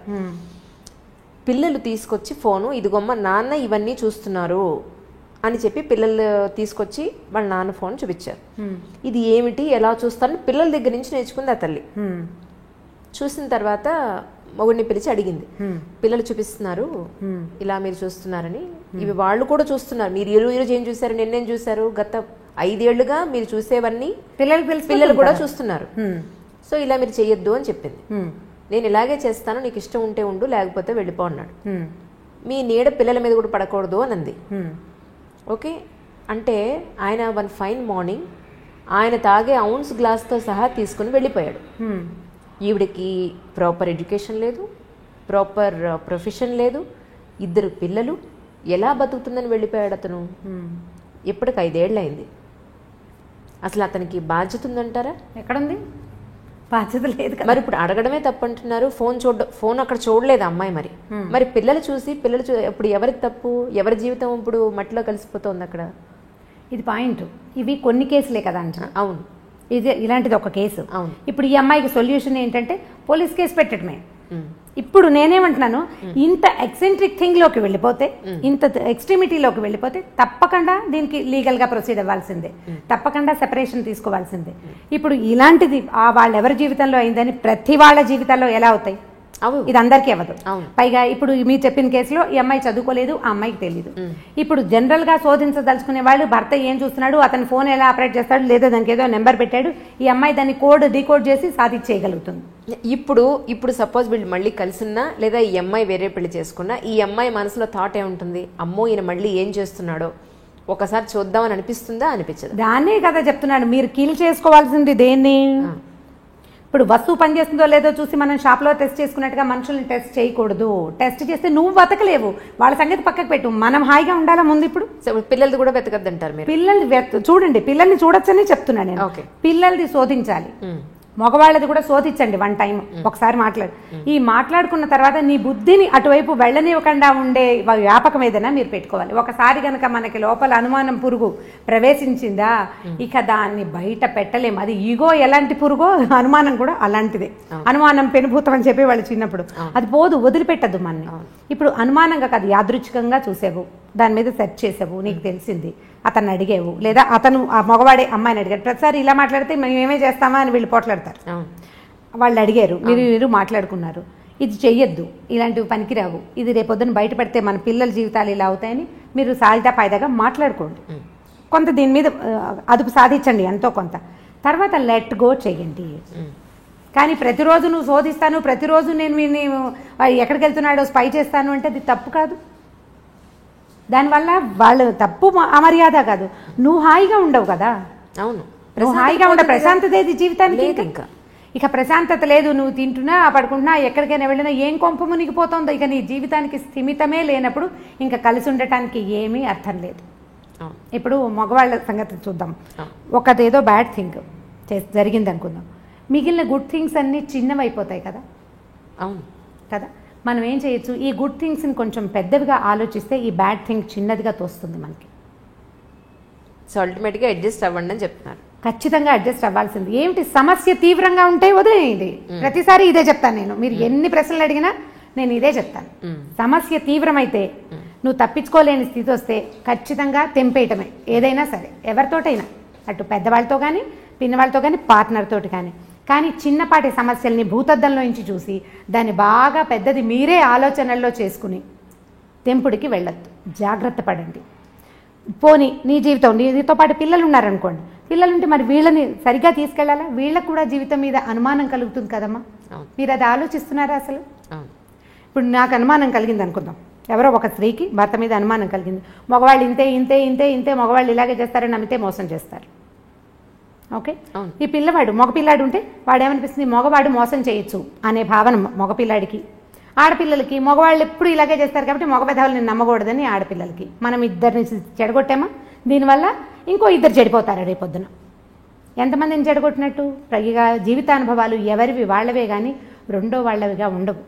పిల్లలు తీసుకొచ్చి ఫోను, ఇదిగొమ్మ నాన్న ఇవన్నీ చూస్తున్నారు అని చెప్పి పిల్లలు తీసుకొచ్చి వాళ్ళ నాన్న ఫోన్ చూపించారు. ఇది ఏమిటి, ఎలా చూస్తారని పిల్లల దగ్గర నుంచి నేర్చుకుంది ఆ తల్లి. చూసిన తర్వాత మొగుడిని పిలిచి అడిగింది, పిల్లలు చూపిస్తున్నారు ఇలా మీరు చూస్తున్నారని, ఇవి వాళ్ళు కూడా చూస్తున్నారు, మీరు ఈరోజు ఏం చూసారు, నిన్నేం చూసారు, గత 5 ఏళ్లుగా మీరు చూసేవన్నీ పిల్లలు కూడా చూస్తున్నారు, సో ఇలా మీరు చెయ్యొద్దు అని చెప్పింది. నేను ఇలాగే చేస్తాను, నీకు ఇష్టం ఉంటే ఉండు, లేకపోతే వెళ్ళిపో అన్నాడు. మీ నీడ పిల్లల మీద కూడా పడకూడదు అని అంది. ఓకే అంటే ఆయన వన్ ఫైన్ మార్నింగ్ ఆయన తాగే ఔన్స్ గ్లాస్తో సహా తీసుకుని వెళ్ళిపోయాడు. ఈవిడికి ప్రాపర్ ఎడ్యుకేషన్ లేదు, ప్రాపర్ ప్రొఫెషన్ లేదు, 2 పిల్లలు, ఎలా బతుకుతుందని వెళ్ళిపోయాడు అతను. ఇప్పటికి 5 ఏళ్ళు అయింది. అసలు అతనికి బాధ్యత ఉందంటారా? ఎక్కడుంది బాధ్యత? లేదు కదా. మరి ఇప్పుడు అడగడమే తప్పంటున్నారు. ఫోన్ అక్కడ చూడలేదు అమ్మాయి. మరి పిల్లలు చూసి ఇప్పుడు ఎవరికి తప్పు, ఎవరి జీవితం ఇప్పుడు మట్టిలో కలిసిపోతుంది అక్కడ. ఇది పాయింట్. ఇవి కొన్ని కేసులే కదా అంట. అవును, ఇది ఇలాంటిది ఒక కేసు. అవును. ఇప్పుడు ఈ అమ్మాయికి సొల్యూషన్ ఏంటంటే పోలీస్ కేసు పెట్టడమే. ఇప్పుడు నేనేమంటున్నాను, ఇంత ఎక్సెంట్రిక్ థింగ్ లోకి వెళ్ళిపోతే, ఇంత ఎక్స్ట్రీమిటీలోకి వెళ్ళిపోతే తప్పకుండా దీనికి లీగల్ గా ప్రొసీడ్ అవ్వాల్సిందే, తప్పకుండా సెపరేషన్ తీసుకోవాల్సిందే. ఇప్పుడు ఇలాంటిది వాళ్ళ ఎవరి జీవితంలో అయిందని ప్రతి వాళ్ళ జీవితాల్లో ఎలా అవుతాయి? ఇది అందరికీ అవ్వదు. పైగా ఇప్పుడు మీరు చెప్పిన కేసులో ఈ అమ్మాయి చదువుకోలేదు, ఆ అమ్మాయికి తెలియదు. ఇప్పుడు జనరల్ గా శోధించదలుచుకునే వాళ్ళు భర్త ఏం చూస్తున్నాడు, అతని ఫోన్ ఎలా ఆపరేట్ చేస్తాడు, లేదా దానికి ఏదో నెంబర్ పెట్టాడు, ఈ అమ్మాయి దాన్ని డీకోడ్ చేసి సాధించేయగలుగుతుంది. ఇప్పుడు సపోజ్ వీళ్ళు మళ్ళీ కలిసిన్నా లేదా ఈ అమ్మాయి వేరే పెళ్లి చేసుకున్నా, ఈ అమ్మాయి మనసులో థాట్ ఏముంటుంది, అమ్మో ఈయన మళ్ళీ ఏం చేస్తున్నాడో ఒకసారి చూద్దామని అనిపిస్తుందా, అనిపించదు? దాన్నే కదా చెప్తున్నాడు, మీరు కిల్ చేసుకోవాల్సింది దేన్ని. ఇప్పుడు వస్తువు పనిచేస్తుందో లేదో చూసి మనం షాప్లో టెస్ట్ చేసుకున్నట్టుగా మనుషుల్ని టెస్ట్ చేయకూడదు. టెస్ట్ చేస్తే నువ్వు బతకలేవు, వాళ్ళ సంగతి పక్కకు పెట్టు, మనం హాయిగా ఉండాలా ముందు. ఇప్పుడు పిల్లలది కూడా వెతకద్దంటారు. పిల్లల్ని చూడండి, పిల్లల్ని చూడొచ్చని చెప్తున్నాను నేను. పిల్లలది శోధించాలి, మగవాళ్ళది కూడా శోధించండి 1 టైం ఒకసారి మాట్లాడు. ఈ మాట్లాడుకున్న తర్వాత నీ బుద్ధిని అటువైపు వెళ్ళనివ్వకుండా ఉండే వ్యాపకం ఏదైనా మీరు పెట్టుకోవాలి. ఒకసారి కనుక మనకి లోపల అనుమానం పురుగు ప్రవేశించిందా, ఇక దాన్ని బయట పెట్టలేము. అది ఈగో ఎలాంటి పురుగో అనుమానం కూడా అలాంటిదే. అనుమానం పెనుభూతం అని చెప్పి వాళ్ళు చిన్నప్పుడు, అది పోదు, వదిలిపెట్టదు మనని. ఇప్పుడు అనుమానంగా కాదు, యాదృచ్ఛికంగా చూసావు, దాని మీద సెర్చ్ చేసావు, నీకు తెలిసింది, అతన్ని అడిగేవు, లేదా అతను ఆ మగవాడే అమ్మాయిని అడిగాడు. ప్రతిసారి ఇలా మాట్లాడితే మేము ఏమే చేస్తామా అని వీళ్ళు పోట్లాడతారు. వాళ్ళు అడిగారు, మీరు మాట్లాడుకున్నారు, ఇది చెయ్యొద్దు, ఇలాంటివి పనికిరావు, ఇది రేపొద్దున బయట పెడితే మన పిల్లల జీవితాలు ఇలా అవుతాయని మీరు సాయిదా పాయిదాగా మాట్లాడుకోండి. కొంత దీని మీద అదుపు సాధించండి ఎంతో కొంత, తర్వాత లెట్ గో చెయ్యండి. కానీ ప్రతిరోజు నువ్వు శోధిస్తాను, ప్రతిరోజు నేను ఎక్కడికి వెళ్తున్నాడో స్పై చేస్తాను అంటే అది తప్పు కాదు. దానివల్ల వాళ్ళు తప్పు అమర్యాద కాదు, నువ్వు హాయిగా ఉండవు కదా. అవును, నువ్వు హాయిగా ఉండ, ప్రశాంతత ఏది జీవితానికి? ఇంకా ఇక ప్రశాంతత లేదు, నువ్వు తింటున్నా పడుకుంటున్నా ఎక్కడికైనా వెళ్ళినా ఏం కొంప మునిగిపోతుందో, ఇక నీ జీవితానికి స్థిమితమే లేనప్పుడు ఇంకా కలిసి ఉండటానికి ఏమీ అర్థం లేదు. ఇప్పుడు మగవాళ్ళ సంగతి చూద్దాం. ఒకదేదో బ్యాడ్ థింగ్ జరిగింది అనుకుందాం, మిగిలిన గుడ్ థింగ్స్ అన్నీ చిన్నవైపోతాయి కదా. అవును కదా, మనం ఏం చేయొచ్చు, ఈ గుడ్ థింగ్స్ని కొంచెం పెద్దవిగా ఆలోచిస్తే ఈ బ్యాడ్ థింగ్ చిన్నదిగా తోస్తుంది మనకి. సో అల్టిమేట్గా అడ్జస్ట్ అవ్వండి అని చెప్తున్నారు. ఖచ్చితంగా అడ్జస్ట్ అవ్వాల్సింది. ఏమిటి సమస్య తీవ్రంగా ఉంటే వదిలేయండి. ప్రతిసారి ఇదే చెప్తాను నేను, మీరు ఎన్ని ప్రశ్నలు అడిగినా నేను ఇదే చెప్తాను. సమస్య తీవ్రమైతే, నువ్వు తప్పించుకోలేని స్థితి వస్తే ఖచ్చితంగా తెంపేయటమే, ఏదైనా సరే, ఎవరితోటైనా, అటు పెద్దవాళ్ళతో కానీ పిన్నవాళ్ళతో కానీ పార్ట్నర్ తోటి కానీ. కానీ చిన్నపాటి సమస్యల్ని భూతద్దంలో నుంచి చూసి దాన్ని బాగా పెద్దది మీరే ఆలోచనల్లో చేసుకుని తెంపుడికి వెళ్ళొద్దు, జాగ్రత్త పడండి. పోనీ నీ జీవితం, నీతో పాటు పిల్లలు ఉన్నారనుకోండి, పిల్లలుంటే మరి వీళ్ళని సరిగ్గా తీసుకెళ్లాలా, వీళ్ళకు కూడా జీవితం మీద అనుమానం కలుగుతుంది కదమ్మా. మీరు అది ఆలోచిస్తున్నారా అసలు? ఇప్పుడు నాకు అనుమానం కలిగింది అనుకుందాం, ఎవరో ఒక స్త్రీకి భర్త మీద అనుమానం కలిగింది, మగవాళ్ళు ఇంతే ఇంతే ఇంతే ఇంతే మగవాళ్ళు ఇలాగే చేస్తారని నమ్మితే మోసం చేస్తారు. ఓకే, ఈ పిల్లవాడు మగపిల్లాడు ఉంటే వాడేమనిపిస్తుంది, మగవాడు మోసం చేయొచ్చు అనే భావన మగపిల్లాడికి. ఆడపిల్లలకి మగవాళ్ళు ఎప్పుడు ఇలాగే చేస్తారు కాబట్టి మగ పెదవులు నమ్మకూడదని ఆడపిల్లలకి. మనం ఇద్దరిని చెడగొట్టామా, దీనివల్ల ఇంకో 2 చెడిపోతారు రేపొద్దున. ఎంతమందిని చెడగొట్టినట్టు? పైగా జీవితానుభవాలు ఎవరివి వాళ్ళవే కానీ రెండో వాళ్ళవిగా ఉండవు.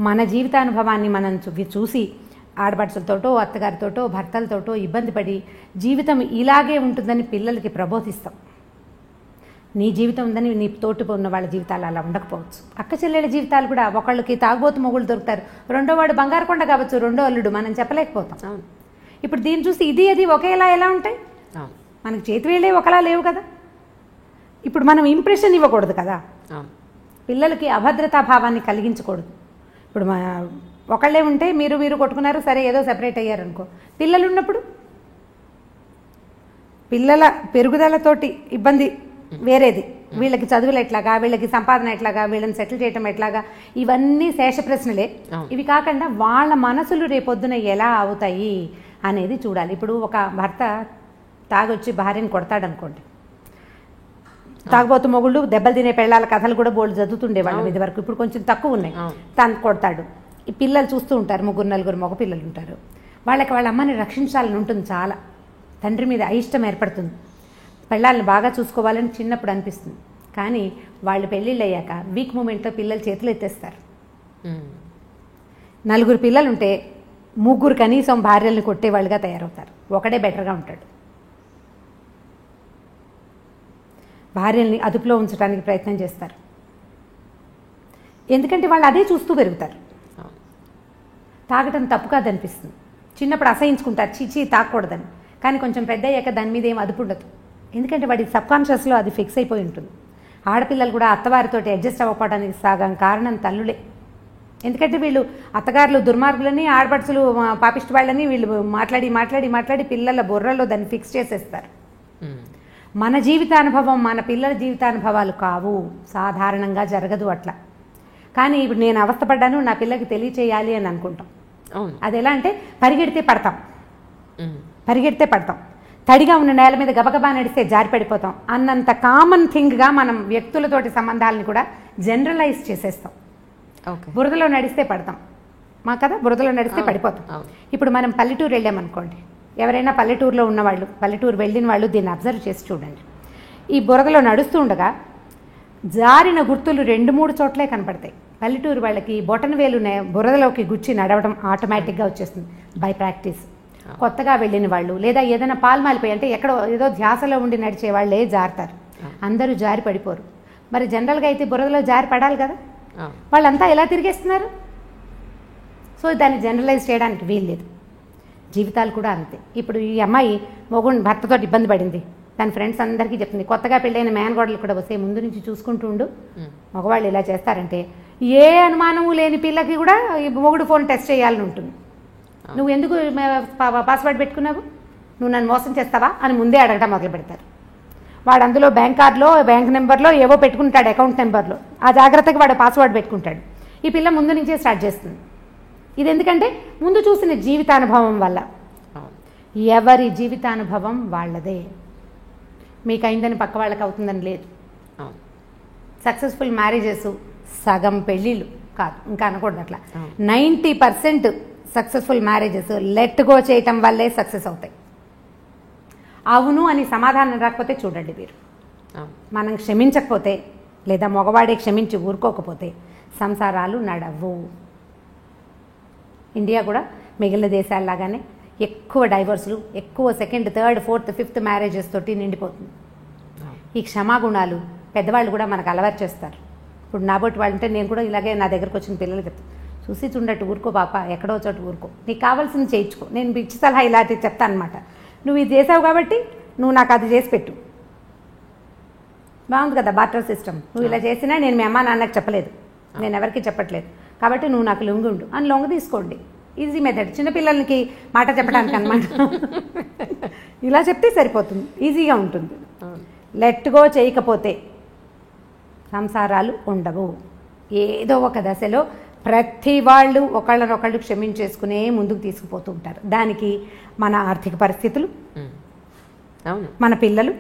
మన జీవితానుభవాన్ని మనం చూసి ఆడపడుచులతోటో అత్తగారితోటో భర్తలతోటో ఇబ్బంది పడి జీవితం ఇలాగే ఉంటుందని పిల్లలకి ప్రబోధిస్తాం. నీ జీవితం ఉందని నీ తోటి ఉన్న వాళ్ళ జీవితాలు అలా ఉండకపోవచ్చు. అక్క చెల్లెళ్ళ జీవితాలు కూడా ఒకళ్ళకి తాగుబోతు మొగుళ్ళు దొరుకుతారు, రెండో వాడు బంగారకొండ కావచ్చు, రెండో అల్లుడు, మనం చెప్పలేకపోతాం. ఇప్పుడు దీన్ని చూసి ఇది అది ఒకేలా ఎలా ఉంటాయి? మనకి చేతి వేళ్ళే ఒకలా లేవు కదా. ఇప్పుడు మనం ఇంప్రెషన్ ఇవ్వకూడదు కదా, పిల్లలకి అభద్రతా భావాన్ని కలిగించకూడదు. ఇప్పుడు ఒకళ్ళే ఉంటే మీరు కొట్టుకున్నారు, సరే ఏదో సెపరేట్ అయ్యారనుకో. పిల్లలు ఉన్నప్పుడు పిల్లల పెరుగుదలతోటి ఇబ్బంది వేరేది, వీళ్ళకి చదువులు ఎట్లాగా, వీళ్ళకి సంపాదన ఎట్లాగా, వీళ్ళని సెటిల్ చేయటం ఎట్లాగా, ఇవన్నీ శేష ప్రశ్నలే. ఇవి కాకుండా వాళ్ళ మనసులు రేపొద్దున ఎలా అవుతాయి అనేది చూడాలి. ఇప్పుడు ఒక భర్త తాగొచ్చి భార్యని కొడతాడు అనుకోండి, తాగబోతు మొగుళ్ళు దెబ్బలు తినే పెళ్ళాల కథలు కూడా బోల్డ్ చదువుతుండేవాళ్ళం ఇది వరకు, ఇప్పుడు కొంచెం తక్కువ ఉన్నాయి. తను కొడతాడు, ఈ పిల్లలు చూస్తూ ఉంటారు, 3-4 మగ పిల్లలు ఉంటారు, వాళ్ళకి వాళ్ళ అమ్మని రక్షించాలని ఉంటుంది, చాలా తండ్రి మీద అయిష్టం ఏర్పడుతుంది, పెళ్ళాలను బాగా చూసుకోవాలని చిన్నప్పుడు అనిపిస్తుంది. కానీ వాళ్ళు పెళ్ళిళ్ళు అయ్యాక వీక్ మూమెంట్తో పిల్లలు చేతులు ఎత్తేస్తారు. 4 పిల్లలు ఉంటే 3 కనీసం భార్యల్ని కొట్టేవాళ్ళుగా తయారవుతారు, ఒకడే బెటర్గా ఉంటాడు. భార్యల్ని అదుపులో ఉంచడానికి ప్రయత్నం చేస్తారు, ఎందుకంటే వాళ్ళు అదే చూస్తూ పెరుగుతారు. తాగటం తప్పు కాదనిపిస్తుంది, చిన్నప్పుడు అసహించుకుంటారు, చీచీ తాగకూడదని. కానీ కొంచెం పెద్ద అయ్యాక దాని మీద ఏం అదుపు ఉండదు, ఎందుకంటే వాడి సబ్కాన్షియస్లో అది ఫిక్స్ అయిపోయి ఉంటుంది. ఆడపిల్లలు కూడా అత్తవారితో అడ్జస్ట్ అవ్వకపోవడానికి సగం కారణం తల్లులే. ఎందుకంటే వీళ్ళు అత్తగారులు దుర్మార్గులని, ఆడపడుచులు పాపిష్టి వాళ్ళని వీళ్ళు మాట్లాడి మాట్లాడి మాట్లాడి పిల్లల బుర్రలో దాన్ని ఫిక్స్ చేసేస్తారు. మన జీవితానుభవం మన పిల్లల జీవితానుభవాలు కావు, సాధారణంగా జరగదు అట్లా. కానీ ఇప్పుడు నేను అవస్థపడ్డాను, నా పిల్లకి తెలియచేయాలి అని అనుకుంటాం. అది ఎలా అంటే పరిగెడితే పడతాం, తడిగా ఉన్న నేల మీద గబగబా నడిస్తే జారి పడిపోతాం అన్నంత కామన్ థింగ్గా మనం వ్యక్తులతోటి సంబంధాలను కూడా జనరలైజ్ చేసేస్తాం. బురదలో నడిస్తే పడతాం మా కదా, బురదలో నడిస్తే పడిపోతాం. ఇప్పుడు మనం పల్లెటూరు వెళ్ళామనుకోండి, ఎవరైనా పల్లెటూరులో ఉన్నవాళ్ళు, పల్లెటూరు వెళ్ళిన వాళ్ళు దీన్ని అబ్జర్వ్ చేసి చూడండి. ఈ బురదలో నడుస్తూ ఉండగా జారిన గుర్తులు 2-3 చోట్లే కనపడతాయి. పల్లెటూరు వాళ్ళకి బొటన వేలు బురదలోకి గుచ్చి నడవడం ఆటోమేటిక్గా వచ్చేస్తుంది బై ప్రాక్టీస్. కొత్తగా వెళ్ళిన వాళ్ళు లేదా ఏదైనా పాల్మాలిపోయి అంటే ఎక్కడో ఏదో ధ్యాసలో ఉండి నడిచే వాళ్ళే జారుతారు, అందరూ జారి పడిపోరు. మరి జనరల్గా అయితే బురదలో జారి పడాలి కదా, వాళ్ళంతా ఎలా తిరిగేస్తున్నారు? సో దాన్ని జనరలైజ్ చేయడానికి వీల్లేదు. జీవితాలు కూడా అంతే. ఇప్పుడు ఈ అమ్మాయి మొగుడు భర్తతో ఇబ్బంది పడింది, తన ఫ్రెండ్స్ అందరికీ చెప్తుంది, కొత్తగా పెళ్ళైన మేనగోడలు కూడా వస్తే ముందు నుంచి చూసుకుంటూ ఉండు, మగవాళ్ళు ఇలా చేస్తారంటే ఏ అనుమానము లేని పిల్లకి కూడా మొగుడు ఫోన్ టెస్ట్ చేయాలని ఉంటుంది. నువ్వు ఎందుకు పాస్వర్డ్ పెట్టుకున్నావు, నువ్వు నన్ను మోసం చేస్తావా అని ముందే అడగటం మొదలు పెడతారు. వాడు అందులో బ్యాంక్ కార్డులో బ్యాంక్ నెంబర్లో ఏవో పెట్టుకుంటాడు, అకౌంట్ నెంబర్లో, ఆ జాగ్రత్తగా వాడు పాస్వర్డ్ పెట్టుకుంటాడు. ఈ పిల్ల ముందు నుంచే స్టార్ట్ చేస్తుంది. ఇది ఎందుకంటే ముందు చూసిన జీవితానుభవం వల్ల. ఎవరి జీవితానుభవం వాళ్ళదే, మీకు అయిందని పక్క వాళ్ళకి అవుతుందని లేదు. సక్సెస్ఫుల్ మ్యారేజెస్ సగం పెళ్ళిళ్ళు కాదు, ఇంకా అనకూడదు అట్లా. 90% సక్సెస్ఫుల్ మ్యారేజెస్ లెట్ గో చేయటం వల్లే సక్సెస్ అవుతాయి. అవును అని సమాధానం రాకపోతే చూడండి మీరు, మనం క్షమించకపోతే లేదా మగవాడే క్షమించి ఊరుకోకపోతే సంసారాలు నడవు. ఇండియా కూడా మిగిలిన దేశాల్లాగానే ఎక్కువ డైవర్సులు, ఎక్కువ 2nd, 3rd, 4th, 5th marriages తోటి నిండిపోతుంది. ఈ క్షమాగుణాలు పెద్దవాళ్ళు కూడా మనకు అలవాటు చేస్తారు. ఇప్పుడు నాబోటి వాళ్ళు అంటే నేను కూడా ఇలాగే నా దగ్గరకు వచ్చిన పిల్లలు చెప్తాను, చూసి చూడట్టు ఊరుకో పాప, ఎక్కడో చోటు ఊరుకో, నీకు కావాల్సింది చేయించుకో. నేను పిచ్చి సలహా ఇలాంటివి చెప్తాను అనమాట. నువ్వు ఇది చేసావు కాబట్టి నువ్వు నాకు అది చేసి పెట్టు, బాగుంది కదా బార్టర్ సిస్టమ్. నువ్వు ఇలా చేసినా నేను మీ అమ్మ నాన్నకు చెప్పలేదు, నేను ఎవరికి చెప్పట్లేదు, కాబట్టి నువ్వు నాకు లొంగి ఉండు అని లొంగ తీసుకోండి. ఈజీ మెథడ్, చిన్నపిల్లలకి మాట చెప్పడానికి అనమాట. ఇలా చెప్తే సరిపోతుంది, ఈజీగా ఉంటుంది. లెట్ గో చేయకపోతే సంసారాలు ఉండవు. ఏదో ఒక దశలో ప్రతి వాళ్ళు ఒకళ్ళనొకళ్ళు క్షమించేసుకునే ముందుకు తీసుకుపోతూ ఉంటారు. దానికి మన ఆర్థిక పరిస్థితులు, మన పిల్లలు,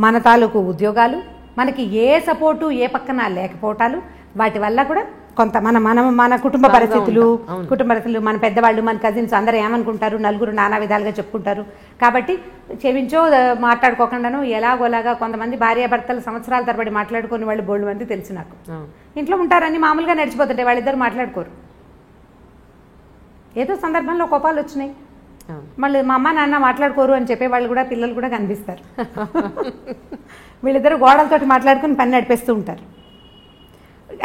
మన తాలూకు ఉద్యోగాలు, మనకి ఏ సపోర్టు ఏ పక్కన లేకపోవటాలు, వాటి వల్ల కూడా కొంత మన కుటుంబ పరిస్థితులు, మన పెద్దవాళ్ళు, మన కజిన్స్ అందరూ ఏమనుకుంటారు, నలుగురు నానా విధాలుగా చెప్పుకుంటారు. కాబట్టి క్షమించో మాట్లాడుకోకుండాను ఎలాగోలాగా కొంతమంది భార్యాభర్తలు సంవత్సరాల తరబడి మాట్లాడుకుని వాళ్ళు బోల్డ్ మంది తెలుసు నాకు. ఇంట్లో ఉంటారని మామూలుగా నడిచిపోతుంటే వాళ్ళిద్దరు మాట్లాడుకోరు. ఏదో సందర్భంలో కోపాలు వచ్చినాయి, మళ్ళీ మా అమ్మ నాన్న మాట్లాడుకోరు అని చెప్పే వాళ్ళు కూడా పిల్లలు కూడా కనిపిస్తారు. వీళ్ళిద్దరు గోడలతోటి మాట్లాడుకుని పని నడిపేస్తూ ఉంటారు.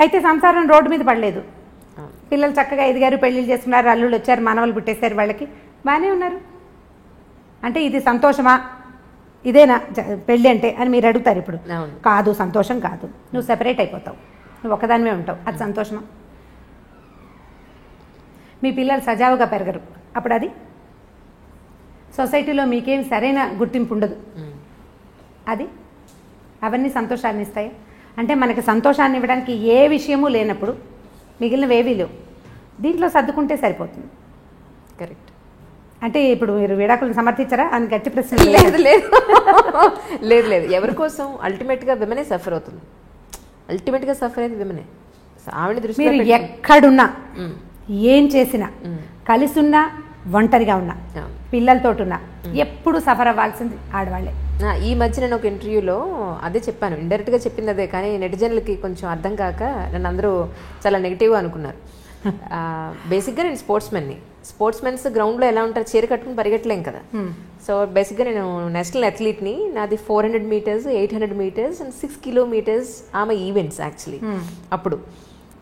అయితే సంసారం రోడ్డు మీద పడలేదు, పిల్లలు చక్కగా ఎదిగారు, పెళ్ళిళ్ళు చేసుకున్నారు, అల్లుళ్ళు వచ్చారు, మనవలు పుట్టేశారు, వాళ్ళకి బాగానే ఉన్నారు. అంటే ఇది సంతోషమా, ఇదేనా పెళ్ళి అంటే అని మీరు అడుగుతారు. ఇప్పుడు కాదు, సంతోషం కాదు, నువ్వు సెపరేట్ అయిపోతావు, నువ్వు ఒకదానివే ఉంటావు, అది సంతోషమా? మీ పిల్లలు సజావుగా పెరగరు, అప్పుడు అది సొసైటీలో మీకేం సరైన గుర్తింపు ఉండదు. అది అవన్నీ సంతోషాన్ని ఇస్తాయి. అంటే మనకి సంతోషాన్ని ఇవ్వడానికి ఏ విషయమూ లేనప్పుడు మిగిలినవేవీ లేవు, దీంట్లో సర్దుకుంటే సరిపోతుంది. కరెక్ట్. అంటే ఇప్పుడు మీరు విడాకులను సమర్థించారా అని గట్టి ప్రశ్న. లేదు లేదు లేదు లేదు, ఎవరి కోసం? అల్టిమేట్గా విమెనే సఫర్ అవుతుంది, అల్టిమేట్గా సఫర్ అయ్యేది విమెనే. ఆవిడ దృష్టి మీరు ఎక్కడున్నా, ఏం చేసినా, కలిసి ఉన్నా, ఒంటరిగా ఉన్నా, పిల్లలతో ఉన్నా, ఎప్పుడు సఫర్ అవ్వాల్సింది ఆడవాళ్ళే. ఈ మధ్య నేను ఒక ఇంటర్వ్యూలో అదే చెప్పాను, ఇండైరెక్ట్గా చెప్పింది అదే, కానీ నెటిజన్లకి కొంచెం అర్థం కాక నన్ను అందరూ చాలా నెగిటివ్గా అనుకున్నారు. బేసిక్గా నేను స్పోర్ట్స్మెన్స్ గ్రౌండ్లో ఎలా ఉంటారు, చీర కట్టుకుని పరిగెట్టలేం కదా. సో బేసిక్గా నేను నేషనల్ అథ్లీట్ని. నాది 400 మీటర్స్, 800 మీటర్స్ అండ్ 6 కిలోమీటర్స్ ఆమె ఈవెంట్స్ యాక్చువల్లీ. అప్పుడు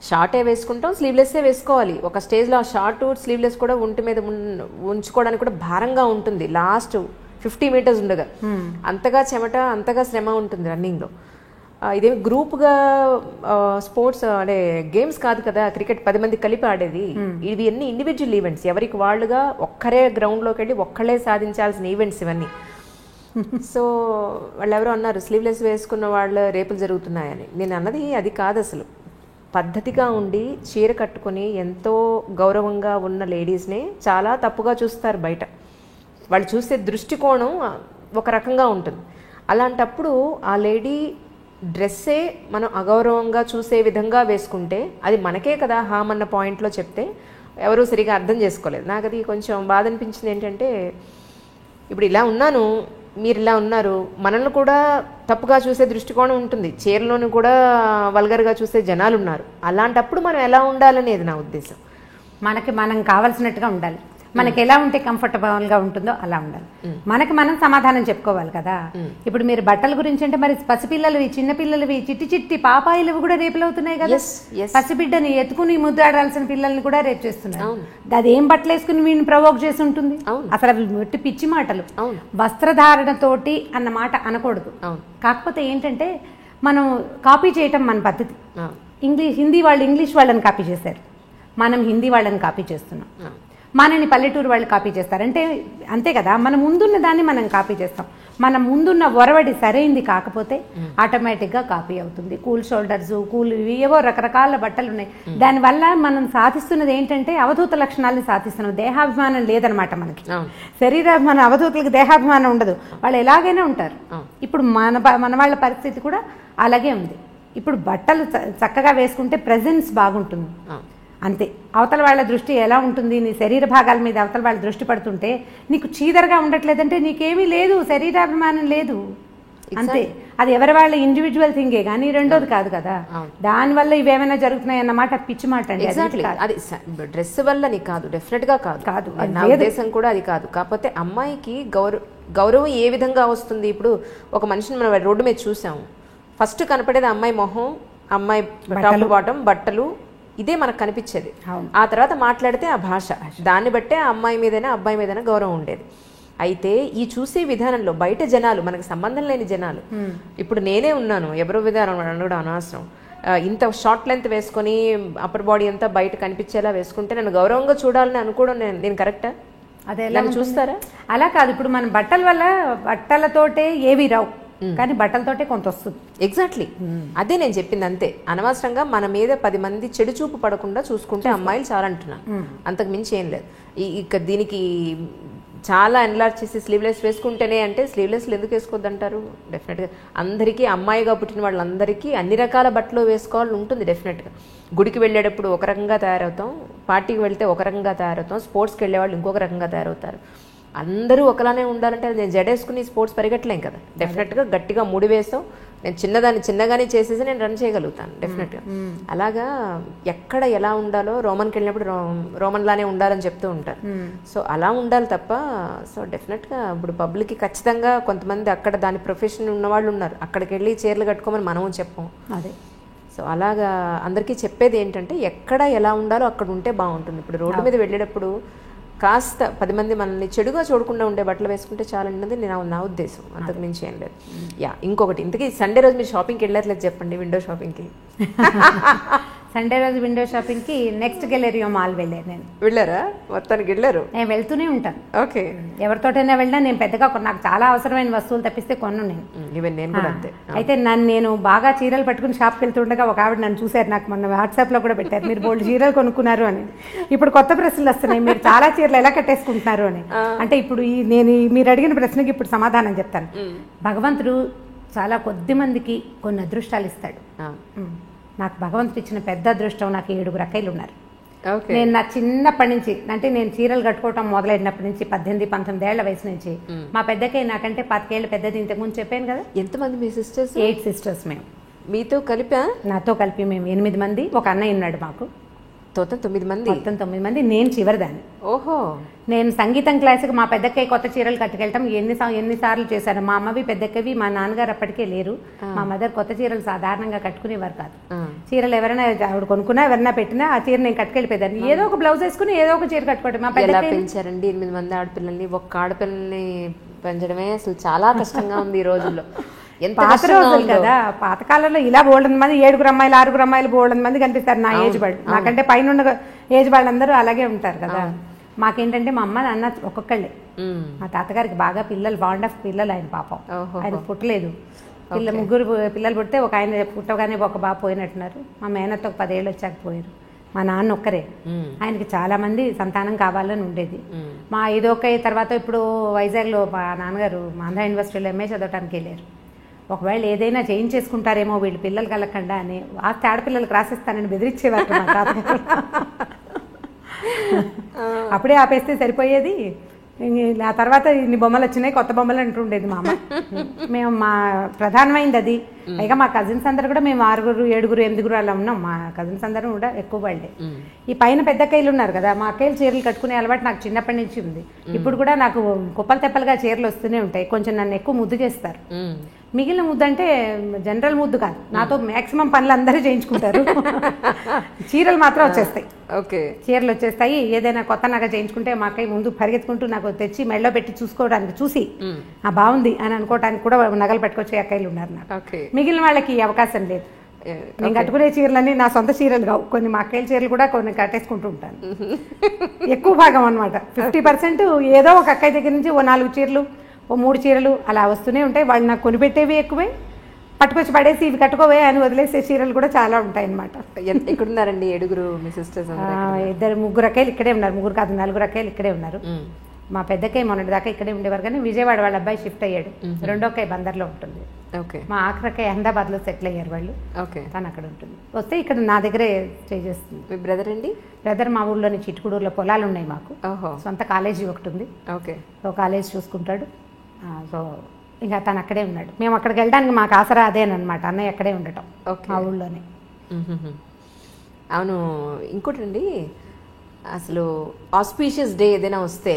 షార్టే వేసుకుంటాం, స్లీవ్లెస్సే వేసుకోవాలి. ఒక స్టేజ్లో ఆ షార్ట్ స్లీవ్లెస్ కూడా ఒంటి మీద ఉంచుకోవడానికి కూడా భారంగా ఉంటుంది. లాస్ట్ 50 మీటర్స్ ఉండగా అంతగా చెమట, అంతగా శ్రమ ఉంటుంది రన్నింగ్లో. ఇదేమి గ్రూప్గా స్పోర్ట్స్ అంటే గేమ్స్ కాదు కదా, క్రికెట్ 10 మంది కలిపి ఆడేది. ఇవి అన్ని ఇండివిజువల్ ఈవెంట్స్, ఎవరికి వాళ్ళుగా ఒక్కరే గ్రౌండ్లోకి వెళ్ళి ఒక్కళ్ళే సాధించాల్సిన ఈవెంట్స్ ఇవన్నీ. సో వాళ్ళు ఎవరో అన్నారు స్లీవ్లెస్ వేసుకున్న వాళ్ళ రేపులు జరుగుతున్నాయని. నేను అన్నది అది కాదు అసలు. పద్ధతిగా ఉండి చీర కట్టుకొని ఎంతో గౌరవంగా ఉన్న లేడీస్నే చాలా తప్పుగా చూస్తారు బయట. వాళ్ళు చూసే దృష్టికోణం ఒక రకంగా ఉంటుంది. అలాంటప్పుడు ఆ లేడీ డ్రెస్సే మనం అగౌరవంగా చూసే విధంగా వేసుకుంటే అది మనకే కదా హామ్ అన్న పాయింట్లో చెప్తే ఎవరూ సరిగా అర్థం చేసుకోలేదు. నాకు అది కొంచెం బాధ అనిపించింది. ఏంటంటే ఇప్పుడు ఇలా ఉన్నాను, మీరు ఇలా ఉన్నారు, మనల్ని కూడా తప్పుగా చూసే దృష్టికోణం ఉంటుంది, చీరలోని కూడా వల్గర్గా చూసే జనాలు ఉన్నారు. అలాంటప్పుడు మనం ఎలా ఉండాలనేది నా ఉద్దేశం. మనం కావాల్సినట్టుగా ఉండాలి, మనకి ఎలా ఉంటే కంఫర్టబుల్గా ఉంటుందో అలా ఉండాలి. మనకి మనం సమాధానం చెప్పుకోవాలి కదా. ఇప్పుడు మీరు బట్టల గురించి అంటే మరి పసిపిల్లలవి, చిన్నపిల్లలవి, చిట్టి చిట్టి పాపాయిలవి కూడా రేపులు అవుతున్నాయి కదా. పసిబిడ్డని ఎత్తుకుని ముద్దాడాల్సిన పిల్లల్ని కూడా రేపు చేస్తున్నారు. అది ఏం బట్టలు వేసుకుని వీడిని ప్రవోక్ చేసి ఉంటుంది. అసలు అవి మట్టి పిచ్చి మాటలు. వస్త్రధారణతోటి అన్న మాట అనకూడదు. కాకపోతే ఏంటంటే మనం కాపీ చేయటం మన పద్ధతి. హిందీ వాళ్ళు ఇంగ్లీష్ వాళ్ళని కాపీ చేశారు, మనం హిందీ వాళ్ళని కాపీ చేస్తున్నాం. మనని పల్లెటూరు వాళ్ళు కాపీ చేస్తారు. అంటే అంతే కదా, మన ముందున్న దాన్ని మనం కాపీ చేస్తాం. మన ముందున్న ఒరవడి సరైంది కాకపోతే ఆటోమేటిక్గా కాపీ అవుతుంది. కూల్ షోల్డర్స్, కూల్ ఏవో రకరకాల బట్టలు ఉన్నాయి. దానివల్ల మనం సాధిస్తున్నది ఏంటంటే అవధూత లక్షణాలను సాధిస్తున్నాం. దేహాభిమానం లేదనమాట మనకి. శరీరాభిమానం, అవధూతలకు దేహాభిమానం ఉండదు, వాళ్ళు ఎలాగైనా ఉంటారు. ఇప్పుడు మన వాళ్ళ పరిస్థితి కూడా అలాగే ఉంది. ఇప్పుడు బట్టలు చక్కగా వేసుకుంటే ప్రెజెన్స్ బాగుంటుంది అంతే. అవతల వాళ్ళ దృష్టి ఎలా ఉంటుంది, నీ శరీర భాగాల మీద అవతల వాళ్ళ దృష్టి పడుతుంటే నీకు చీదరగా ఉండట్లేదంటే నీకేమీ లేదు, శరీరాభిమానం లేదు అంతే. అది ఎవరి వాళ్ళ ఇండివిజువల్ థింగే కానీ రెండోది కాదు కదా. దానివల్ల ఇవేమైనా జరుగుతున్నాయి అన్నమాట పిచ్చి మాట అండి. అది డ్రెస్ వల్లని కాదు, డెఫినెట్ గా కాదు. నా ఉద్దేశం కూడా అది కాదు. కాకపోతే అమ్మాయికి గౌరవం ఏ విధంగా వస్తుంది? ఇప్పుడు ఒక మనిషిని మనం రోడ్డు మీద చూసాము, ఫస్ట్ కనపడేది అమ్మాయి మొహం, అమ్మాయి టాప్ బాటం, బట్టలు, ఇదే మనకు కనిపించేది. ఆ తర్వాత మాట్లాడితే ఆ భాష, దాన్ని బట్టే ఆ అమ్మాయి మీదైనా అబ్బాయి మీదైనా గౌరవం ఉండేది. అయితే ఈ చూసే విధానంలో బయట జనాలు, మనకు సంబంధం లేని జనాలు, ఇప్పుడు నేనే ఉన్నాను, ఎవరో విధానం కూడా అనవసరం, ఇంత షార్ట్ లెంత్ వేసుకొని అప్పర్ బాడీ అంతా బయట కనిపించేలా వేసుకుంటే నన్ను గౌరవంగా చూడాలని అనుకోవడం నేను కరెక్టా? అదే చూస్తారా? అలా కాదు. ఇప్పుడు మన బట్టల వల్ల బట్టలతోటే ఏవి రావు, కానీ బట్టలతోటే కొంత వస్తుంది. ఎగ్జాక్ట్లీ అదే నేను చెప్పింది. అంతే, అనవసరంగా మన మీద 10 మంది చెడు చూపు పడకుండా చూసుకుంటే అమ్మాయిలు చాలా అంటున్నాను, అంతకు మించి ఏం లేదు. ఇక దీనికి చాలా ఎన్లార్జ్ చేసి స్లీవ్లెస్ వేసుకుంటేనే అంటే స్లీవ్లెస్లు ఎందుకు వేసుకోవద్దు అంటారు? డెఫినెట్గా అందరికీ, అమ్మాయిగా పుట్టిన వాళ్ళందరికీ అన్ని రకాల బట్టలు వేసుకోవాలని ఉంటుంది. డెఫినెట్గా గుడికి వెళ్ళేటప్పుడు ఒక రకంగా తయారవుతాం, పార్టీకి వెళ్తే ఒక రకంగా తయారవుతాం, స్పోర్ట్స్కి వెళ్ళే వాళ్ళు ఇంకొక రకంగా తయారవుతారు. అందరూ ఒకలానే ఉండాలంటే నేను జడేసుకుని స్పోర్ట్స్ పరిగెట్టలేం కదా. డెఫినెట్గా గట్టిగా ముడి వేస్తాం, నేను చిన్నగానే చేసేసి నేను రన్ చేయగలుగుతాను డెఫినెట్గా. అలాగా ఎక్కడ ఎలా ఉండాలో రోమన్కి వెళ్ళినప్పుడు రోమన్లానే ఉండాలని చెప్తూ ఉంటారు. సో అలా ఉండాలి తప్ప సో డెఫినెట్గా ఇప్పుడు పబ్లిక్కి ఖచ్చితంగా కొంతమంది అక్కడ దాని ప్రొఫెషన్ ఉన్నవాళ్ళు ఉన్నారు, అక్కడికి వెళ్ళి చీరలు కట్టుకోమని మనము చెప్పం. అదే సో అలాగా అందరికీ చెప్పేది ఏంటంటే ఎక్కడ ఎలా ఉండాలో అక్కడ ఉంటే బాగుంటుంది. ఇప్పుడు రోడ్డు మీద వెళ్ళేటప్పుడు కాస్త 10 మంది మనల్ని చెడుగా చూడకుండా ఉండే బట్టలు వేసుకుంటే చాలన్నది నా ఉద్దేశం, అంతకు మించి ఏం లేదు. ఇంకొకటి, ఇంతకీ సండే రోజు మీరు షాపింగ్కి వెళ్ళట్లేదు చెప్పండి, విండో షాపింగ్కి. సండే రోజు విండో షాపింగ్కి నెక్స్ట్ గెలరియో మాల్ వెళ్ళాను. నేను వెళ్ళారా? మొత్తానికి వెళ్ళారు. నేను వెళ్తూనే ఉంటాను. ఓకే. ఎవరితోటైనా వెళ్ళినా నేను పెద్దగా నాకు చాలా అవసరమైన వస్తువులు తప్పిస్తే కొను నేను. ఈవెన్ నేను కూడా అంతే. అయితే నేను బాగా చీరలు పట్టుకుని షాప్కి వెళ్తుండగా ఒక ఆవిడ నన్ను చూశారు, నాకు మొన్న వాట్సాప్లో కూడా పెట్టారు, మీరు బోల్డ్ చీరలు కొనుక్కున్నారు అని. ఇప్పుడు కొత్త ప్రశ్నలు వస్తున్నాయి, మీరు చాలా చీరలు ఎలా కట్టేసుకుంటున్నారు అని. అంటే ఇప్పుడు నేను మీరు అడిగిన ప్రశ్నకి ఇప్పుడు సమాధానం చెప్తాను. భగవంతుడు చాలా కొద్ది మందికి కొన్ని అదృష్టాలు ఇస్తాడు. నాకు భగవంతుడు ఇచ్చిన పెద్ద అదృష్టం, నాకు 7 అక్కయ్యలు ఉన్నారు. నేను నా చిన్నప్పటి నుంచి, అంటే నేను చీరలు కట్టుకోవటం మొదలైనప్పటి నుంచి 18-19 ఏళ్ల వయసు నుంచి, మా పెద్దకై నాకంటే 10 ఏళ్ళు పెద్దది. ఇంతకుముందు చెప్పాను కదా. ఎంతమంది మీ సిస్టర్స్? 8 సిస్టర్స్ మేము. మీతో కలిపా? నాతో కలిపి మేము 8 మంది. ఒక అన్నయ్య ఉన్నాడు మాకు. మొత్తం 9 మంది. మొత్తం 9 మంది. నేను చివరిదాన్ని. ఓహో. నేను సంగీతం క్లాస్కి మా పెద్దక్కయ్య కొత్త చీరలు కట్టుకెళ్ళటం ఎన్నిసార్లు చేశాను. మా అమ్మవి పెద్దక్కవి, మా నాన్నగారు అప్పటికే లేరు. మా మదర్ కొత్త చీరలు సాధారణంగా కట్టుకునేవారు కాదు. చీరలు ఎవరైనా ఆవిడ కొనుక్కున్నా ఎవరైనా పెట్టినా ఆ చీర నేను కట్టుకెళ్ళిపోయేదాన్ని. ఏదో ఒక బ్లౌజ్ వేసుకుని ఏదో ఒక చీర కట్టుకోవడం. మా పెద్ద పెంచారండి 8 మంది ఆడపిల్లల్ని. ఒక్క ఆడపిల్లల్ని పెంచడమే అసలు చాలా కష్టంగా ఉంది ఈ రోజుల్లో. పాత రోజులు కదా, పాతకాలంలో ఇలా బోల్డెన్ మంది 7 అమ్మాయిలు 6 అమ్మాయిలు బోల్డెన్ మంది కనిపిస్తారు నా ఏజ్ వాళ్ళు. నాకంటే పైన ఏజ్ వాళ్ళందరూ అలాగే ఉంటారు కదా. మాకేంటంటే మా అమ్మ నాన్న ఒక్కొక్కళ్ళే. మా తాతగారికి బాగా పిల్లలు, బాండ్ ఆఫ్ పిల్లలు ఆయన పాపం. ఆయన పుట్టలేదు. 3 పిల్లలు పుడితే ఒక ఆయన పుట్టగానే ఒక బాబు పోయినట్టున్నారు. మా మేనత్త ఒక 10 ఏళ్ళు వచ్చాక పోయారు. మా నాన్న ఒక్కరే. ఆయనకి చాలా మంది సంతానం కావాలని ఉండేది. మా ఇదొక తర్వాత ఇప్పుడు వైజాగ్లో మా నాన్నగారు ఆంధ్ర యూనివర్సిటీలో ఎంఏ చదవటానికి వెళ్ళారు. ఒకవేళ ఏదైనా చేయించేసుకుంటారేమో వీళ్ళు పిల్లలు కలగకుండా అని ఆస్తి ఆడపిల్లలకు రాసిస్తానని బెదిరించేవారు మా తాతగారు. అప్పుడే ఆపేస్తే సరిపోయేది. ఆ తర్వాత ఇన్ని బొమ్మలు వచ్చినాయి, కొత్త బొమ్మలు అంటుండేది మా అమ్మ. మేము మా ప్రధానమైంది అది. పైగా మా కజిన్స్ అందరూ కూడా మేము 6, 7, 8 అలా ఉన్నాం. మా కజిన్స్ అందరూ కూడా ఎక్కువ వాళ్ళే. ఈ పైన పెద్ద అక్కయ్యలు ఉన్నారు కదా, మా అక్కయ్యలు చీరలు కట్టుకునే అలవాటు నాకు చిన్నప్పటి నుంచి ఉంది. ఇప్పుడు కూడా నాకు కుప్పలు తెప్పలుగా చీరలు వస్తూనే ఉంటాయి. కొంచెం నన్ను ఎక్కువ ముద్దు చేస్తారు. మిగిలిన ముద్దు అంటే జనరల్ ముద్దు కాదు, నాతో మాక్సిమం పనులు అందరూ చేయించుకుంటారు. చీరలు మాత్రం వచ్చేస్తాయి. ఓకే. చీరలు వచ్చేస్తాయి. ఏదైనా కొత్త నగ చేయించుకుంటే మా అక్కయ్య ముందు పరిగెత్తుకుంటూ నాకు తెచ్చి మెడలో పెట్టి చూసుకోవడానికి, చూసి బాగుంది అని అనుకోవడానికి కూడా నగలు పెట్టుకొచ్చే అక్కయ్యలు ఉన్నారు నాకు. మిగిలిన వాళ్ళకి అవకాశం లేదు. నేను కట్టుకునే చీరలన్నీ నా సొంత చీరలు కావు. కొన్ని మా అక్కయ్య చీరలు కూడా కొన్ని కట్టేసుకుంటూ ఉంటాను. ఎక్కువ భాగం అనమాట. 50% ఏదో ఒక అక్కయ్య దగ్గర నుంచి ఓ 4 చీరలు, ఓ 3 చీరలు అలా వస్తూనే ఉంటాయి. వాళ్ళు నాకు కొనిపెట్టేవి ఎక్కువే, పట్టుకొచ్చి పడేసి ఇవి కట్టుకోవే అని వదిలేసే చీరలు కూడా చాలా ఉంటాయి అనమాట. ఎక్కడున్నారండి 7 మీ సిస్టర్స్? 3 అక్కయ్యలు ఇక్కడే ఉన్నారు. 3 కాదు 4 అక్కయ్యలు ఇక్కడే ఉన్నారు. మా పెద్దక్కయ్య మొన్నటి దాకా ఇక్కడే ఉండేవారు, కానీ విజయవాడ వాళ్ళ అబ్బాయి షిఫ్ట్ అయ్యాడు. రెండో అక్కయ్య బందర్లో ఉంటుంది. మా ఆఖరక్కయ్య అహ్మదాబాద్లో సెటిల్ అయ్యారు వాళ్ళు. తను అక్కడ ఉంటుంది. వస్తే ఇక్కడ నా దగ్గరే స్టే చేస్తుంది. మీ బ్రదర్ అండి? బ్రదర్ మా ఊళ్ళోని చిట్టుకూడూరులో పొలాలు ఉన్నాయి మాకు. సొంత కాలేజీ ఒకటి ఉంది. సో కాలేజ్ చూసుకుంటాడు. సో ఇంకా తను అక్కడే ఉన్నాడు. మేము అక్కడికి వెళ్ళడానికి మాకు ఆసరా అదేనమాట, అన్నయ్య అక్కడే ఉండటం మా ఊళ్ళోనే. అవును. ఇంకోటండి, అసలు ఆస్పీషియస్ డే ఏదైనా వస్తే,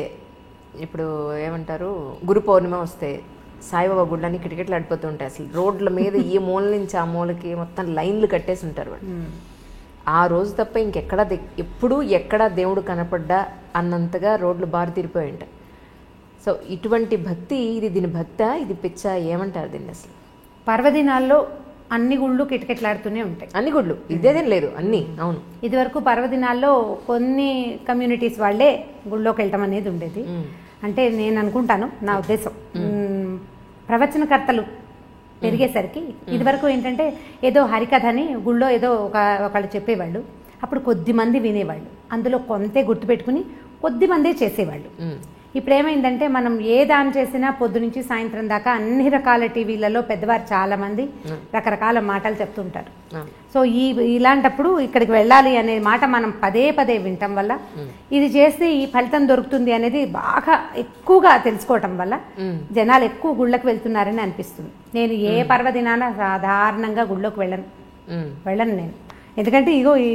ఇప్పుడు ఏమంటారు, గురు పౌర్ణిమ వస్తే సాయిబాబా గుళ్ళని కిటకిటలు ఆడిపోతూ ఉంటాయి. అసలు రోడ్ల మీద ఈ మూల నుంచి ఆ మూలకి మొత్తం లైన్లు కట్టేసి ఉంటారు వాళ్ళు. ఆ రోజు తప్ప ఇంకెక్కడ ఎప్పుడు ఎక్కడ దేవుడు కనపడ్డా అన్నంతగా రోడ్లు బారి తీరిపోయి ఉంటాయి. సో ఇటువంటి భక్తి, దీని భక్తా, ఇది పిచ్చా, ఏమంటారు దీన్ని అసలు? పర్వదినాల్లో అన్ని గుళ్ళు కిటకిటలాడుతూనే ఉంటాయి. అన్ని గుళ్ళు ఇదేదేం లేదు, అన్ని. అవును. ఇదివరకు పర్వదినాల్లో కొన్ని కమ్యూనిటీస్ వాళ్ళే గుళ్ళోకి వెళ్ళటం అనేది ఉండేది. అంటే నేను అనుకుంటాను, నా ఉద్దేశం, ప్రవచనకర్తలు పెరిగేసరికి ఇదివరకు ఏంటంటే ఏదో హరికథ అని గుళ్ళో ఏదో ఒకళ్ళు చెప్పేవాళ్ళు. అప్పుడు కొద్ది మంది వినేవాళ్ళు, అందులో కొంతే గుర్తుపెట్టుకుని కొద్ది మందే చేసేవాళ్ళు. ఇప్పుడు ఏమైందంటే మనం ఏ దాని చేసినా పొద్దు నుంచి సాయంత్రం దాకా అన్ని రకాల టీవీలలో పెద్దవారు చాలా మంది రకరకాల మాటలు చెప్తుంటారు. సో ఇలాంటప్పుడు ఇక్కడికి వెళ్ళాలి అనే మాట మనం పదే పదే వినటం వల్ల ఇది చేస్తే ఈ ఫలితం దొరుకుతుంది అనేది బాగా ఎక్కువగా తెలుసుకోవటం వల్ల జనాలు ఎక్కువ గుళ్ళకి వెళ్తున్నారని అనిపిస్తుంది. నేను ఏ పర్వదినాన సాధారణంగా గుళ్ళోకి వెళ్ళను నేను. ఎందుకంటే ఇగో ఈ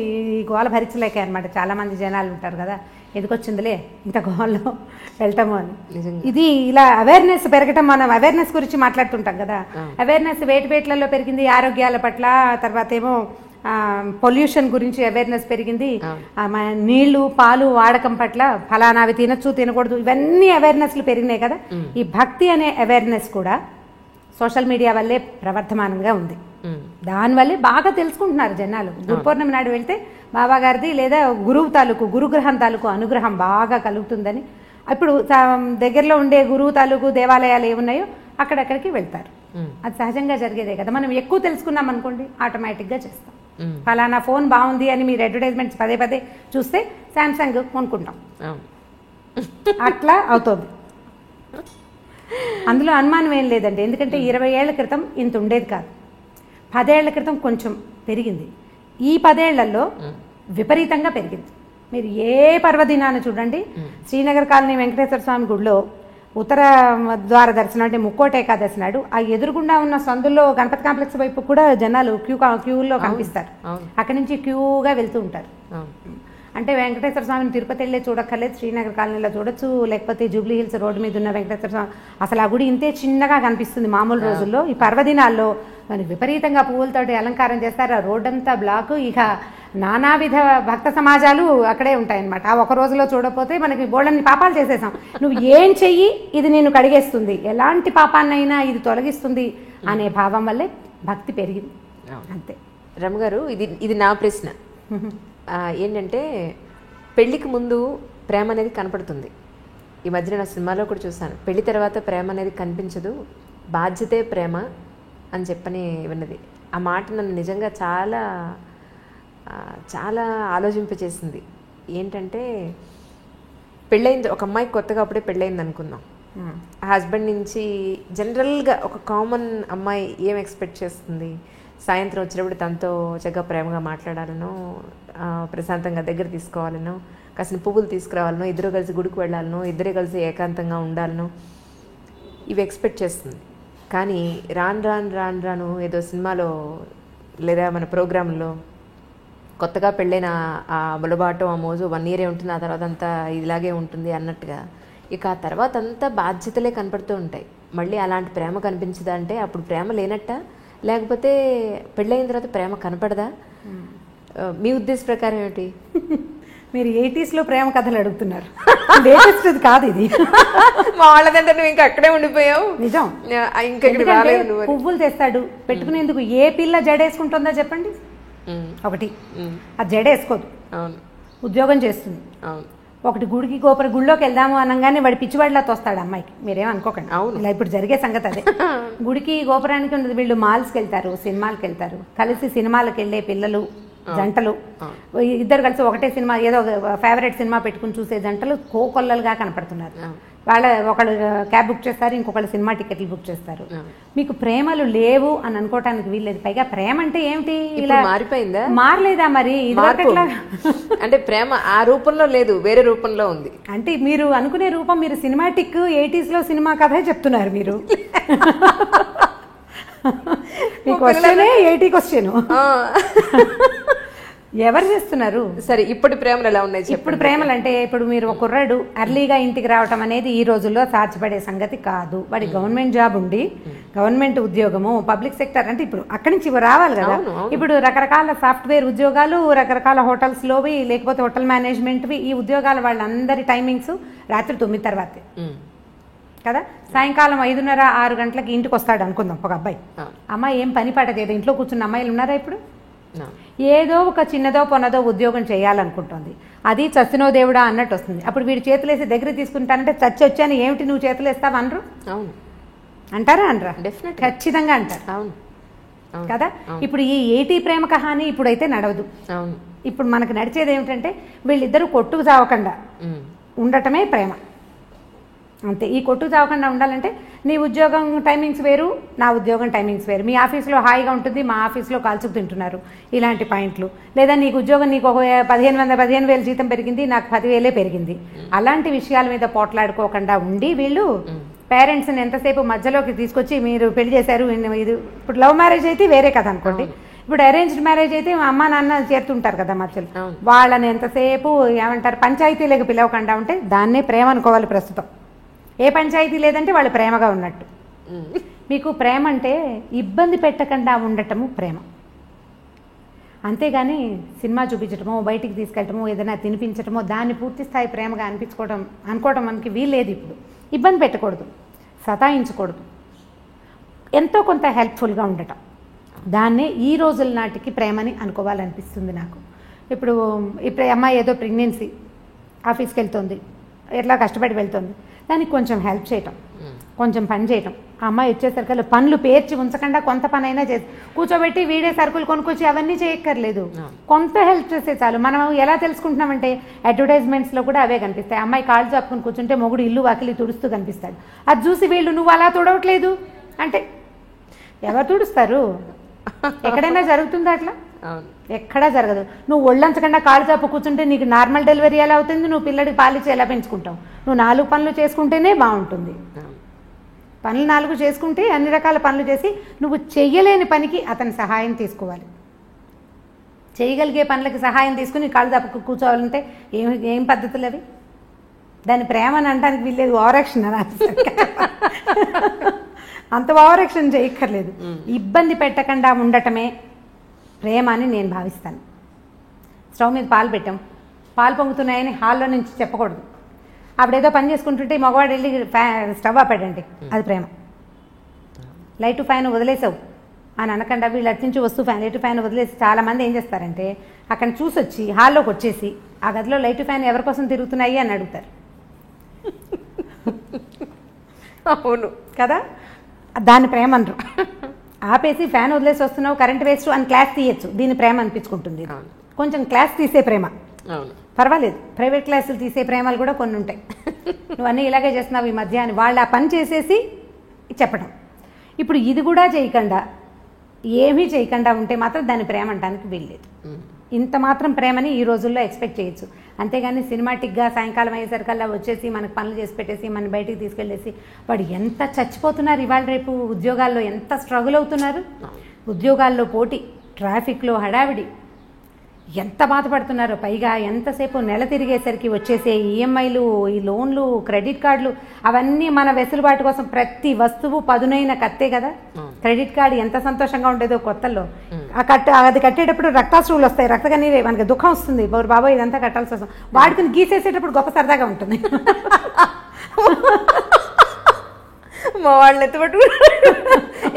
గోల భరించలేక అనమాట. చాలా మంది జనాలు ఉంటారు కదా, ఎందుకు వచ్చిందిలే ఇంత గోల్లో వెళ్ళటము అని. ఇది ఇలా అవేర్నెస్ పెరగటం, మనం అవేర్నెస్ గురించి మాట్లాడుతుంటాం కదా, అవేర్నెస్ వేటివేట్లలో పెరిగింది, ఆరోగ్యాల పట్ల, తర్వాత ఏమో పొల్యూషన్ గురించి అవేర్నెస్ పెరిగింది, నీళ్లు పాలు వాడకం పట్ల ఫలానావి తినచ్చు తినకూడదు ఇవన్నీ అవేర్నెస్లు పెరిగినాయి కదా. ఈ భక్తి అనే అవేర్నెస్ కూడా సోషల్ మీడియా వల్లే ప్రవర్ధమానంగా ఉంది. దానివల్లే బాగా తెలుసుకుంటున్నారు జనాలు. గురు పౌర్ణమి నాడు వెళ్తే బాబా గారిది లేదా గురుగ్రహం తాలూకు అనుగ్రహం బాగా కలుగుతుందని ఇప్పుడు దగ్గరలో ఉండే గురువు తాలూకు దేవాలయాలు ఏమున్నాయో అక్కడక్కడికి వెళ్తారు. అది సహజంగా జరిగేదే కదా. మనం ఎక్కువ తెలుసుకున్నాం అనుకోండి ఆటోమేటిక్గా చేస్తాం. ఫలానా ఫోన్ బాగుంది అని మీరు అడ్వర్టైజ్మెంట్స్ పదే పదే చూస్తే శాంసంగ్ కొనుక్కుంటాం, అట్లా అవుతుంది. అందులో అనుమానం ఏం లేదండి. ఎందుకంటే 20 ఏళ్ల క్రితం ఇంత ఉండేది కాదు, 10 ఏళ్ల క్రితం కొంచెం పెరిగింది, ఈ 10 ఏళ్లలో విపరీతంగా పెరిగింది. మీరు ఏ పర్వదినాన్ని చూడండి, శ్రీనగర్ కాలనీ వెంకటేశ్వర స్వామి గుడిలో ఉత్తర ద్వార దర్శనం అంటే ముక్కోటి ఏకాదశి నాడు ఆ ఎదురుగుండా ఉన్న సందుల్లో గణపతి కాంప్లెక్స్ వైపు కూడా జనాలు క్యూలో కనిపిస్తారు. అక్కడి నుంచి క్యూగా వెళ్తూ ఉంటారు. అంటే వెంకటేశ్వర స్వామిని తిరుపతి వెళ్ళే చూడక్కర్లేదు, శ్రీనగర్ కాలనీలో చూడొచ్చు, లేకపోతే జూబ్లీ హిల్స్ రోడ్డు మీద ఉన్న వెంకటేశ్వర స్వామి. అసలు ఆ గుడి ఇంతే చిన్నగా కనిపిస్తుంది మామూలు రోజుల్లో. ఈ పర్వదినాల్లో మనకి విపరీతంగా పువ్వులతోటి అలంకారం చేస్తారు, ఆ రోడ్డంతా బ్లాక్. ఇక నానావిధ భక్త సమాజాలు అక్కడే ఉంటాయన్నమాట. ఆ ఒక రోజులో చూడకపోతే మనకి బోళ్ళని పాపాలు చేసేసాం. నువ్వు ఏం చెయ్యి ఇది నేను కడిగేస్తుంది, ఎలాంటి పాపాన్నైనా ఇది తొలగిస్తుంది అనే భావం వల్లే భక్తి పెరిగింది అంతే. రమగారు, ఇది నా ప్రశ్న ఏంటంటే, పెళ్ళికి ముందు ప్రేమ అనేది కనపడుతుంది. ఈ మధ్యన నా సినిమాలో కూడా చూసాను, పెళ్లి తర్వాత ప్రేమ అనేది కనిపించదు, బాధ్యతే ప్రేమ అని చెప్పని విన్నది. ఆ మాట నన్ను నిజంగా చాలా చాలా ఆలోచింపచేసింది. ఏంటంటే, పెళ్ళయింది ఒక అమ్మాయికి కొత్తగా అప్పుడే పెళ్ళయింది అనుకుందాం. ఆ హస్బెండ్ నుంచి జనరల్గా ఒక కామన్ అమ్మాయి ఏం ఎక్స్పెక్ట్ చేస్తుంది, సాయంత్రం వచ్చినప్పుడు తనతో చక్కగా ప్రేమగా మాట్లాడాలనో, ప్రశాంతంగా దగ్గర తీసుకోవాలనో, కాసిన పువ్వులు తీసుకురావాలనో, ఇద్దరు కలిసి గుడికి వెళ్ళాలనో, ఇద్దరే కలిసి ఏకాంతంగా ఉండాలనో ఇవి ఎక్స్పెక్ట్ చేస్తుంది. కానీ రాను ఏదో సినిమాలో లేదా మన ప్రోగ్రాంలో కొత్తగా పెళ్ళైన ఆ బులబాటం ఆ మోజు 1 year ఉంటుంది, ఆ తర్వాత అంతా ఇలాగే ఉంటుంది అన్నట్టుగా ఇక ఆ తర్వాత అంతా బాధ్యతలే కనపడుతూ ఉంటాయి. మళ్ళీ అలాంటి ప్రేమ కనిపించదా అంటే అప్పుడు ప్రేమ లేనట్ట, లేకపోతే పెళ్ళైన తర్వాత ప్రేమ కనపడదా? మీ ఉద్దేశ ప్రకారం ఏమిటి? మీరు 80s లో ప్రేమ కథలు అడుగుతున్నారు, లేటెస్ట్ కాదు ఇది. మా వాళ్ళదంటే నువ్వు ఇంకా అక్కడే ఉండిపోయావు. నిజం. పువ్వులు తెస్తాడు పెట్టుకునేందుకు, ఏ పిల్ల జడేసుకుంటుందో చెప్పండి? ఒకటి అది జడేసుకోదు, ఉద్యోగం చేస్తుంది. ఒకటి గుడిలోకి వెళ్దాము అనగానే వాడి పిచ్చివాడిలా తోస్తాడు అమ్మాయికి. మీరేం అనుకోకండి, ఇలా ఇప్పుడు జరిగే సంగతి అదే. గుడికి గోపురానికి ఉండదు, వీళ్ళు మాల్స్కి వెళ్తారు, సినిమాలకు వెళ్తారు, కలిసి సినిమాలకు వెళ్ళే పిల్లలు జంటలు, ఇద్దరు కలిసి ఒకటే సినిమా ఏదో ఫేవరెట్ సినిమా పెట్టుకుని చూసే జంటలు కోకొల్లలుగా కనపడుతున్నారు. ఒకళ్ళు క్యాబ్ బుక్ చేస్తారు, ఇంకొకళ్ళు సినిమా టికెట్లు బుక్ చేస్తారు. మీకు ప్రేమలు లేవు అని అనుకోవటానికి వీల్లేదు. పైగా ప్రేమ అంటే ఏమిటి, ఇలా మారిపోయిందా? మారలేదా మరి? అంటే ప్రేమ ఆ రూపంలో లేదు, వేరే రూపంలో ఉంది. అంటే మీరు అనుకునే రూపం, మీరు సినిమాటిక్ 80s లో సినిమా కథే చెప్తున్నారు మీరు. మీ క్వశ్చనే 80 క్వశ్చన్. ఎవరు చేస్తున్నారు? సరే, ఇప్పుడు ప్రేమలు ఎలా ఉన్నాయి? ఇప్పుడు ప్రేమలు అంటే, ఇప్పుడు మీరు ఒక కుర్రాడు అర్లీగా ఇంటికి రావటం అనేది ఈ రోజుల్లో సాధ్యపడే సంగతి కాదు. వాడి గవర్నమెంట్ జాబ్ ఉండి, గవర్నమెంట్ ఉద్యోగము, పబ్లిక్ సెక్టర్ అంటే ఇప్పుడు అక్కడి నుంచి రావాలి కదా. ఇప్పుడు రకరకాల సాఫ్ట్వేర్ ఉద్యోగాలు, రకరకాల హోటల్స్లోవి, లేకపోతే హోటల్ మేనేజ్మెంట్వి, ఈ ఉద్యోగాలు వాళ్ళందరి టైమింగ్స్ రాత్రి 9 తర్వాతే కదా. సాయంకాలం 5:30, 6 గంటలకి ఇంటికి వస్తాడు అనుకుందాం ఒక అబ్బాయి. అమ్మాయి ఏం పని పడలేదు, ఇంట్లో కూర్చున్న అమ్మాయిలు ఉన్నారా ఇప్పుడు? ఏదో ఒక చిన్నదో పొన్నదో ఉద్యోగం చేయాలనుకుంటుంది. అది చచ్చినో దేవుడా అన్నట్టు వస్తుంది. అప్పుడు వీడు చేతులేసి దగ్గర తీసుకుంటానంటే చచ్చి వచ్చాను ఏమిటి నువ్వు చేతులు వేస్తావు అనరు? అవును అంటారా? అనరా? డెఫినెట్, ఖచ్చితంగా అంటారు. అవును కదా. ఇప్పుడు ఈ 80 ప్రేమ కహాని ఇప్పుడైతే నడవదు. అవును. ఇప్పుడు మనకు నడిచేది ఏమిటంటే, వీళ్ళిద్దరూ కొట్టుకు చావకుండా ఉండటమే ప్రేమ. అంతే. ఈ కొట్టు చావకుండా ఉండాలంటే నీ ఉద్యోగం టైమింగ్స్ వేరు, నా ఉద్యోగం టైమింగ్స్ వేరు. మీ ఆఫీస్లో హాయిగా ఉంటుంది, మా ఆఫీస్లో కాల్చుకు తింటున్నారు, ఇలాంటి పాయింట్లు. లేదా నీకు ఉద్యోగం, నీకు ఒక 15,000 జీతం పెరిగింది, నాకు 10,000 పెరిగింది, అలాంటి విషయాల మీద పోట్లాడుకోకుండా ఉండి వీళ్ళు పేరెంట్స్ని ఎంతసేపు మధ్యలోకి తీసుకొచ్చి మీరు పెళ్లి చేశారు ఇది. ఇప్పుడు లవ్ మ్యారేజ్ అయితే వేరే కదా అనుకోండి, ఇప్పుడు అరేంజ్డ్ మ్యారేజ్ అయితే అమ్మ నాన్న చేరుతుంటారు కదా మధ్యలో, వాళ్ళని ఎంతసేపు ఏమంటారు పంచాయతీలకు పిలవకుండా ఉంటే దాన్నే ప్రేమ అనుకోవాలి. ప్రస్తుతం ఏ పంచాయతీ లేదంటే వాళ్ళు ప్రేమగా ఉన్నట్టు. మీకు ప్రేమ అంటే ఇబ్బంది పెట్టకుండా ఉండటము ప్రేమ, అంతేగాని సినిమా చూపించటమో బయటికి తీసుకెళ్ళటమో ఏదైనా తినిపించటమో దాన్ని పూర్తి స్థాయి ప్రేమగా అనుకోవడం మనకి వీల్లేదు. ఇప్పుడు ఇబ్బంది పెట్టకూడదు, సతాయించకూడదు, ఎంతో కొంత హెల్ప్ఫుల్గా ఉండటం, దాన్నే ఈ రోజుల నాటికి ప్రేమని అనుకోవాలనిపిస్తుంది నాకు. ఇప్పుడు అమ్మాయి ఏదో ప్రెగ్నెన్సీ, ఆఫీస్కి వెళ్తుంది, ఎట్లా కష్టపడి వెళ్తుంది, దానికి కొంచెం హెల్ప్ చేయటం, కొంచెం పని చేయటం. ఆ అమ్మాయి వచ్చేసరికి పనులు పేర్చి ఉంచకుండా కొంత పని అయినా చేసి కూర్చోబెట్టి వీడే సరుకులు కొనుక్కొచ్చి అవన్నీ చేయక్కర్లేదు, కొంత హెల్ప్ చేస్తే చాలు. మనం ఎలా తెలుసుకుంటున్నామంటే అడ్వర్టైజ్మెంట్స్లో కూడా అవే కనిపిస్తాయి. అమ్మాయి కాళ్ళు చాపుకుని కూర్చుంటే మొగుడు ఇల్లు వాకిలి తుడుస్తూ కనిపిస్తాడు. అది చూసి వీళ్ళు నువ్వు అలా తుడవట్లేదు అంటే ఎవరు తుడుస్తారు? ఎక్కడైనా జరుగుతుందా అట్లా? ఎక్కడా జరగదు. నువ్వు ఒళ్ళంచకుండా కాళ్ళు చాపు కూర్చుంటే నీకు నార్మల్ డెలివరీ ఎలా అవుతుంది? నువ్వు పిల్లడికి పాలిచ్చి ఎలా పెంచుకుంటావు? నువ్వు 4 పనులు చేసుకుంటేనే బాగుంటుంది. పనులు 4 చేసుకుంటే అన్ని రకాల పనులు చేసి నువ్వు చెయ్యలేని పనికి అతని సహాయం తీసుకోవాలి. చేయగలిగే పనులకి సహాయం తీసుకుని కాళ్ళు చాపు కూర్చోవాలంటే ఏం పద్ధతులు అవి? దాని ప్రేమ అని అనడానికి వీల్లేదు, ఓవరాక్షన్ అని. అంత ఓవరాక్షన్ చేయక్కర్లేదు. ఇబ్బంది పెట్టకుండా ఉండటమే ప్రేమ అని నేను భావిస్తాను. స్టవ్ మీద పాలు పెట్టాం, పాలు పొంగుతున్నాయని హాల్లో నుంచి చెప్పకూడదు. ఆవిడేదో పని చేసుకుంటుంటే మగవాడు వెళ్ళి స్టవ్ ఆపాడండి, అది ప్రేమ. లైట్ ఫ్యాన్ వదిలేసావు అని అనకుండా వీళ్ళు అట్నుంచి వస్తూ లైట్ ఫ్యాన్ వదిలేసి చాలామంది ఏం చేస్తారంటే అక్కడ చూసొచ్చి హాల్లోకి వచ్చేసి ఆ గదిలో లైట్ ఫ్యాన్ ఎవరి కోసం తిరుగుతున్నాయి అని అడుగుతారు. అవును కదా, దాన్ని ప్రేమ అనరు. ఆపేసి ఫ్యాన్ వదిలేసి వస్తున్నావు, కరెంట్ వేస్ట్ అని క్లాస్ తీయచ్చు, దీన్ని ప్రేమ అనిపించుకుంటుంది. కొంచెం క్లాస్ తీసే ప్రేమ పర్వాలేదు, ప్రైవేట్ క్లాసులు తీసే ప్రేమలు కూడా కొన్ని ఉంటాయి. నువ్వు అన్నీ ఇలాగే చేస్తున్నావు ఈ మధ్య అని వాళ్ళు ఆ పని చేసేసి చెప్పడం. ఇప్పుడు ఇది కూడా చేయకుండా ఏమీ చేయకుండా ఉంటే మాత్రం దాన్ని ప్రేమ అనడానికి వీల్లేదు. ఇంత మాత్రం ప్రేమని ఈ రోజుల్లో ఎక్స్పెక్ట్ చేయొచ్చు. అంతేగాని సినిమాటిక్గా సాయంకాలం అయ్యేసరికల్లా వచ్చేసి మనకు పనులు చేసి పెట్టేసి మన బయటికి తీసుకెళ్ళేసి వాడు ఎంత చచ్చిపోతున్నారు. ఇవాళ రేపు ఉద్యోగాల్లో ఎంత స్ట్రగుల్ అవుతున్నారు. ఉద్యోగాల్లో పోటీ, ట్రాఫిక్లో హడావిడి, ఎంత బాధపడుతున్నారో. పైగా ఎంతసేపు నెల తిరిగేసరికి వచ్చేసే ఈఎంఐలు, ఈ లోన్లు, క్రెడిట్ కార్డులు, అవన్నీ మన వెసులుబాటు కోసం. ప్రతి వస్తువు పదునైన కత్తే కదా. క్రెడిట్ కార్డు ఎంత సంతోషంగా ఉండేదో కొత్తల్లో. అది కట్టేటప్పుడు రక్తాశ్రువులు వస్తాయి, రక్తగానే మనకి దుఃఖం వస్తుంది. బాబోయ్ ఇదంతా కట్టాల్సి వస్తుంది. వాడుకుని గీసేసేటప్పుడు గొప్ప సరదాగా ఉంటుంది. మా వాళ్ళని ఎత్తుపట్టు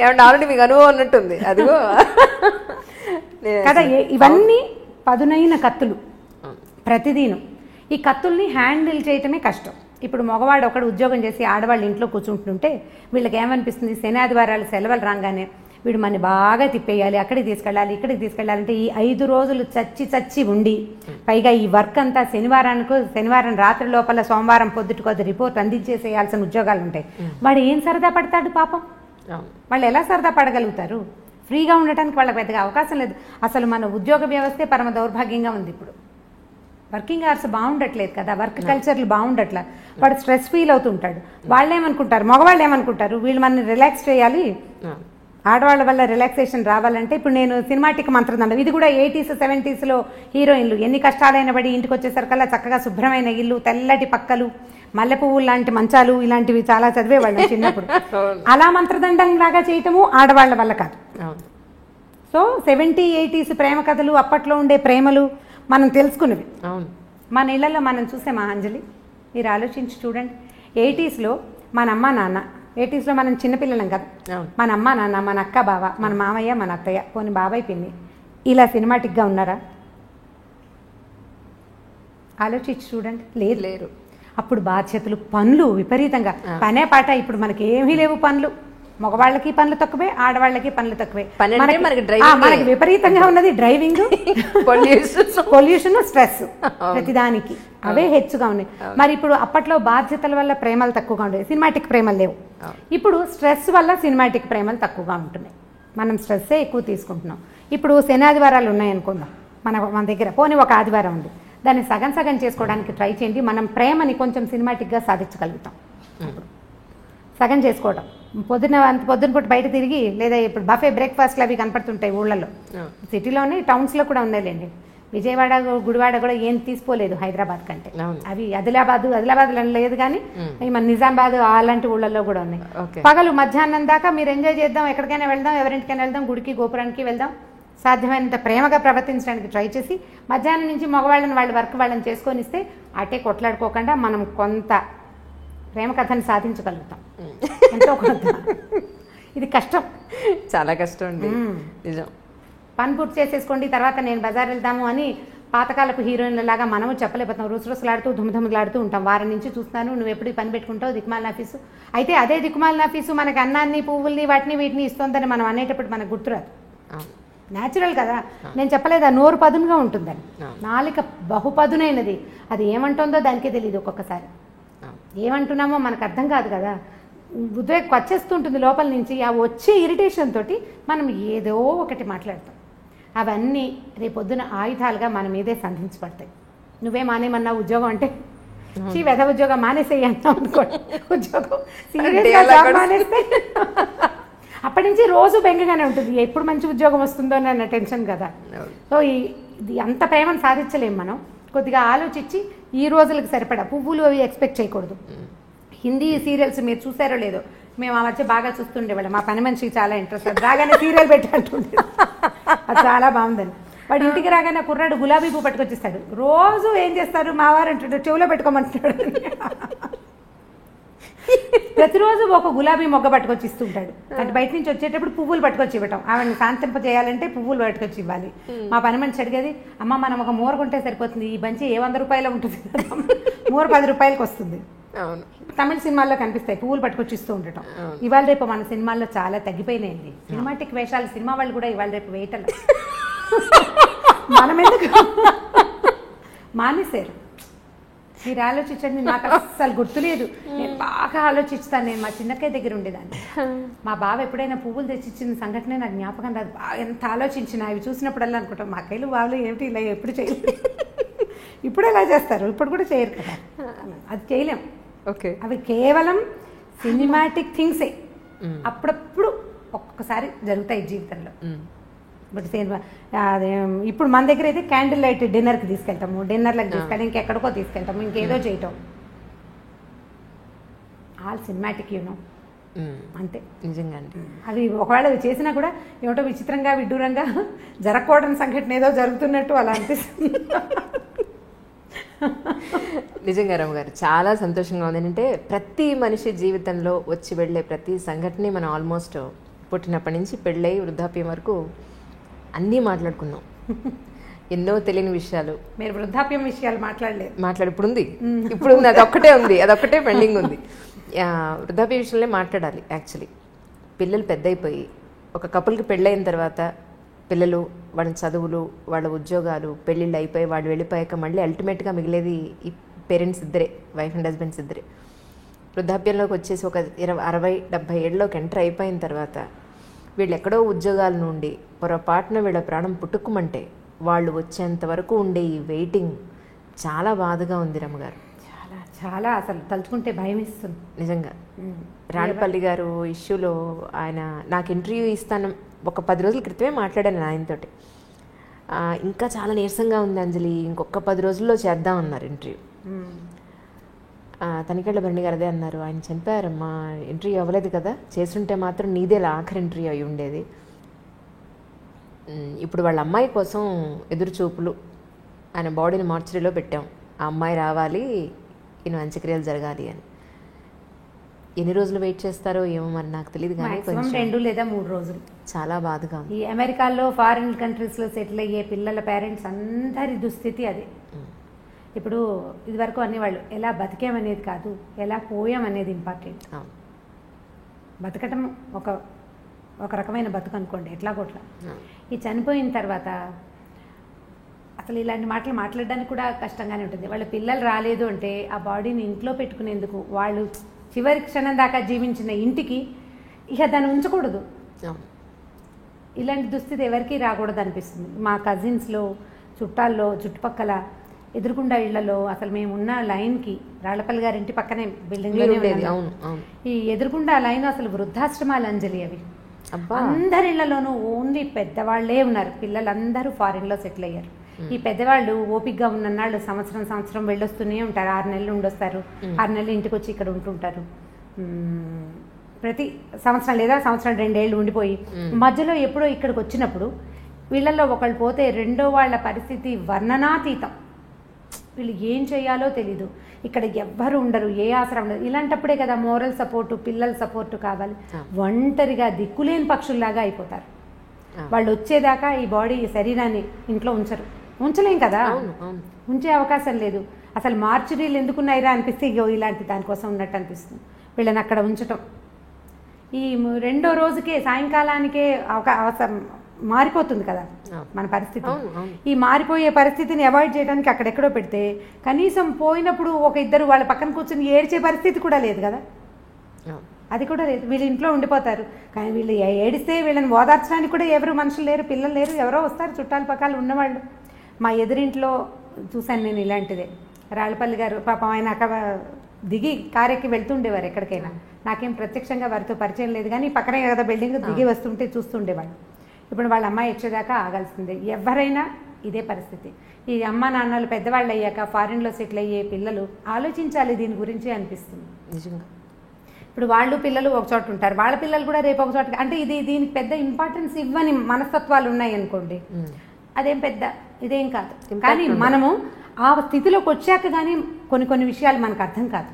ఏమన్నా ఆల్రెడీ మీకు అనుభవం ఉన్నట్టుంది అదిగో కదా. ఇవన్నీ పదునైన కత్తులు ప్రతిదీను. ఈ కత్తుల్ని హ్యాండిల్ చేయటమే కష్టం. ఇప్పుడు మగవాడు ఒకడు ఉద్యోగం చేసి ఆడవాళ్ళు ఇంట్లో కూర్చుంటుంటే వీళ్ళకి ఏమనిపిస్తుంది, శని ఆదివారాలు సెలవులు రాగానే వీడు మన బాగా తిప్పేయాలి, అక్కడికి తీసుకెళ్ళాలి, ఇక్కడికి తీసుకెళ్ళాలంటే ఈ 5 రోజులు చచ్చి ఉండి పైగా ఈ వర్క్ అంతా శనివారం రాత్రి లోపల సోమవారం పొద్దుటికి కొద్ది రిపోర్ట్ అందించేసేయాల్సిన ఉద్యోగాలు ఉంటాయి. వాడు ఏం సరదా పడతాడు పాపం? వాళ్ళు ఎలా సరదా పడగలుగుతారు? ఫ్రీగా ఉండటానికి వాళ్ళకి పెద్దగా అవకాశం లేదు. అసలు మన ఉద్యోగ వ్యవస్థే పరమ దౌర్భాగ్యంగా ఉంది. ఇప్పుడు వర్కింగ్ అవర్స్ బాగుండట్లేదు కదా, వర్క్ కల్చర్లు బాగుండట్లా. వాడు స్ట్రెస్ ఫీల్ అవుతుంటాడు. వాళ్ళు ఏమనుకుంటారు, మగవాళ్ళు ఏమనుకుంటారు, వీళ్ళు మనని రిలాక్స్ చేయాలి, ఆడవాళ్ళ వల్ల రిలాక్సేషన్ రావాలంటే. ఇప్పుడు నేను సినిమాటిక్ మంత్రదండం, ఇది కూడా 80s 70sలో హీరోయిన్లు ఎన్ని కష్టాలైన పడి ఇంటికి వచ్చేసరికల్లా చక్కగా శుభ్రమైన ఇల్లు, తెల్లటి పక్కలు, మల్లె పువ్వులు లాంటి మంచాలు, ఇలాంటివి చాలా చదివేవాళ్ళం చిన్నప్పుడు. అలా మంత్రదండం లాగా చేయటము ఆడవాళ్ల వల్ల కాదు. సో 70s 80s ప్రేమ కథలు, అప్పట్లో ఉండే ప్రేమలు మనం తెలుసుకునేవి. మన ఇళ్లలో మనం చూసే మహాంజలి, మీరు ఆలోచించి చూడండి. 80sలో మన అమ్మ నాన్న, 80sలో మనం చిన్నపిల్లలం కదా, మన అమ్మ నాన్న, మన అక్క బావ, మన మామయ్య, మన అత్తయ్య, పోనీ బాబాయ్ పిన్ని, ఇలా సినిమాటిక్గా ఉన్నారా? ఆలోచించి చూడండి. లేరు. అప్పుడు బాధ్యతలు, పనులు విపరీతంగా, పనే పాట. ఇప్పుడు మనకి ఏమీ లేవు పనులు. మగవాళ్ళకి పనులు తక్కువే, ఆడవాళ్ళకి పనులు తక్కువే. మనకి విపరీతంగా ఉన్నది డ్రైవింగ్, పొల్యూషన్, స్ట్రెస్, ప్రతిదానికి అవే హెచ్చుగా ఉన్నాయి. మరి ఇప్పుడు అప్పట్లో బాధ్యతల వల్ల ప్రేమలు తక్కువగా ఉండేవి, సినిమాటిక్ ప్రేమలు లేవు. ఇప్పుడు స్ట్రెస్ వల్ల సినిమాటిక్ ప్రేమలు తక్కువగా ఉంటున్నాయి. మనం స్ట్రెస్సే ఎక్కువ తీసుకుంటున్నాం. ఇప్పుడు శని ఆదివారాలు ఉన్నాయనుకుందాం మన దగ్గర, పోనీ ఒక ఆదివారం ఉంది, దాన్ని సగం సగం చేసుకోవడానికి ట్రై చేయండి. మనం ప్రేమని కొంచెం సినిమాటిక్గా సాధించగలుగుతాం. సగం చేసుకోవడం, పొద్దున పూట బయట తిరిగి, లేదా ఇప్పుడు బఫే బ్రేక్ఫాస్ట్లు అవి కనపడుతుంటాయి ఊళ్ళల్లో, సిటీలోనే టౌన్స్లో కూడా ఉన్నాయిలేండి. విజయవాడ, గుడివాడ కూడా ఏం తీసుకోలేదు హైదరాబాద్ కంటే. అవి ఆదిలాబాద్లో లేదు కానీ మన నిజామాబాద్ అలాంటి ఊళ్ళల్లో కూడా ఉన్నాయి. పగలు మధ్యాహ్నం దాకా మీరు ఎంజాయ్ చేద్దాం, ఎక్కడికైనా వెళ్దాం, ఎవరింటికైనా వెళ్దాం, గుడికి గోపురానికి వెళ్దాం, సాధ్యమైనంత ప్రేమగా ప్రవర్తించడానికి ట్రై చేసి మధ్యాహ్నం నుంచి మగవాళ్ళని వాళ్ళ వర్క్ వాళ్ళని చేసుకొని ఇస్తే అటే కొట్లాడుకోకుండా మనం కొంత ప్రేమ కథని సాధించగలుగుతాం. ఎంతో కొంత. ఇది కష్టం, చాలా కష్టం అండి, నిజం. పని పూర్తి చేసేసుకోండి, తర్వాత నేను బజార్ వెళ్దాము అని పాతకాలపు హీరోయిన్లలాగా మనము చెప్పలేకపోతాం. రుసరుసలాడుతూ ధుమధుమలాడుతూ ఉంటాం. వారం నుంచి చూస్తున్నాను, నువ్వు ఎప్పుడు పని పెట్టుకుంటావు దిక్కుమాలిన ఆఫీసు. అయితే అదే దిక్కుమాలిన ఆఫీసు మనకి అన్నాన్ని, పువ్వుల్ని, వాటిని వీటిని ఇస్తుందని మనం అనేటప్పుడు మనకు గుర్తురాదు. న్యాచురల్ కదా. నేను చెప్పలేదా నోరు పదునుగా ఉంటుందని, నాలిక బహుపదునైనది. అది ఏమంటుందో దానికే తెలియదు ఒక్కొక్కసారి. ఏమంటున్నామో మనకు అర్థం కాదు కదా, ఉద్వేగం వచ్చేస్తుంటుంది లోపల నుంచి. ఆ వచ్చే ఇరిటేషన్ తోటి మనం ఏదో ఒకటి మాట్లాడతాం. అవన్నీ రేపొద్దున ఆయుధాలుగా మన మీదే సంధించబడతాయి. నువ్వే మానేమన్నా ఉద్యోగం అంటే వెధ ఉద్యోగం మానేసేయి అంటాం అనుకోండి. ఉద్యోగం సీరియస్గా జాబ్ మానేస్తే అప్పటి నుంచి రోజు బెంగగానే ఉంటుంది, ఎప్పుడు మంచి ఉద్యోగం వస్తుందో అన్న టెన్షన్ కదా. సో ఇది అంత ప్రేమను సాధించలేము మనం. కొద్దిగా ఆలోచించి ఈ రోజులకు సరిపడా పువ్వులు అవి ఎక్స్పెక్ట్ చేయకూడదు. హిందీ సీరియల్స్ మీరు చూసారో లేదో, మేము ఆ మధ్య బాగా చూస్తుండేవాళ్ళం. మా పని మనిషికి చాలా ఇంట్రెస్ట్, అది రాగానే సీరియల్ పెట్టంటుండే, అది చాలా బాగుందని. వాడు ఇంటికి రాగానే కుర్రాడు గులాబీ పువ్వు పట్టుకొచ్చిస్తాడు. రోజు ఏం చేస్తారు మావారు అంటుంటాడు, చెవులో పెట్టుకోమంటున్నాడు. ప్రతిరోజు ఒక గులాబీ మొగ్గ పట్టుకొచ్చి ఇస్తుంటాడు. అంటే బయట నుంచి వచ్చేటప్పుడు పువ్వులు పట్టుకొచ్చి ఇవ్వటం, ఆవిడని శాంతింప చేయాలంటే పువ్వులు పట్టుకొచ్చి ఇవ్వాలి. మా పని మనిషి అడిగేది, అమ్మ మనం ఒక మూర కొంటే సరిపోతుంది, ఈ బంచి ఏ 100 రూపాయలు ఉంటుంది, మూర 10 రూపాయలకి వస్తుంది. తమిళ సినిమాల్లో కనిపిస్తాయి పువ్వులు పట్టుకొచ్చి ఇస్తూ ఉండటం. ఇవాళ రేపు మన సినిమాల్లో చాలా తగ్గిపోయినాయండి సినిమాటిక్ వేషాలు. సినిమా వాళ్ళు కూడా ఇవాళ రేపు వేయటం మనం ఎందుకు మానేశారు. మీరు ఆలోచించండి, నాకు అస్సలు గుర్తులేదు. నేను బాగా ఆలోచిస్తాను. నేను మా చిన్నక్కయ్య దగ్గర ఉండేదాన్ని. మా బావ ఎప్పుడైనా పువ్వులు తెచ్చిచ్చిన సంఘటన నాకు జ్ఞాపకం రాదు. బాగా ఎంత ఆలోచించిన అవి చూసినప్పుడల్లా అనుకుంటాం, మా అక్కయ్యలు బావలు ఏమిటి ఇలా ఎప్పుడు చేయలేదు. ఇప్పుడు ఎలా చేస్తారు, ఇప్పుడు కూడా చేయరు కదా, అది చేయలేం. ఓకే, అవి కేవలం సినిమాటిక్ థింగ్సే. అప్పుడప్పుడు ఒక్కొక్కసారి జరుగుతాయి జీవితంలో. బట్ ఇప్పుడు మన దగ్గర అయితే క్యాండిల్ లైట్ డిన్నర్కి తీసుకెళ్తాము, డిన్నర్లకు తీసుకెళ్ళి ఇంకెక్కడికో తీసుకెళ్తాము, ఇంకేదో చేయటం. ఆల్ సినిమాటిక్ యూనో, అంతే. నిజంగా అవి ఒకవేళ అవి చేసినా కూడా ఏమిటో విచిత్రంగా విడ్డూరంగా జరగకూడని సంఘటన ఏదో జరుగుతున్నట్టు అలా అనిపిస్తుంది. నిజంగా రమ్మగారు చాలా సంతోషంగా ఉంది. ఏంటంటే ప్రతి మనిషి జీవితంలో వచ్చి వెళ్ళే ప్రతి సంఘటన మనం ఆల్మోస్ట్ పుట్టినప్పటి నుంచి పెళ్ళై వృద్ధాప్యం వరకు అన్నీ మాట్లాడుకున్నాం. ఎన్నో తెలియని విషయాలు. మీరు వృద్ధాప్యం విషయాలు మాట్లాడలేదు. ఇప్పుడు ఉంది, అదొక్కటే ఉంది, అదొక్కటే పెండింగ్ ఉంది. వృద్ధాప్య విషయంలో మాట్లాడాలి. యాక్చువల్లీ పిల్లలు పెద్ద అయిపోయి ఒక కపుల్కి పెళ్ళైన తర్వాత పిల్లలు, వాళ్ళ చదువులు, వాళ్ళ ఉద్యోగాలు, పెళ్ళిళ్ళు అయిపోయి వాళ్ళు వెళ్ళిపోయాక మళ్ళీ అల్టిమేట్గా మిగిలేది ఈ పేరెంట్స్ ఇద్దరే, వైఫ్ అండ్ హస్బెండ్స్ ఇద్దరే. వృద్ధాప్యంలోకి వచ్చేసి ఒక 60-70 ఏళ్ళలోకి ఎంటర్ అయిపోయిన తర్వాత వీళ్ళు ఎక్కడో ఉద్యోగాల నుండి పొరపాటున వీళ్ళ ప్రాణం పుట్టుకుమంటే వాళ్ళు వచ్చేంత వరకు ఉండే ఈ వెయిటింగ్ చాలా బాధగా ఉంది రమ్మగారు. చాలా చాలా అసలు తలుచుకుంటే భయం ఇస్తుంది నిజంగా. రాణపల్లి గారు ఇష్యూలో ఆయన నాకు ఇంటర్వ్యూ ఇస్తాను ఒక 10 రోజుల క్రితమే మాట్లాడాను ఆయనతోటి. ఇంకా చాలా నీరసంగా ఉంది అంజలి, ఇంకొక 10 రోజుల్లో చేద్దాం అన్నారు ఇంటర్వ్యూ. తనికెళ్ళ భరణి గారు అదే అన్నారు, ఆయన చనిపోయారమ్మా, ఇంటర్వ్యూ అవ్వలేదు కదా, చేస్తుంటే మాత్రం నీదే ఆఖరి ఇంటర్వ్యూ అయి ఉండేది. ఇప్పుడు వాళ్ళ అమ్మాయి కోసం ఎదురు చూపులు, ఆయన బాడీని మార్చరీలో పెట్టాం, ఆ అమ్మాయి రావాలి, ఈయన అంత్యక్రియలు జరగాలి అని. ఎన్ని రోజులు వెయిట్ చేస్తారో ఏమో మరి నాకు తెలియదు, కానీ 2 లేదా 3 రోజులు. చాలా బాధగా ఉంది. ఈ అమెరికాలో ఫారిన్ కంట్రీస్లో సెటిల్ అయ్యే పిల్లల పేరెంట్స్ అందరి దుస్థితి అదే. ఇప్పుడు ఇదివరకు అనేవాళ్ళు ఎలా బతికామనేది కాదు, ఎలా పోయామనేది ఇంపార్టెంట్. బతకటం ఒక ఒక రకమైన బతుకు అనుకోండి, ఎట్లా కొట్లా. ఈ చనిపోయిన తర్వాత అసలు ఇలాంటి మాటలు మాట్లాడడానికి కూడా కష్టంగానే ఉంటుంది. వాళ్ళ పిల్లలు రాలేదు అంటే ఆ బాడీని ఇంట్లో పెట్టుకునేందుకు, వాళ్ళు చివరి క్షణం దాకా జీవించిన ఇంటికి ఇక దాన్ని ఉంచకూడదు. ఇలాంటి దుస్థితి ఎవరికీ రాకూడదు అనిపిస్తుంది. మా కజిన్స్లో, చుట్టాల్లో, చుట్టుపక్కల ఎదురుకుండా ఇళ్లలో అసలు మేము ఉన్న లైన్కి, రాళ్లపల్లి గారి ఇంటి పక్కనే బిల్డింగ్లోనే ఈ ఎదురుకుండా లైన్ అసలు వృద్ధాశ్రమాలు అంజలి. అవి అందరి ఇళ్లలోనూ ఓన్లీ పెద్దవాళ్లే ఉన్నారు. పిల్లలందరూ ఫారిన్లో సెటిల్ అయ్యారు. ఈ పెద్దవాళ్ళు ఓపికగా ఉన్నన్నాళ్ళు సంవత్సరం వెళ్ళొస్తూనే ఉంటారు. 6 నెలలు ఉండొస్తారు, 6 నెలలు ఇంటికి వచ్చి ఇక్కడ ఉంటుంటారు. ప్రతి సంవత్సరం లేదా సంవత్సరం 2 ఏళ్ళు ఉండిపోయి మధ్యలో ఎప్పుడో ఇక్కడికి వచ్చినప్పుడు వీళ్ళల్లో ఒకళ్ళు పోతే రెండో వాళ్ళ పరిస్థితి వర్ణనాతీతం. వీళ్ళు ఏం చేయాలో తెలీదు, ఇక్కడ ఎవ్వరు ఉండరు, ఏ ఆసరం ఉండదు. ఇలాంటప్పుడే కదా మోరల్ సపోర్టు, పిల్లల సపోర్టు కావాలి. ఒంటరిగా దిక్కులేని పక్షుల్లాగా అయిపోతారు. వాళ్ళు వచ్చేదాకా ఈ బాడీ, ఈ శరీరాన్ని ఇంట్లో ఉంచలేం కదా, ఉంచే అవకాశం లేదు. అసలు మార్చురీలు ఎందుకున్నాయిరా అనిపిస్తే ఇలాంటి దానికోసం ఉన్నట్టు అనిపిస్తుంది. వీళ్ళని అక్కడ ఉంచటం, ఈ రెండో రోజుకే సాయంకాలానికే అవసరం మారిపోతుంది కదా మన పరిస్థితి. ఈ మారిపోయే పరిస్థితిని అవాయిడ్ చేయడానికి అక్కడెక్కడో పెడితే కనీసం పోయినప్పుడు ఒక ఇద్దరు వాళ్ళ పక్కన కూర్చొని ఏడ్చే పరిస్థితి కూడా లేదు కదా, అది కూడా లేదు. వీళ్ళు ఇంట్లో ఉండిపోతారు. కానీ వీళ్ళు ఏడిస్తే వీళ్ళని ఓదార్చడానికి కూడా ఎవరు మనుషులు లేరు, పిల్లలు లేరు. ఎవరో వస్తారు చుట్టాల పక్కల ఉన్నవాళ్ళు. మా ఎదురింట్లో చూశాను నేను ఇలాంటిదే. రాళ్లపల్లి గారు పాపం ఆయన అక్కడ దిగి కారెక్కి వెళ్తుండేవారు ఎక్కడికైనా. నాకేం ప్రత్యక్షంగా వారితో పరిచయం లేదు, కానీ పక్కనే కదా బిల్డింగ్, దిగి వస్తుంటే చూస్తుండేవాళ్ళు. ఇప్పుడు వాళ్ళ అమ్మాయి వచ్చేదాకా ఆగాల్సిందే. ఎవరైనా ఇదే పరిస్థితి. ఈ అమ్మ నాన్నలు పెద్దవాళ్ళు అయ్యాక ఫారిన్లో సెటిల్ అయ్యే పిల్లలు ఆలోచించాలి దీని గురించి అనిపిస్తుంది నిజంగా. ఇప్పుడు వాళ్ళు పిల్లలు ఒక చోట ఉంటారు, వాళ్ళ పిల్లలు కూడా రేపు ఒక చోట. అంటే దీనికి పెద్ద ఇంపార్టెన్స్ ఇవ్వని మనస్తత్వాలు ఉన్నాయి అనుకోండి, అదేం పెద్ద ఇదేం కాదు. కానీ మనము ఆ స్థితిలోకి వచ్చాక కానీ కొన్ని విషయాలు మనకు అర్థం కాదు.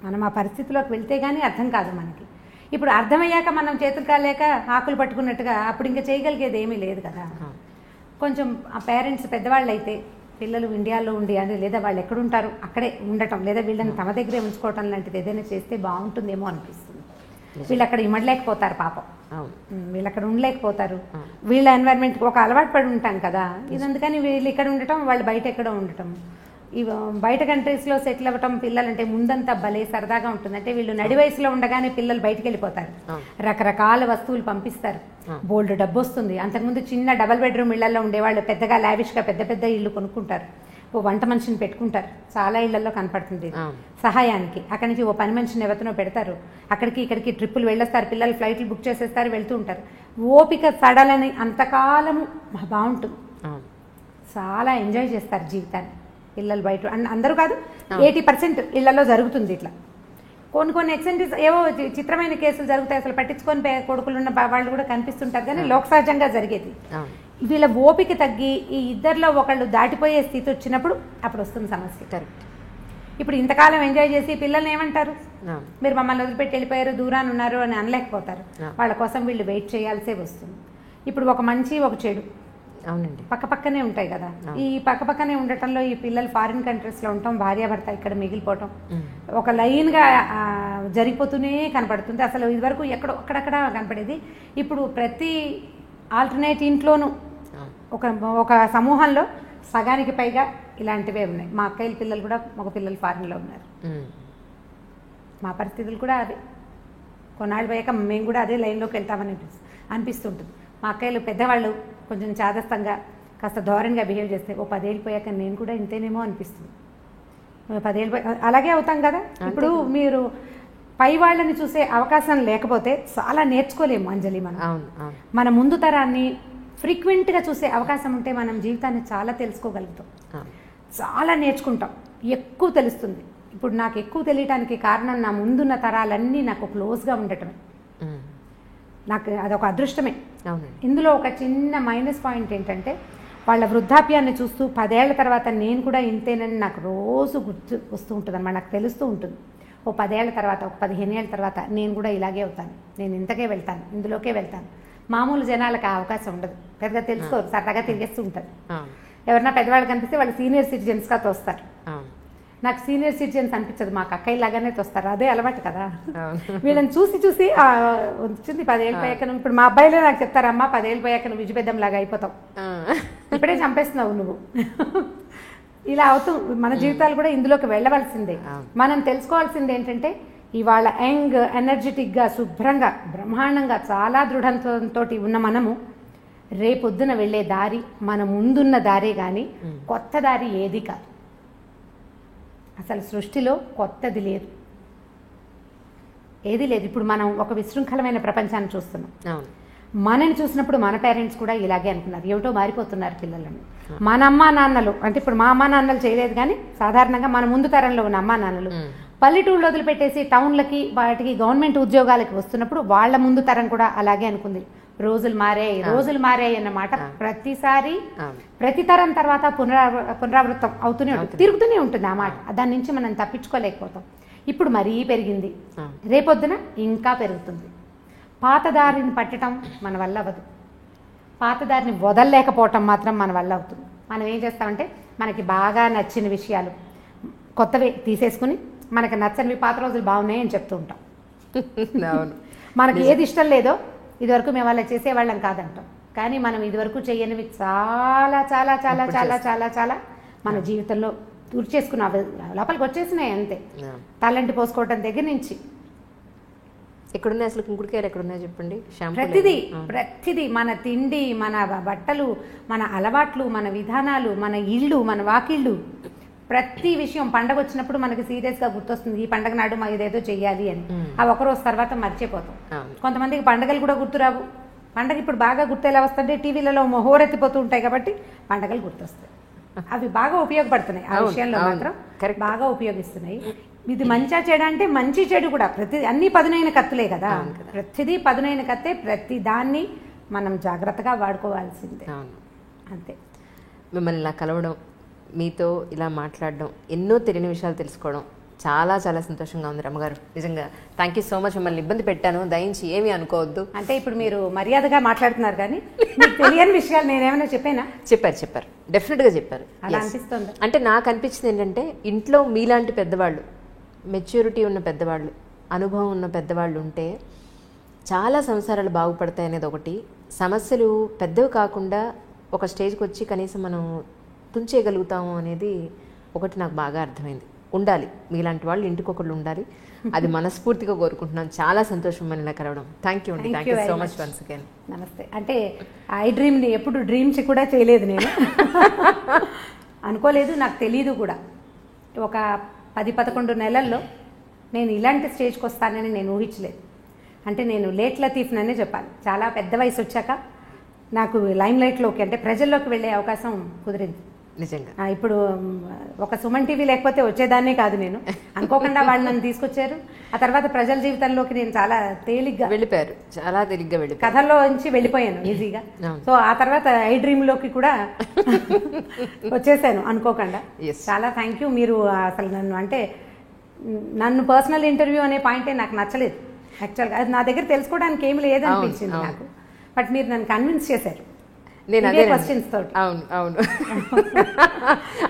మనం ఆ పరిస్థితిలోకి వెళ్తే కానీ అర్థం కాదు మనకి. ఇప్పుడు అర్థమయ్యాక మనం చేతులు కాలేక ఆకులు పట్టుకున్నట్టుగా అప్పుడు ఇంకా చేయగలిగేది ఏమీ లేదు కదా. కొంచెం ఆ పేరెంట్స్ పెద్దవాళ్ళు అయితే పిల్లలు ఇండియాలో ఉండి అని, లేదా వాళ్ళు ఎక్కడుంటారు అక్కడే ఉండటం, లేదా వీళ్ళని తమ దగ్గరే ఉంచుకోవటం లాంటిది ఏదైనా చేస్తే బాగుంటుందేమో అనిపిస్తుంది. వీళ్ళు అక్కడ ఇమ్మడలేకపోతారు పాపం, వీళ్ళు అక్కడ ఉండలేకపోతారు. వీళ్ళ ఎన్వైరన్మెంట్ ఒక అలవాటు పడి ఉంటాం కదా ఇది. అందుకని వీళ్ళు ఇక్కడ ఉండటం, వాళ్ళు బయట ఎక్కడో ఉండటం. ఈ బయట కంట్రీస్లో సెటిల్ అవ్వటం పిల్లలంటే ముందంతా భలే సరదాగా ఉంటుంది. అంటే వీళ్ళు నడి వయసులో ఉండగానే పిల్లలు బయటికి వెళ్ళిపోతారు, రకరకాల వస్తువులు పంపిస్తారు, బోల్డ్ డబ్బు వస్తుంది. అంతకుముందు చిన్న డబల్ బెడ్రూమ్ ఇళ్లలో ఉండేవాళ్ళు పెద్దగా లావిష్గా పెద్ద ఇళ్ళు కొనుక్కుంటారు, ఓ వంట మనిషిని పెట్టుకుంటారు. చాలా ఇళ్లలో కనపడుతుంది సహాయానికి. అక్కడి నుంచి ఓ పని మనిషిని ఎవరినో పెడతారు, అక్కడికి ఇక్కడికి ట్రిప్పులు వెళ్ళొస్తారు, పిల్లలు ఫ్లైట్లు బుక్ చేసేస్తారు, వెళ్తూ ఉంటారు. ఓపిక సడలని అంతకాలము బాగుంటుంది, చాలా ఎంజాయ్ చేస్తారు జీవితాన్ని పిల్లలు. బయట అందరూ కాదు, 80% ఇళ్లలో జరుగుతుంది ఇట్లా. కొన్ని ఎక్సెంట్రీస్ ఏవో చిత్రమైన కేసులు జరుగుతాయి, అసలు పట్టించుకొని కొడుకులున్న వాళ్ళు కూడా కనిపిస్తుంటారు, కానీ లోక సహజంగా జరిగేది. వీళ్ళ ఓపిక తగ్గి ఈ ఇద్దరిలో ఒకళ్ళు దాటిపోయే స్థితి వచ్చినప్పుడు అప్పుడు వస్తుంది సమస్య. ఇప్పుడు ఇంతకాలం ఎంజాయ్ చేసి పిల్లల్ని ఏమంటారు, మీరు మమ్మల్ని వదిలిపెట్టి వెళ్ళిపోయారు, దూరాన్ని ఉన్నారు అని అనలేకపోతారు. వాళ్ళ కోసం వీళ్ళు వెయిట్ చేయాల్సే వస్తుంది. ఇప్పుడు ఒక మంచి ఒక చెడు అవునండి పక్కపక్కనే ఉంటాయి కదా. ఈ పక్కపక్కనే ఉండటంలో ఈ పిల్లలు ఫారిన్ కంట్రీస్లో ఉండటం, భార్యాభర్త ఇక్కడ మిగిలిపోవటం ఒక లైన్గా జరిగిపోతూనే కనపడుతుంది. అసలు ఇదివరకు అక్కడక్కడ కనపడేది, ఇప్పుడు ప్రతి ఆల్టర్నేట్ ఇంట్లోనూ ఒక సమూహంలో సగానికి పైగా ఇలాంటివే ఉన్నాయి. మా అక్కయ్యల పిల్లలు కూడా మగ పిల్లలు ఫారిన్లో ఉన్నారు. మా పరిస్థితులు కూడా అదే. కొన్నాళ్ళు పోయాక మేము కూడా అదే లైన్లోకి వెళ్తామని అనిపిస్తుంటుంది. మా అక్కయ్యలు పెద్దవాళ్ళు కొంచెం చాదస్తంగా కాస్త ధోరణిగా బిహేవ్ చేస్తే ఓ 10 ఏళ్ళు పోయాక నేను కూడా ఇంతేనేమో అనిపిస్తుంది. 10 ఏళ్ళు అలాగే అవుతాం కదా. ఇప్పుడు మీరు పై వాళ్ళని చూసే అవకాశం లేకపోతే చాలా నేర్చుకోలేము అంజలి. మన ముందు తరాన్ని ఫ్రీక్వెంట్గా చూసే అవకాశం ఉంటే మనం జీవితాన్ని చాలా తెలుసుకోగలుగుతాం, చాలా నేర్చుకుంటాం, ఎక్కువ తెలుస్తుంది. ఇప్పుడు నాకు ఎక్కువ తెలియటానికి కారణం నా ముందున్న తరాలన్నీ నాకు క్లోజ్గా ఉండటమే. నాకు అదొక అదృష్టమే. ఇందులో ఒక చిన్న మైనస్ పాయింట్ ఏంటంటే వాళ్ళ వృద్ధాప్యాన్ని చూస్తూ 10 ఏళ్ల తర్వాత నేను కూడా ఇంతేనని నాకు రోజు గుర్తు వస్తూ ఉంటుంది అన్నమాట. నాకు తెలుస్తూ ఉంటుంది, ఓ 10 ఏళ్ల తర్వాత, ఒక 15 ఏళ్ళ తర్వాత నేను కూడా ఇలాగే అవుతాను, నేను ఇంతకే వెళ్తాను, ఇందులోకే వెళ్తాను. మామూలు జనాలకు ఆ అవకాశం ఉండదు, పెద్దగా తెలుసుకోరు, సరదాగా తిరిగేస్తూ ఉంటారు. ఎవరన్నా పెద్దవాళ్ళు కనిపిస్తే వాళ్ళు సీనియర్ సిటిజన్స్గా తోస్తారు. నాకు సీనియర్ సిటిజన్స్ అనిపించదు, మాకు అక్కయ్య లాగానే తోస్తారు, అదే అలవాటు కదా. అవును. వీళ్ళని చూసి చూసి వచ్చింది 10 ఏళ్ళు పోయాక నువ్వు, ఇప్పుడు మా అబ్బాయిలే నాకు చెప్తారమ్మా 10 ఏళ్ళు పోయాక నువ్వు విజయపెద్దం లాగా అయిపోతావు, ఇప్పుడే చంపేస్తున్నావు నువ్వు. ఇలా అవుతూ మన జీవితాలు కూడా ఇందులోకి వెళ్ళవలసిందే. మనం తెలుసుకోవాల్సింది ఏంటంటే ఇవాళ యంగ్ ఎనర్జెటిక్గా శుభ్రంగా బ్రహ్మాండంగా చాలా దృఢంతో ఉన్న మనము రేపొద్దున వెళ్ళే దారి మన ముందున్న దారే కానీ కొత్త దారి ఏది కాదు. అసలు సృష్టిలో కొత్తది లేదు, ఏది లేదు. ఇప్పుడు మనం ఒక విశృంఖలమైన ప్రపంచాన్ని చూస్తున్నాం. మనని చూసినప్పుడు మన పేరెంట్స్ కూడా ఇలాగే అనుకున్నారు, ఏమిటో మారిపోతున్నారు పిల్లలను. మన అమ్మా నాన్నలు అంటే ఇప్పుడు మా అమ్మా నాన్నలు చేయలేదు, కానీ సాధారణంగా మన ముందు తరంలో ఉన్న అమ్మా నాన్నలు పల్లెటూళ్ళు వదిలిపెట్టేసి టౌన్లకి వాటికి గవర్నమెంట్ ఉద్యోగాలకి వస్తున్నప్పుడు వాళ్ళ ముందు తరం కూడా అలాగే అనుకుంది. రోజులు మారాయి అన్నమాట ప్రతిసారి ప్రతి తరం తర్వాత పునరావృతం అవుతూనే ఉంటుంది, తిరుగుతూనే ఉంటుంది ఆ మాట. దాని నుంచి మనం తప్పించుకోలేకపోతాం. ఇప్పుడు మరీ పెరిగింది, రేపొద్దున ఇంకా పెరుగుతుంది. పాతదారిని పట్టడం మన వల్ల అవ్వదు, పాతదారిని వదలలేకపోవటం మాత్రం మన వల్ల అవుతుంది. మనం ఏం చేస్తామంటే మనకి బాగా నచ్చిన విషయాలు కొత్తవి తీసేసుకుని మనకు నచ్చనివి పాత రోజులు బాగున్నాయి అని చెప్తూ ఉంటాం. మనకి ఏది ఇష్టం లేదో ఇదివరకు మేము అలా చేసేవాళ్ళం కాదంటాం, కానీ మనం ఇదివరకు చేయనివి చాలా చాలా చాలా చాలా చాలా చాలా మన జీవితంలో తుడి చేసుకున్న లోపలికి వచ్చేసినాయి అంతే. తలంటి పోసుకోవటం దగ్గర నుంచి ఎక్కడున్నాయి అసలు కుంకుడుకాయలు ఎక్కడున్నాయి చెప్పండి. ప్రతిదీ మన తిండి, మన బట్టలు, మన అలవాట్లు, మన విధానాలు, మన ఇళ్ళు, మన వాకిళ్ళు, ప్రతి విషయం పండగ వచ్చినప్పుడు మనకి సీరియస్గా గుర్తొస్తుంది, ఈ పండగ నాడు మా ఇదేదో చెయ్యాలి అని. ఆ ఒకరోజు తర్వాత మర్చిపోతాం. కొంతమందికి పండగలు కూడా గుర్తురావు. పండగ ఇప్పుడు బాగా గుర్తు ఎలా వస్తుంటే టీవీలలో హోరెత్తిపోతూ ఉంటాయి కాబట్టి పండగలు గుర్తొస్తాయి. అవి బాగా ఉపయోగపడుతున్నాయి, ఆ విషయంలో మాత్రం బాగా ఉపయోగిస్తున్నాయి. ఇది మంచిగా చెడు అంటే మంచి చెడు కూడా ప్రతి అన్ని పదునైన కత్తులే కదా, ప్రతిదీ పదునైన కత్తే. ప్రతి దాన్ని మనం జాగ్రత్తగా వాడుకోవాల్సిందే అంతే. మిమ్మల్ని ఇలా కలవడం, మీతో ఇలా మాట్లాడడం, ఎన్నో తెలియని విషయాలు తెలుసుకోవడం చాలా చాలా సంతోషంగా ఉంది రమ్మగారు. నిజంగా థ్యాంక్ యూ సో మచ్. మిమ్మల్ని ఇబ్బంది పెట్టాను, దయించి ఏమీ అనుకోవద్దు. అంటే ఇప్పుడు మీరు మర్యాదగా మాట్లాడుతున్నారు, కానీ మీకు తెలియని విషయాలు నేనేమైనా చెప్పానా? చెప్పారు, డెఫినెట్గా చెప్పారు. అలా అనిపిస్తుంది. అంటే నాకు అనిపించింది ఏంటంటే ఇంట్లో మీలాంటి పెద్దవాళ్ళు, మెచ్యూరిటీ ఉన్న పెద్దవాళ్ళు, అనుభవం ఉన్న పెద్దవాళ్ళు ఉంటే చాలా సంసారాలు బాగుపడతాయి అనేది ఒకటి. సమస్యలు పెద్దవి కాకుండా ఒక స్టేజ్కి వచ్చి కనీసం మనం తుంచేయగలుగుతాము అనేది ఒకటి నాకు బాగా అర్థమైంది. ఉండాలి మీలాంటి వాళ్ళు, ఇంటికి ఒకళ్ళు ఉండాలి. అది మనస్ఫూర్తిగా కోరుకుంటున్నాను. చాలా సంతోషం మనల్ని కలవడం. థ్యాంక్ యూ అండి. Thank you so much once again. నమస్తే. అంటే ఐ డ్రీమ్ని ఎప్పుడు డ్రీమ్స్ కూడా చేయలేదు నేను, అనుకోలేదు, నాకు తెలీదు కూడా. ఒక 10-11 నెలల్లో నేను ఇలాంటి స్టేజ్కి వస్తానని నేను ఊహించలేదు. అంటే నేను లేట్ లతీఫ్ననే చెప్పాలి. చాలా పెద్ద వయసు వచ్చాక నాకు లైమ్ లైట్లోకి అంటే ప్రజల్లోకి వెళ్ళే అవకాశం కుదిరింది నిజంగా. ఇప్పుడు ఒక సుమన్ టీవీ లేకపోతే వచ్చేదాన్నే కాదు నేను. అనుకోకుండా వాళ్ళు నన్ను తీసుకొచ్చారు. ఆ తర్వాత ప్రజల జీవితంలోకి నేను చాలా తేలిగ్గా వెళ్ళిపోయారు, చాలా తేలిగ్గా వెళ్ళిపోయారు. కథల్లో నుంచి వెళ్ళిపోయాను ఈజీగా. సో ఆ తర్వాత ఐ డ్రీమ్లోకి కూడా వచ్చేసాను అనుకోకుండా. చాలా థ్యాంక్ యూ. మీరు అసలు నన్ను పర్సనల్ ఇంటర్వ్యూ అనే పాయింటే నాకు నచ్చలేదు యాక్చువల్గా. అది నా దగ్గర తెలుసుకోవడానికి ఏమి లేదనిపించింది నాకు. బట్ మీరు నన్ను కన్విన్స్ చేశారు నేను అదే క్వశ్చన్స్ తోటి. అవును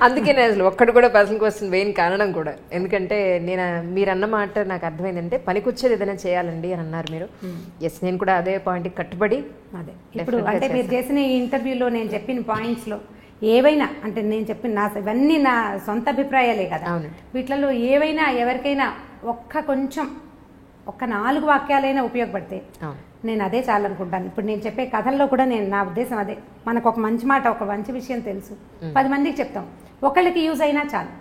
అందుకే నేను అసలు ఒక్కడు కూడా పర్సనల్ క్వశ్చన్ వేయని కారణం కూడా. ఎందుకంటే నేను మీరు అన్న మాట నాకు అర్థమైందంటే పనికొచ్చేది ఏదైనా చేయాలండి అని అన్నారు మీరు. ఎస్, నేను కూడా అదే పాయింట్కి కట్టుబడి అదే ఇప్పుడు అంటే మీరు చేసిన ఈ ఇంటర్వ్యూలో నేను చెప్పిన పాయింట్స్లో ఏవైనా అంటే నేను చెప్పిన ఇవన్నీ నా సొంత అభిప్రాయాలే కదా. వీటిలలో ఏవైనా ఎవరికైనా ఒక్క 4 వాక్యాలైనా ఉపయోగపడితే నేను అదే చాలనుకుంటాను. ఇప్పుడు నేను చెప్పే కథల్లో కూడా నా ఉద్దేశం అదే. మనకు ఒక మంచి మాట, ఒక మంచి విషయం తెలుసు, 10 మందికి చెప్తాం, ఒకళ్ళకి యూజ్ అయినా చాలు.